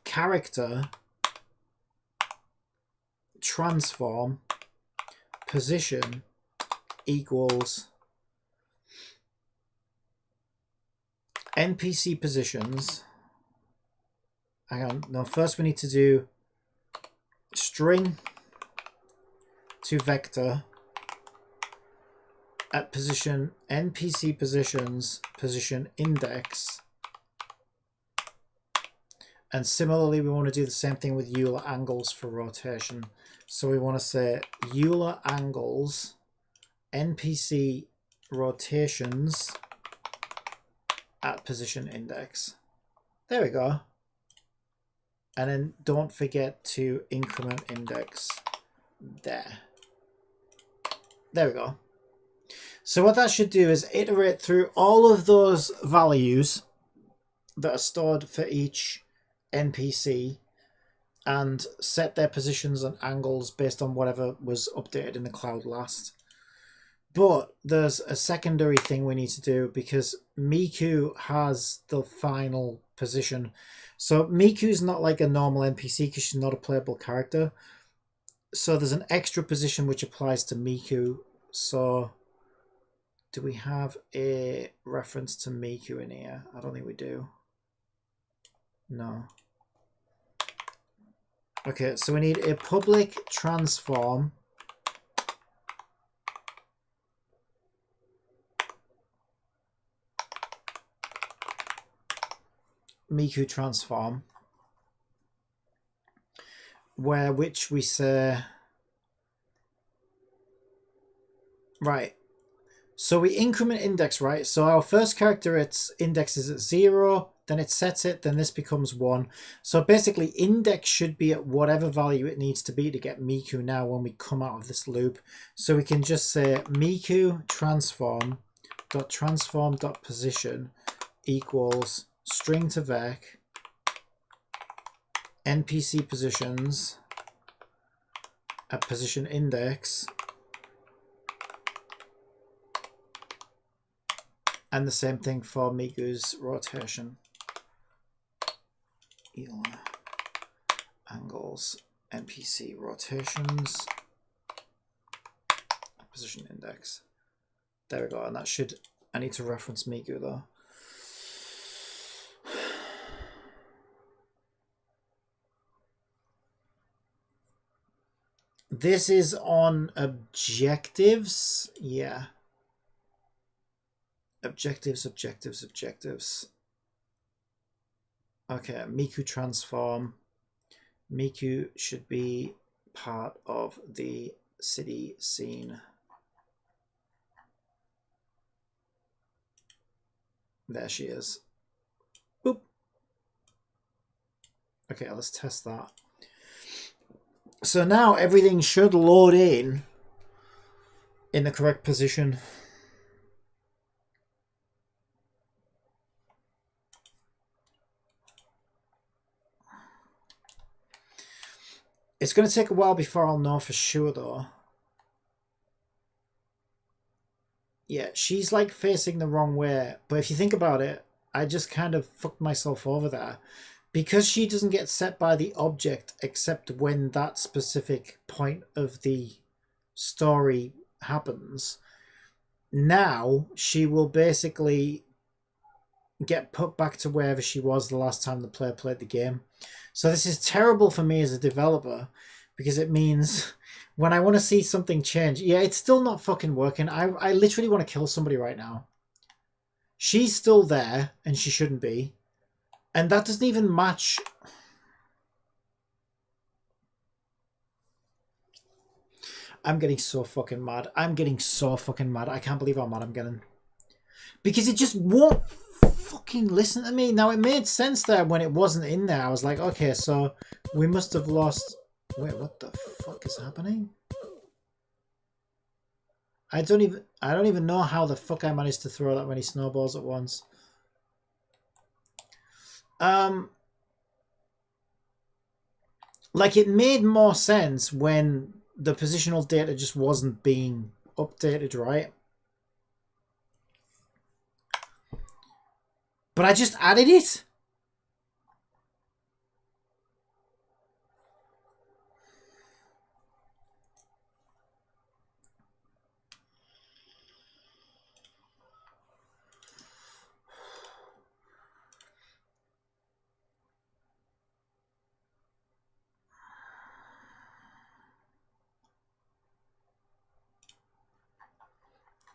character transform position equals NPC positions. Hang on. No, first we need to do string to vector at position NPC positions position index. And similarly, we want to do the same thing with Euler angles for rotation. So we want to say Euler angles NPC rotations at position index. There we go. And then don't forget to increment index there. There we go. So what that should do is iterate through all of those values that are stored for each NPC and set their positions and angles based on whatever was updated in the cloud last. But there's a secondary thing we need to do because Miku has the final position. So Miku's not like a normal NPC because she's not a playable character. So there's an extra position which applies to Miku. So do we have a reference to Miku in here? I don't think we do. No. Okay, so we need a public transform Miku transform which we say, right, so we increment index, right? So our first character, its index is at 0, then it sets it, then this becomes 1. So basically index should be at whatever value it needs to be to get Miku now when we come out of this loop. So we can just say Miku transform.transform.position equals string to vec NPC positions a position index. And the same thing for Miku's rotation. ELA angles, NPC rotations, position index. There we go, and that should, I need to reference Miku though. This is on objectives, yeah. Objectives. Okay, Miku transform. Miku should be part of the city scene. There she is. Boop. Okay, let's test that. So now everything should load in the correct position. It's going to take a while before I'll know for sure, though. Yeah, she's like facing the wrong way. But if you think about it, I just kind of fucked myself over there. Because she doesn't get set by the object except when that specific point of the story happens, now she will basically get put back to wherever she was the last time the player played the game. So this is terrible for me as a developer, because it means when I want to see something change, yeah, it's still not fucking working. I literally want to kill somebody right now. She's still there, and she shouldn't be. And that doesn't even match. I'm getting so fucking mad. I can't believe how mad I'm getting. Because it just won't fucking listen to me. Now, it made sense there when it wasn't in there. I was like, okay, so we must have lost... Wait, what the fuck is happening? I don't even know how the fuck I managed to throw that many snowballs at once. Like, it made more sense when the positional data just wasn't being updated, right? But I just added it.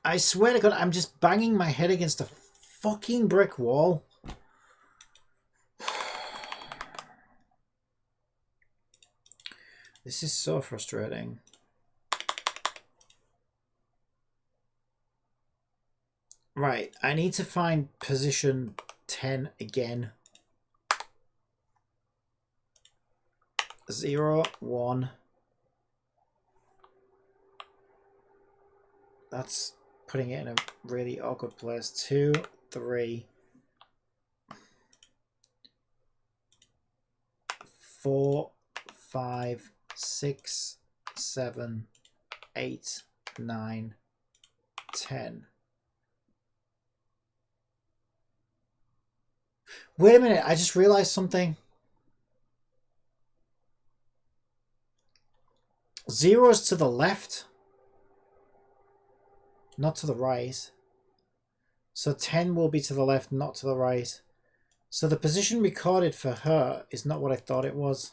I swear to God, I'm just banging my head against a fucking brick wall. This is so frustrating. Right, I need to find position 10 again. 0, 1. That's putting it in a really awkward place. 2, 3. 4, 5, 6, 7, 8, 9, 10. Wait a minute, I just realized something. 0 is to the left, not to the right. So 10 will be to the left, not to the right. So the position recorded for her is not what I thought it was.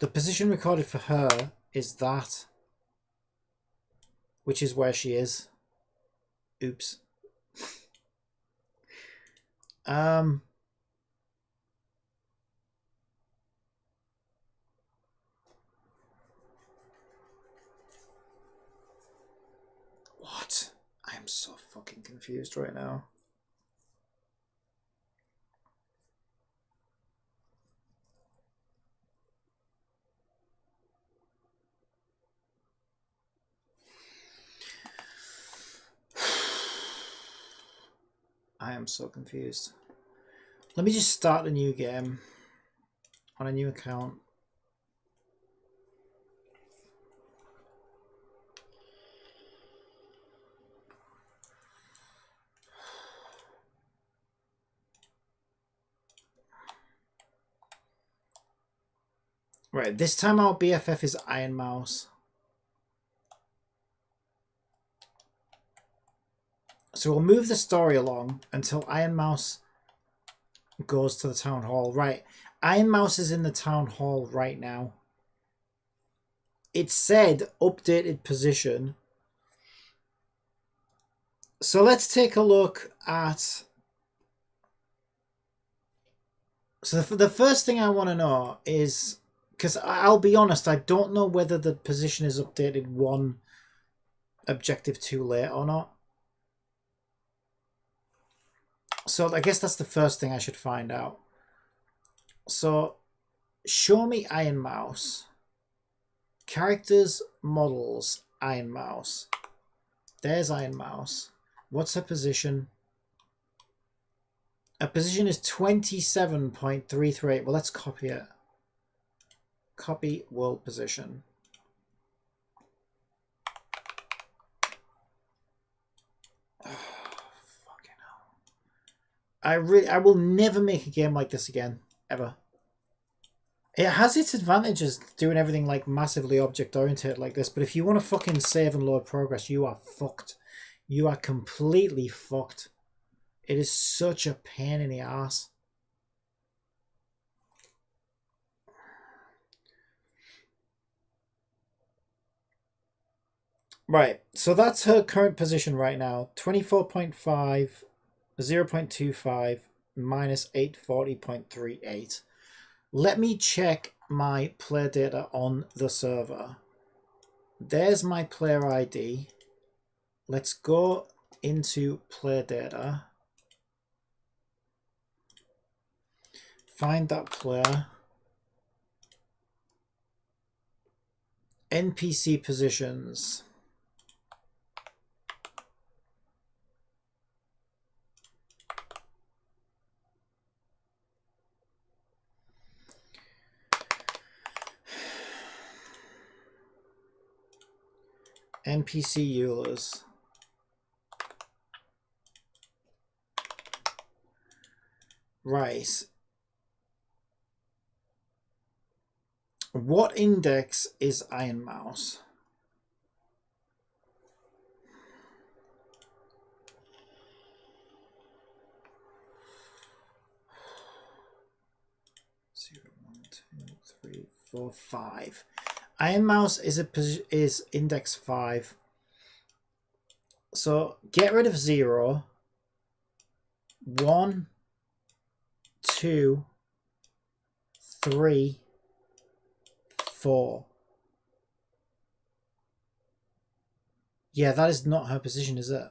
The position recorded for her is that, which is where she is. Oops. What? I am so fucking confused right now. I am so confused. Let me just start a new game on a new account. Right, this time our BFF is Iron Mouse. So we'll move the story along until Iron Mouse goes to the town hall. Right, Iron Mouse is in the town hall right now. It said updated position. So let's take a look at... So the first thing I want to know is... Because I'll be honest, I don't know whether the position is updated one objective too late or not. So I guess that's the first thing I should find out. So show me Iron Mouse. Characters, models, Iron Mouse. There's Iron Mouse. What's her position? Her position is 27.338. Well, let's copy it. Copy world position. Oh, fucking hell. I will never make a game like this again. Ever. It has its advantages doing everything like massively object oriented like this, but if you want to fucking save and load progress, you are fucked. You are completely fucked. It is such a pain in the ass. Right, so that's her current position right now. 24.5, 0.25, minus 840.38. Let me check my player data on the server. There's my player ID. Let's go into player data. Find that player. NPC positions. NPC Eulers. Right. What index is Iron Mouse? Zero, 1, 2, 3, 4, 5. Iron Mouse is index 5. So get rid of 0. 1, 2, 3, 4. Yeah, that is not her position, is it?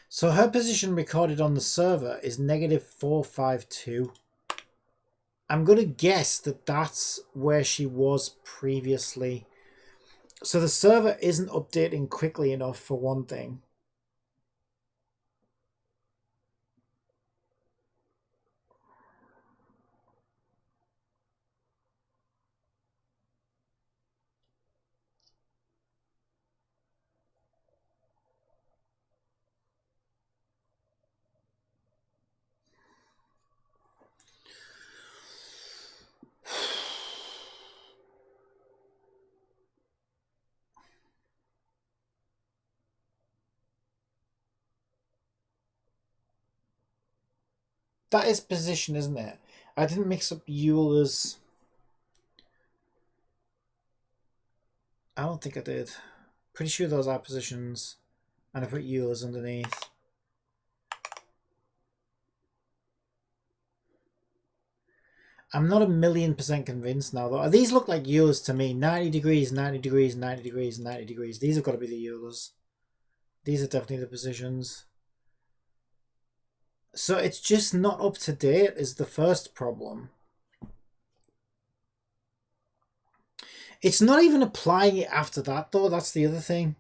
So her position recorded on the server is -452. I'm going to guess that that's where she was previously. So the server isn't updating quickly enough for one thing. That is position, isn't it? I didn't mix up Euler's. I don't think I did. Pretty sure those are positions. And I put Euler's underneath. I'm not 1,000,000% convinced now, though. These look like Euler's to me. 90 degrees, 90 degrees, 90 degrees, 90 degrees. These have got to be the Euler's. These are definitely the positions. So it's just not up to date is the first problem. It's not even applying it after that, though. That's the other thing.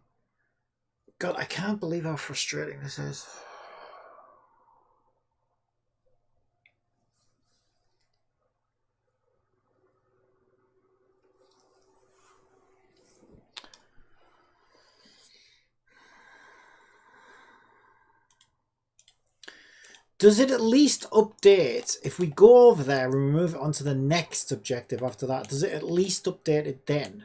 God, I can't believe how frustrating this is. Does it at least update if we go over there and we move it onto the next objective after that? Does it at least update it then?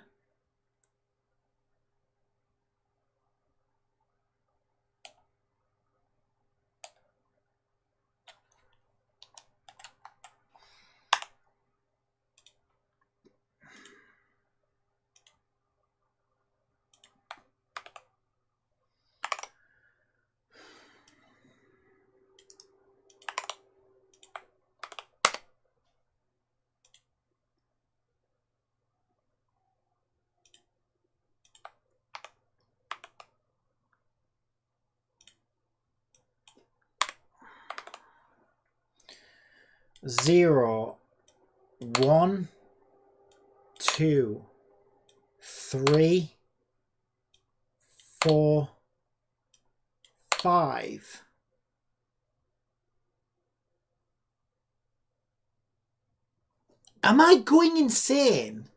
Zero, 1, 2, 3, 4, 5. Am I going insane?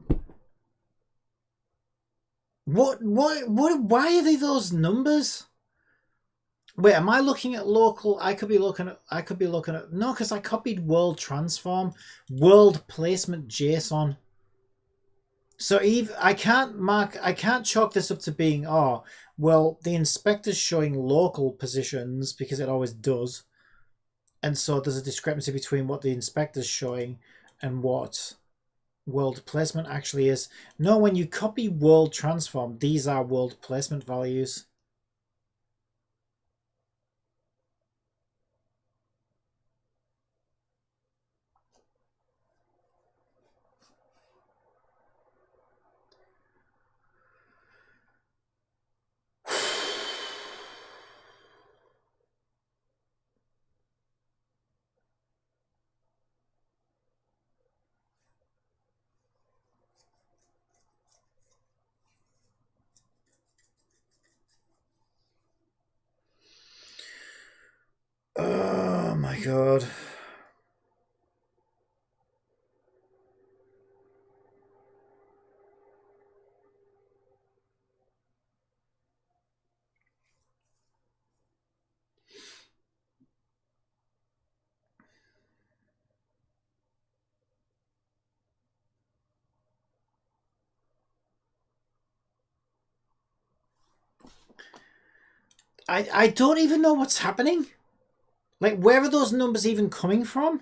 What, why are they those numbers? Wait, am I looking at local? I could be looking at, no, because I copied world transform, world placement JSON. So I can't chalk this up to being, oh, well, the inspector's showing local positions because it always does. And so there's a discrepancy between what the inspector's showing and what world placement actually is. No, when you copy world transform, these are world placement values. Oh my god. I don't even know what's happening. Like, where are those numbers even coming from?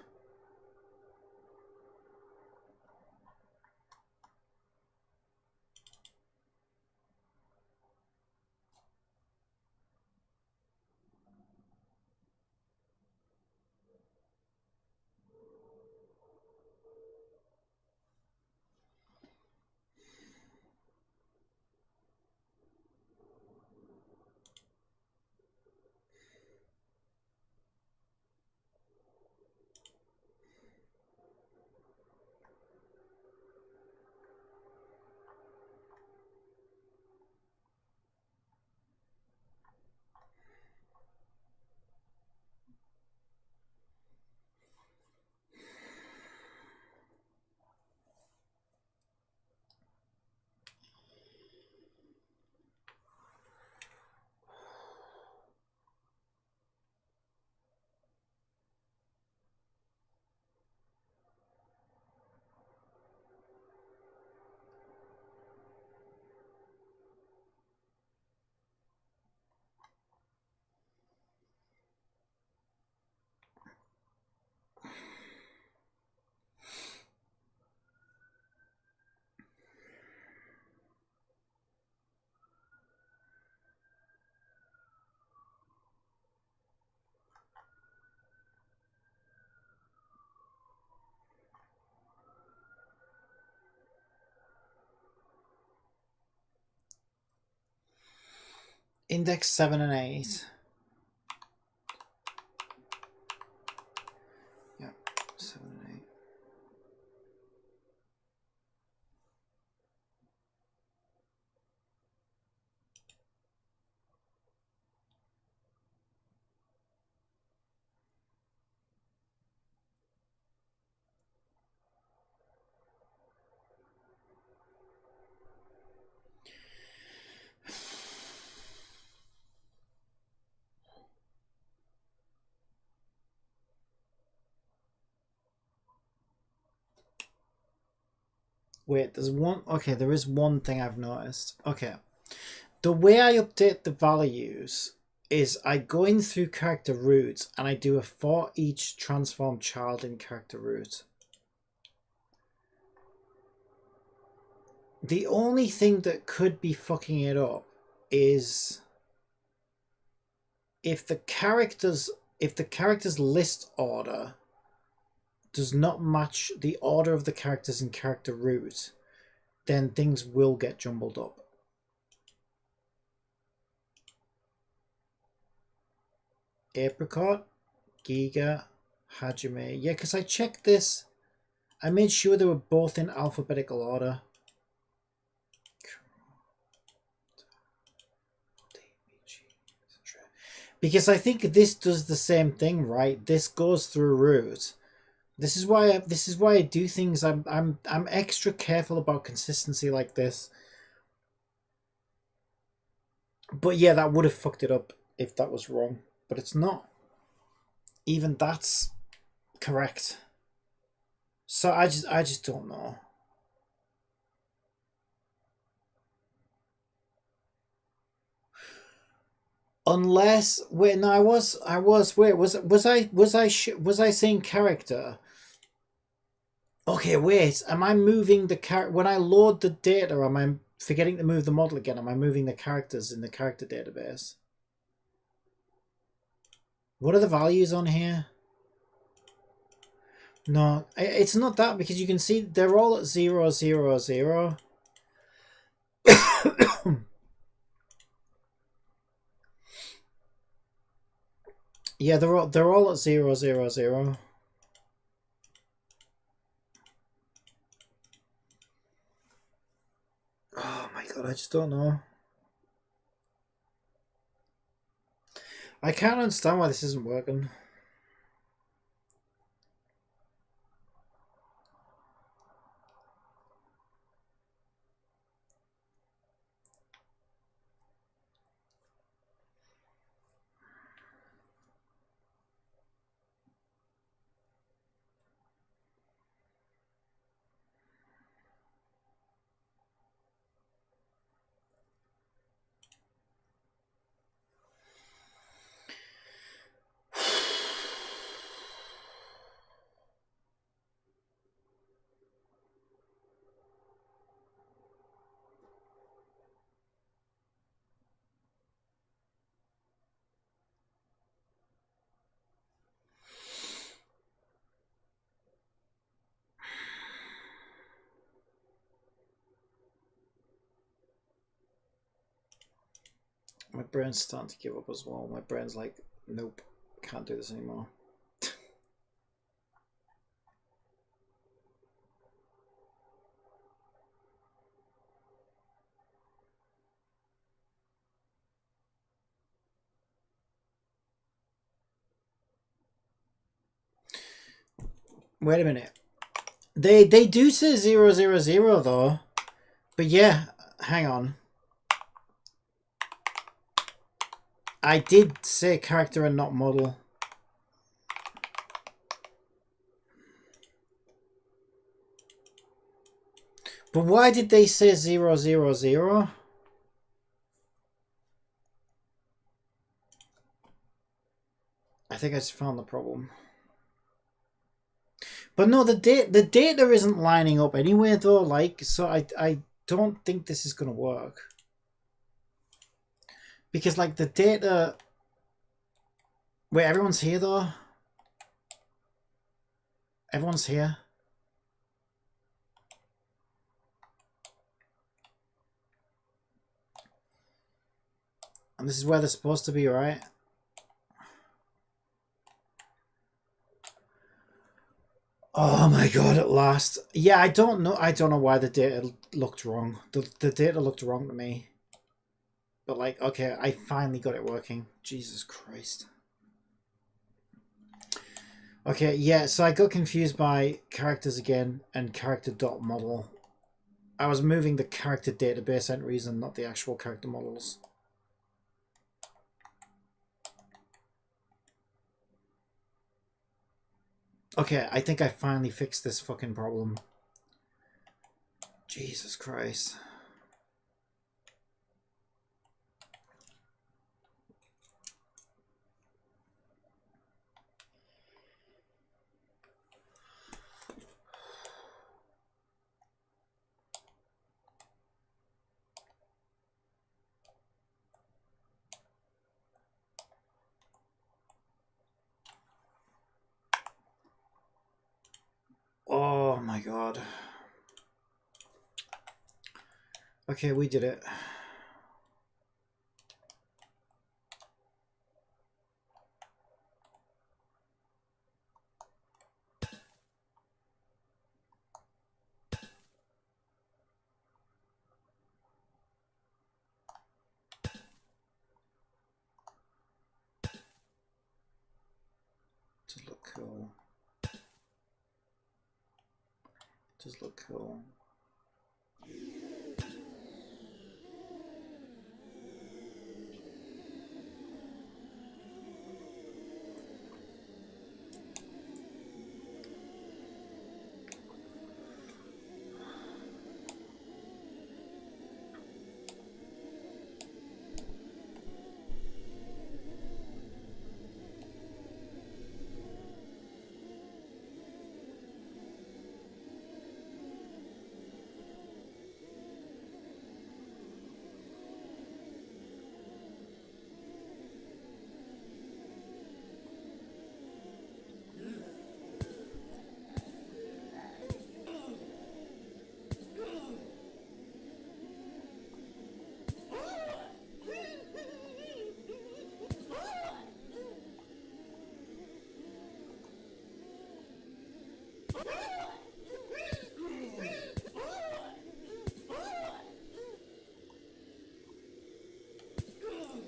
Index 7 and 8. Yeah, 7 and 8. Wait, there's one. Okay, there is one thing I've noticed. Okay. The way I update the values is I go in through character root and I do a for each transform child in character root. The only thing that could be fucking it up is if the character's list order does not match the order of the characters in character root, then things will get jumbled up. Apricot, Giga, Hajime. Yeah, because I checked this. I made sure they were both in alphabetical order. Because I think this does the same thing, right? This goes through root. This is why I do things. I'm extra careful about consistency like this. But yeah, that would have fucked it up if that was wrong. But it's not. Even that's correct. So I just don't know. Unless wait, no, I was wait, was I saying character? Okay, wait, am I moving the character when I load the data? Am I forgetting to move the model again? Am I moving the characters in the character database? What are the values on here? No, it's not that, because you can see they're all at 0, 0, 0. Yeah, they're all at 0, 0, 0. Oh my god, I just don't know. I can't understand why this isn't working. My brain's starting to give up as well. My brain's like, nope, can't do this anymore. Wait a minute. They do say 0, 0, 0 though. But yeah, hang on. I did say character and not model. But why did they say 0, 0, 0? I think I just found the problem. But no, the data isn't lining up anyway though, like, so I don't think this is gonna work. Because like the data... Wait, everyone's here though? Everyone's here? And this is where they're supposed to be, right? Oh my god, at last. Yeah, I don't know why the data looked wrong. The data looked wrong to me. But like, okay, I finally got it working. Jesus Christ. Okay, yeah, so I got confused by characters again and character.model. I was moving the character database entries and not the actual character models. Okay, I think I finally fixed this fucking problem. Jesus Christ. Oh my god. Okay, we did it. Does look cool. Does look cool.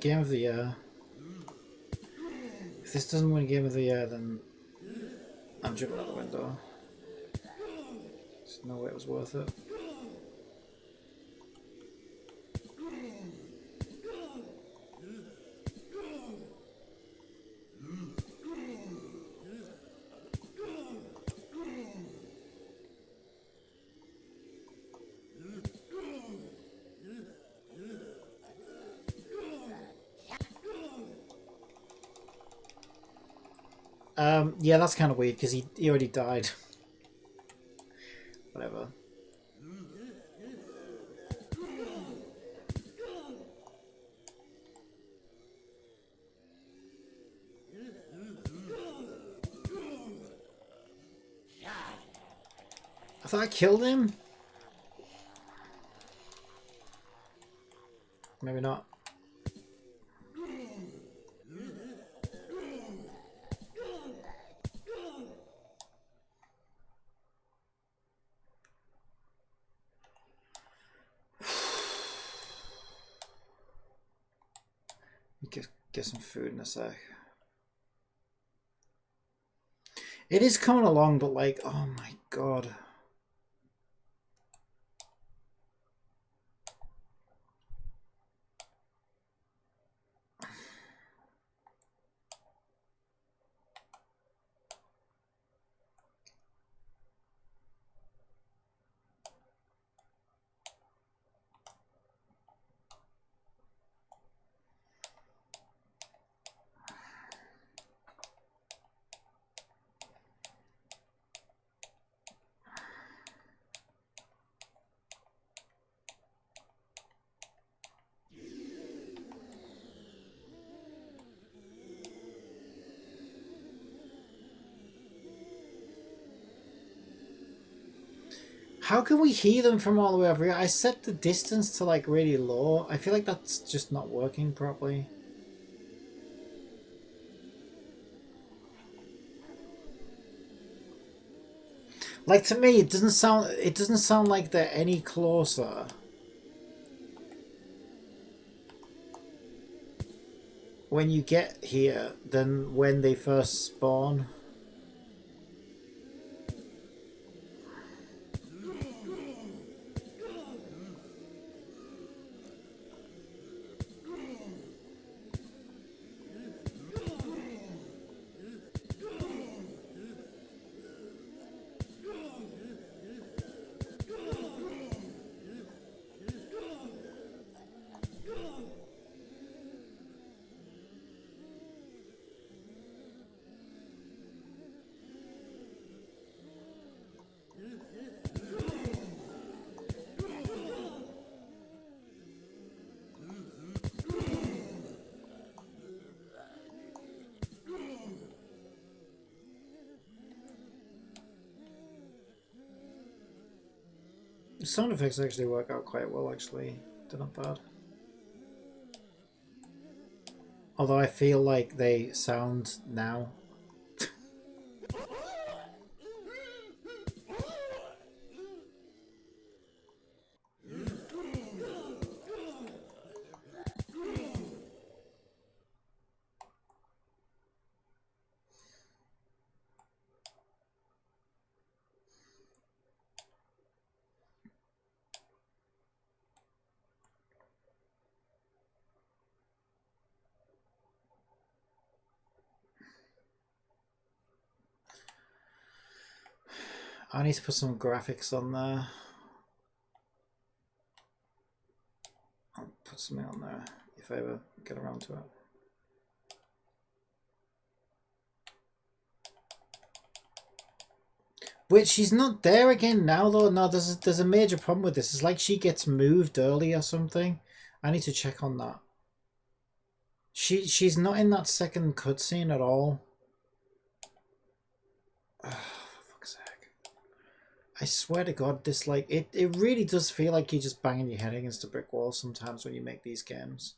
Game of the year. If this doesn't win Game of the Year, then I'm jumping out the window. There's no way it was worth it. Yeah, that's kind of weird because he already died. Whatever. I thought I killed him. Maybe not. Get some food in a sec. It is coming along, but like, oh my god. How can we hear them from all the way over here? I set the distance to like really low. I feel like that's just not working properly. Like to me, it doesn't sound like they're any closer when you get here than when they first spawn. sound effects actually work out quite well, actually. They're not bad. Although I feel like they sound now. I need to put some graphics on there. I'll put something on there if I ever get around to it. Wait, she's not there again now though. No, there's a major problem with this. It's like she gets moved early or something. I need to check on that. She's not in that second cutscene at all. Oh, for fuck's sake. I swear to God, this like it really does feel like you're just banging your head against a brick wall sometimes when you make these games.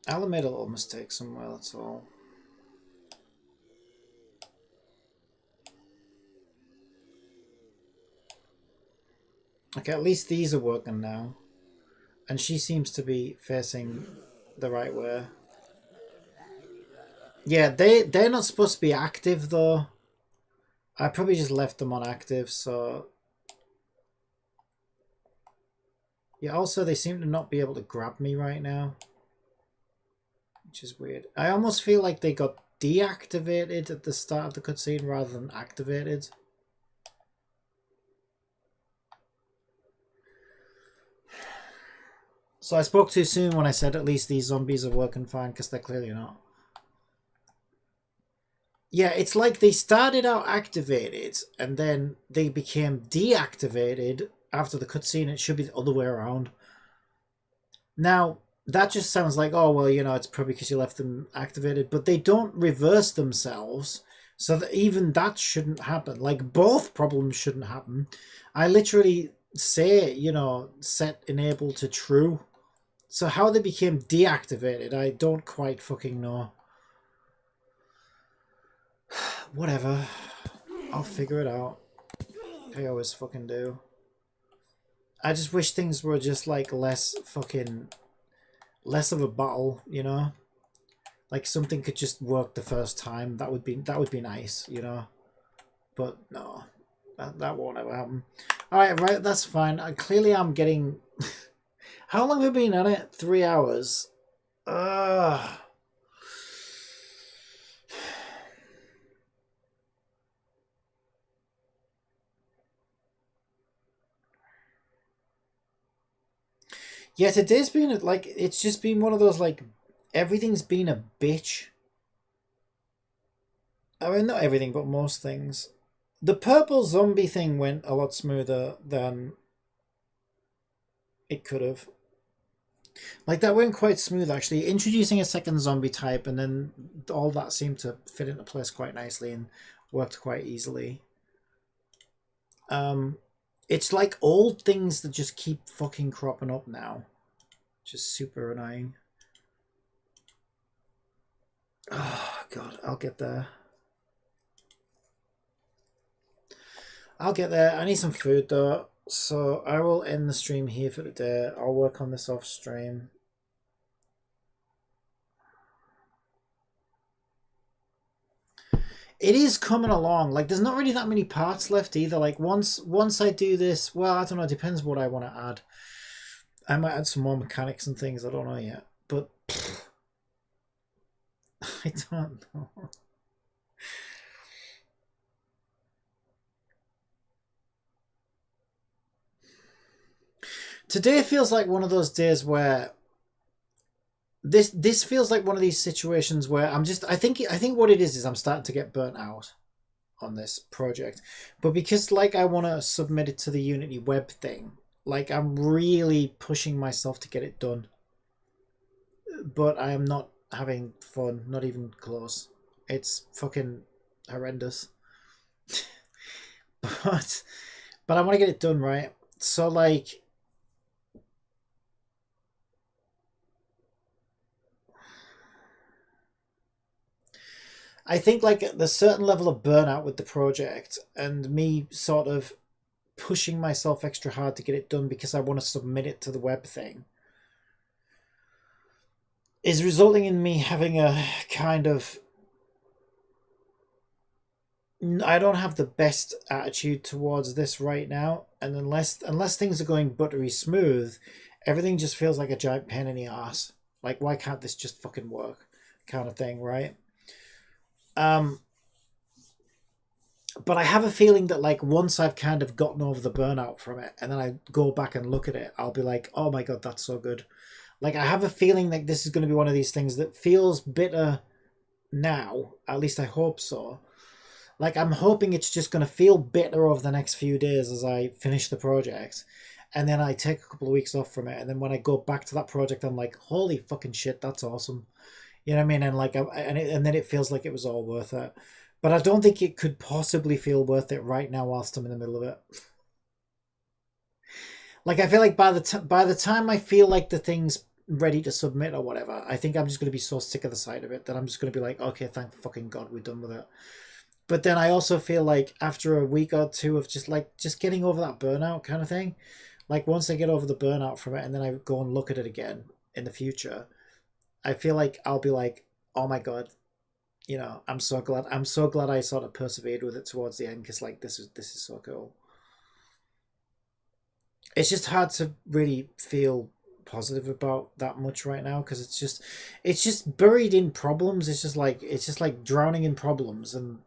Alan made a little mistake somewhere, that's all. Okay, at least these are working now. And she seems to be facing the right way. Yeah, they're not supposed to be active though. I probably just left them on active, so... Yeah, also they seem to not be able to grab me right now. Which is weird. I almost feel like they got deactivated at the start of the cutscene rather than activated. So I spoke too soon when I said at least these zombies are working fine, because they're clearly not. Yeah, it's like they started out activated and then they became deactivated after the cutscene. It should be the other way around. Now, that just sounds like, oh, well, you know, it's probably because you left them activated, but they don't reverse themselves, so that even that shouldn't happen. Like, both problems shouldn't happen. I literally say, you know, set enable to true. So how they became deactivated, I don't quite fucking know. Whatever. I'll figure it out. I always fucking do. I just wish things were just, like, less of a battle, you know? Like something could just work the first time. That would be nice, you know? But no. That won't ever happen. Alright, right, that's fine. Clearly I'm getting... How long have we been at it? 3 hours. Ugh. Yeah, today's been like, it's just been one of those, like, everything's been a bitch. I mean, not everything, but most things. The purple zombie thing went a lot smoother than it could have. Like, that went quite smooth, actually. Introducing a second zombie type, and then all that seemed to fit into place quite nicely and worked quite easily. It's like old things that just keep fucking cropping up now. Just super annoying. Oh, God, I'll get there. I'll get there. I need some food, though. So I will end the stream here for today. I'll work on this off stream. It is coming along. Like, there's not really that many parts left either. Like, once I do this, well, I don't know. It depends what I want to add. I might add some more mechanics and things. I don't know yet. But I don't know. Today feels like one of those days where this feels like one of these situations where I think what it is I'm starting to get burnt out on this project. But because like I want to submit it to the Unity web thing, like I'm really pushing myself to get it done. But I am not having fun, not even close. It's fucking horrendous. but I want to get it done, right? So like I think like there's a certain level of burnout with the project and me sort of pushing myself extra hard to get it done because I want to submit it to the web thing is resulting in me having a kind of I don't have the best attitude towards this right now, and unless things are going buttery smooth, everything just feels like a giant pain in the ass. Like why can't this just fucking work, kind of thing, right? Um, but I have a feeling that like once I've kind of gotten over the burnout from it, and then I go back and look at it, I'll be like, oh my god, that's so good. Like I have a feeling like this is going to be one of these things that feels bitter now. At least I hope so. Like I'm hoping it's just going to feel bitter over the next few days as I finish the project, and then I take a couple of weeks off from it, and then when I go back to that project, I'm like, holy fucking shit, that's awesome. You know what I mean? And like, and then it feels like it was all worth it. But I don't think it could possibly feel worth it right now whilst I'm in the middle of it. Like I feel like by the time I feel like the thing's ready to submit or whatever, I think I'm just going to be so sick of the sight of it that I'm just going to be like, okay, thank fucking god, we're done with it. But then I also feel like after a week or two of just getting over that burnout kind of thing, like once I get over the burnout from it and then I go and look at it again in the future, I feel like I'll be like, oh my god, you know, I'm so glad I sort of persevered with it towards the end because like this is so cool. It's just hard to really feel positive about that much right now because it's just buried in problems. It's just like drowning in problems and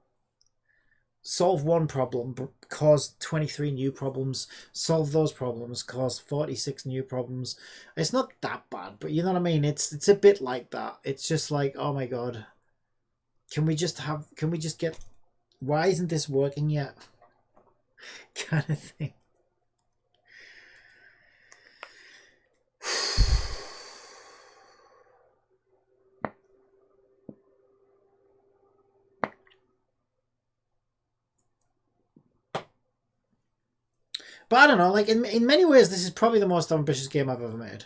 solve one problem cause 23 new problems, solve those problems cause 46 new problems. It's not that bad, but you know what I mean, it's a bit like that. It's just like, oh my god, can we just get, why isn't this working yet? Kind of thing. But I don't know, like in many ways this is probably the most ambitious game I've ever made,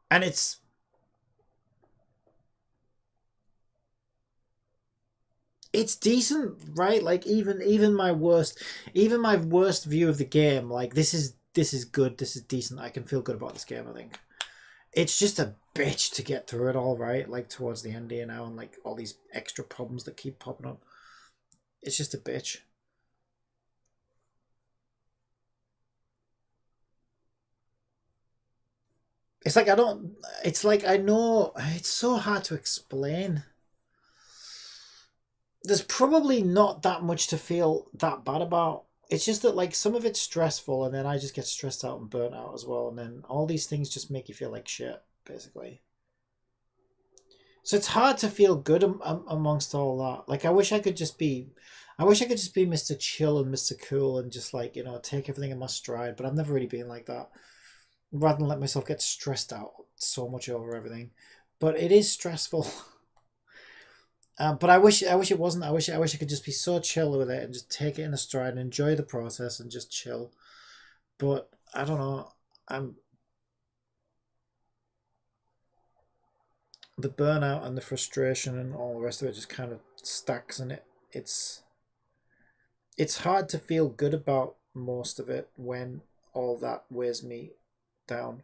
and it's decent, right? Like even my worst view of the game, like this is good, this is decent. I can feel good about this game, I think. It's just a bitch to get through it all, right? Like towards the end here now, and like all these extra problems that keep popping up. It's just a bitch. It's like I don't. It's like I know. It's so hard to explain. There's probably not that much to feel that bad about. It's just that like some of it's stressful, and then I just get stressed out and burnt out as well, and then all these things just make you feel like shit, basically. So it's hard to feel good amongst all that. Like I wish I could just be Mr. Chill and Mr. Cool and just like you know take everything in my stride. But I've never really been like that. Rather than let myself get stressed out so much over everything. But it is stressful. But I wish it wasn't. I wish I could just be so chill with it and just take it in a stride and enjoy the process and just chill. But I don't know. I'm the burnout and the frustration and all the rest of it just kind of stacks, and it's it's hard to feel good about most of it when all that weighs me down.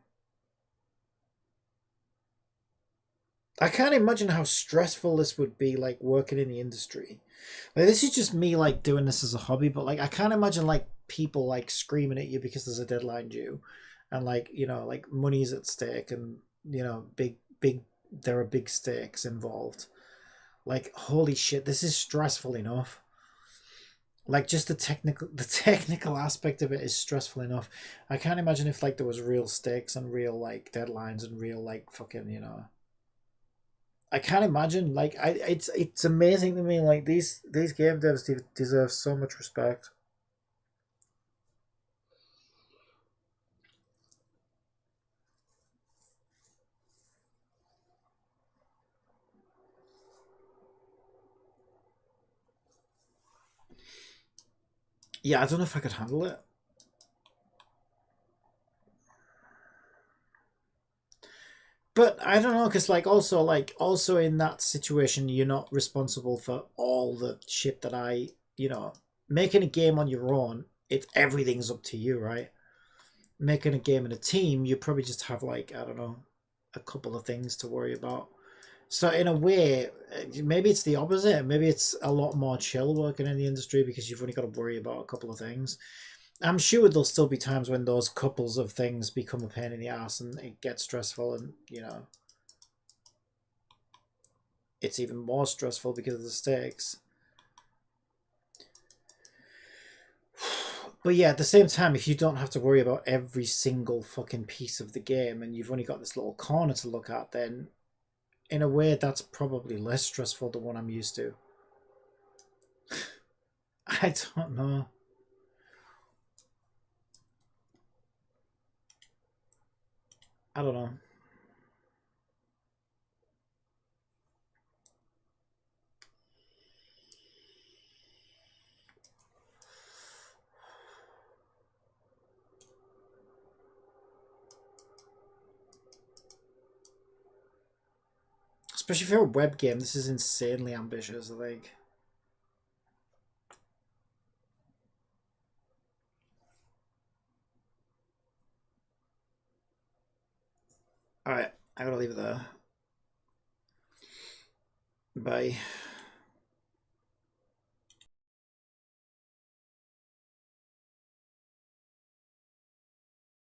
I can't imagine how stressful this would be, like working in the industry. Like this is just me, like doing this as a hobby, but like I can't imagine like people like screaming at you because there's a deadline due, and like you know like money's at stake, and you know big there are big stakes involved. Like holy shit, this is stressful enough. Like just the technical aspect of it is stressful enough. I can't imagine if like there was real stakes and real like deadlines and real like fucking you know. I can't imagine. Like, it's amazing to me. Like these game devs deserve so much respect. Yeah, I don't know if I could handle it. But I don't know, because also in that situation, you're not responsible for all the shit that making a game on your own. Everything's up to you, right? Making a game in a team, you probably just have like, I don't know, a couple of things to worry about. So in a way, maybe it's the opposite. Maybe it's a lot more chill working in the industry because you've only got to worry about a couple of things. I'm sure there'll still be times when those couples of things become a pain in the ass and it gets stressful, and it's even more stressful because of the stakes. But yeah, at the same time, if you don't have to worry about every single fucking piece of the game and you've only got this little corner to look at, then in a way that's probably less stressful than what I'm used to. I don't know. I don't know. Especially for a web game, this is insanely ambitious, I think. Alright, I gotta leave it there. Bye.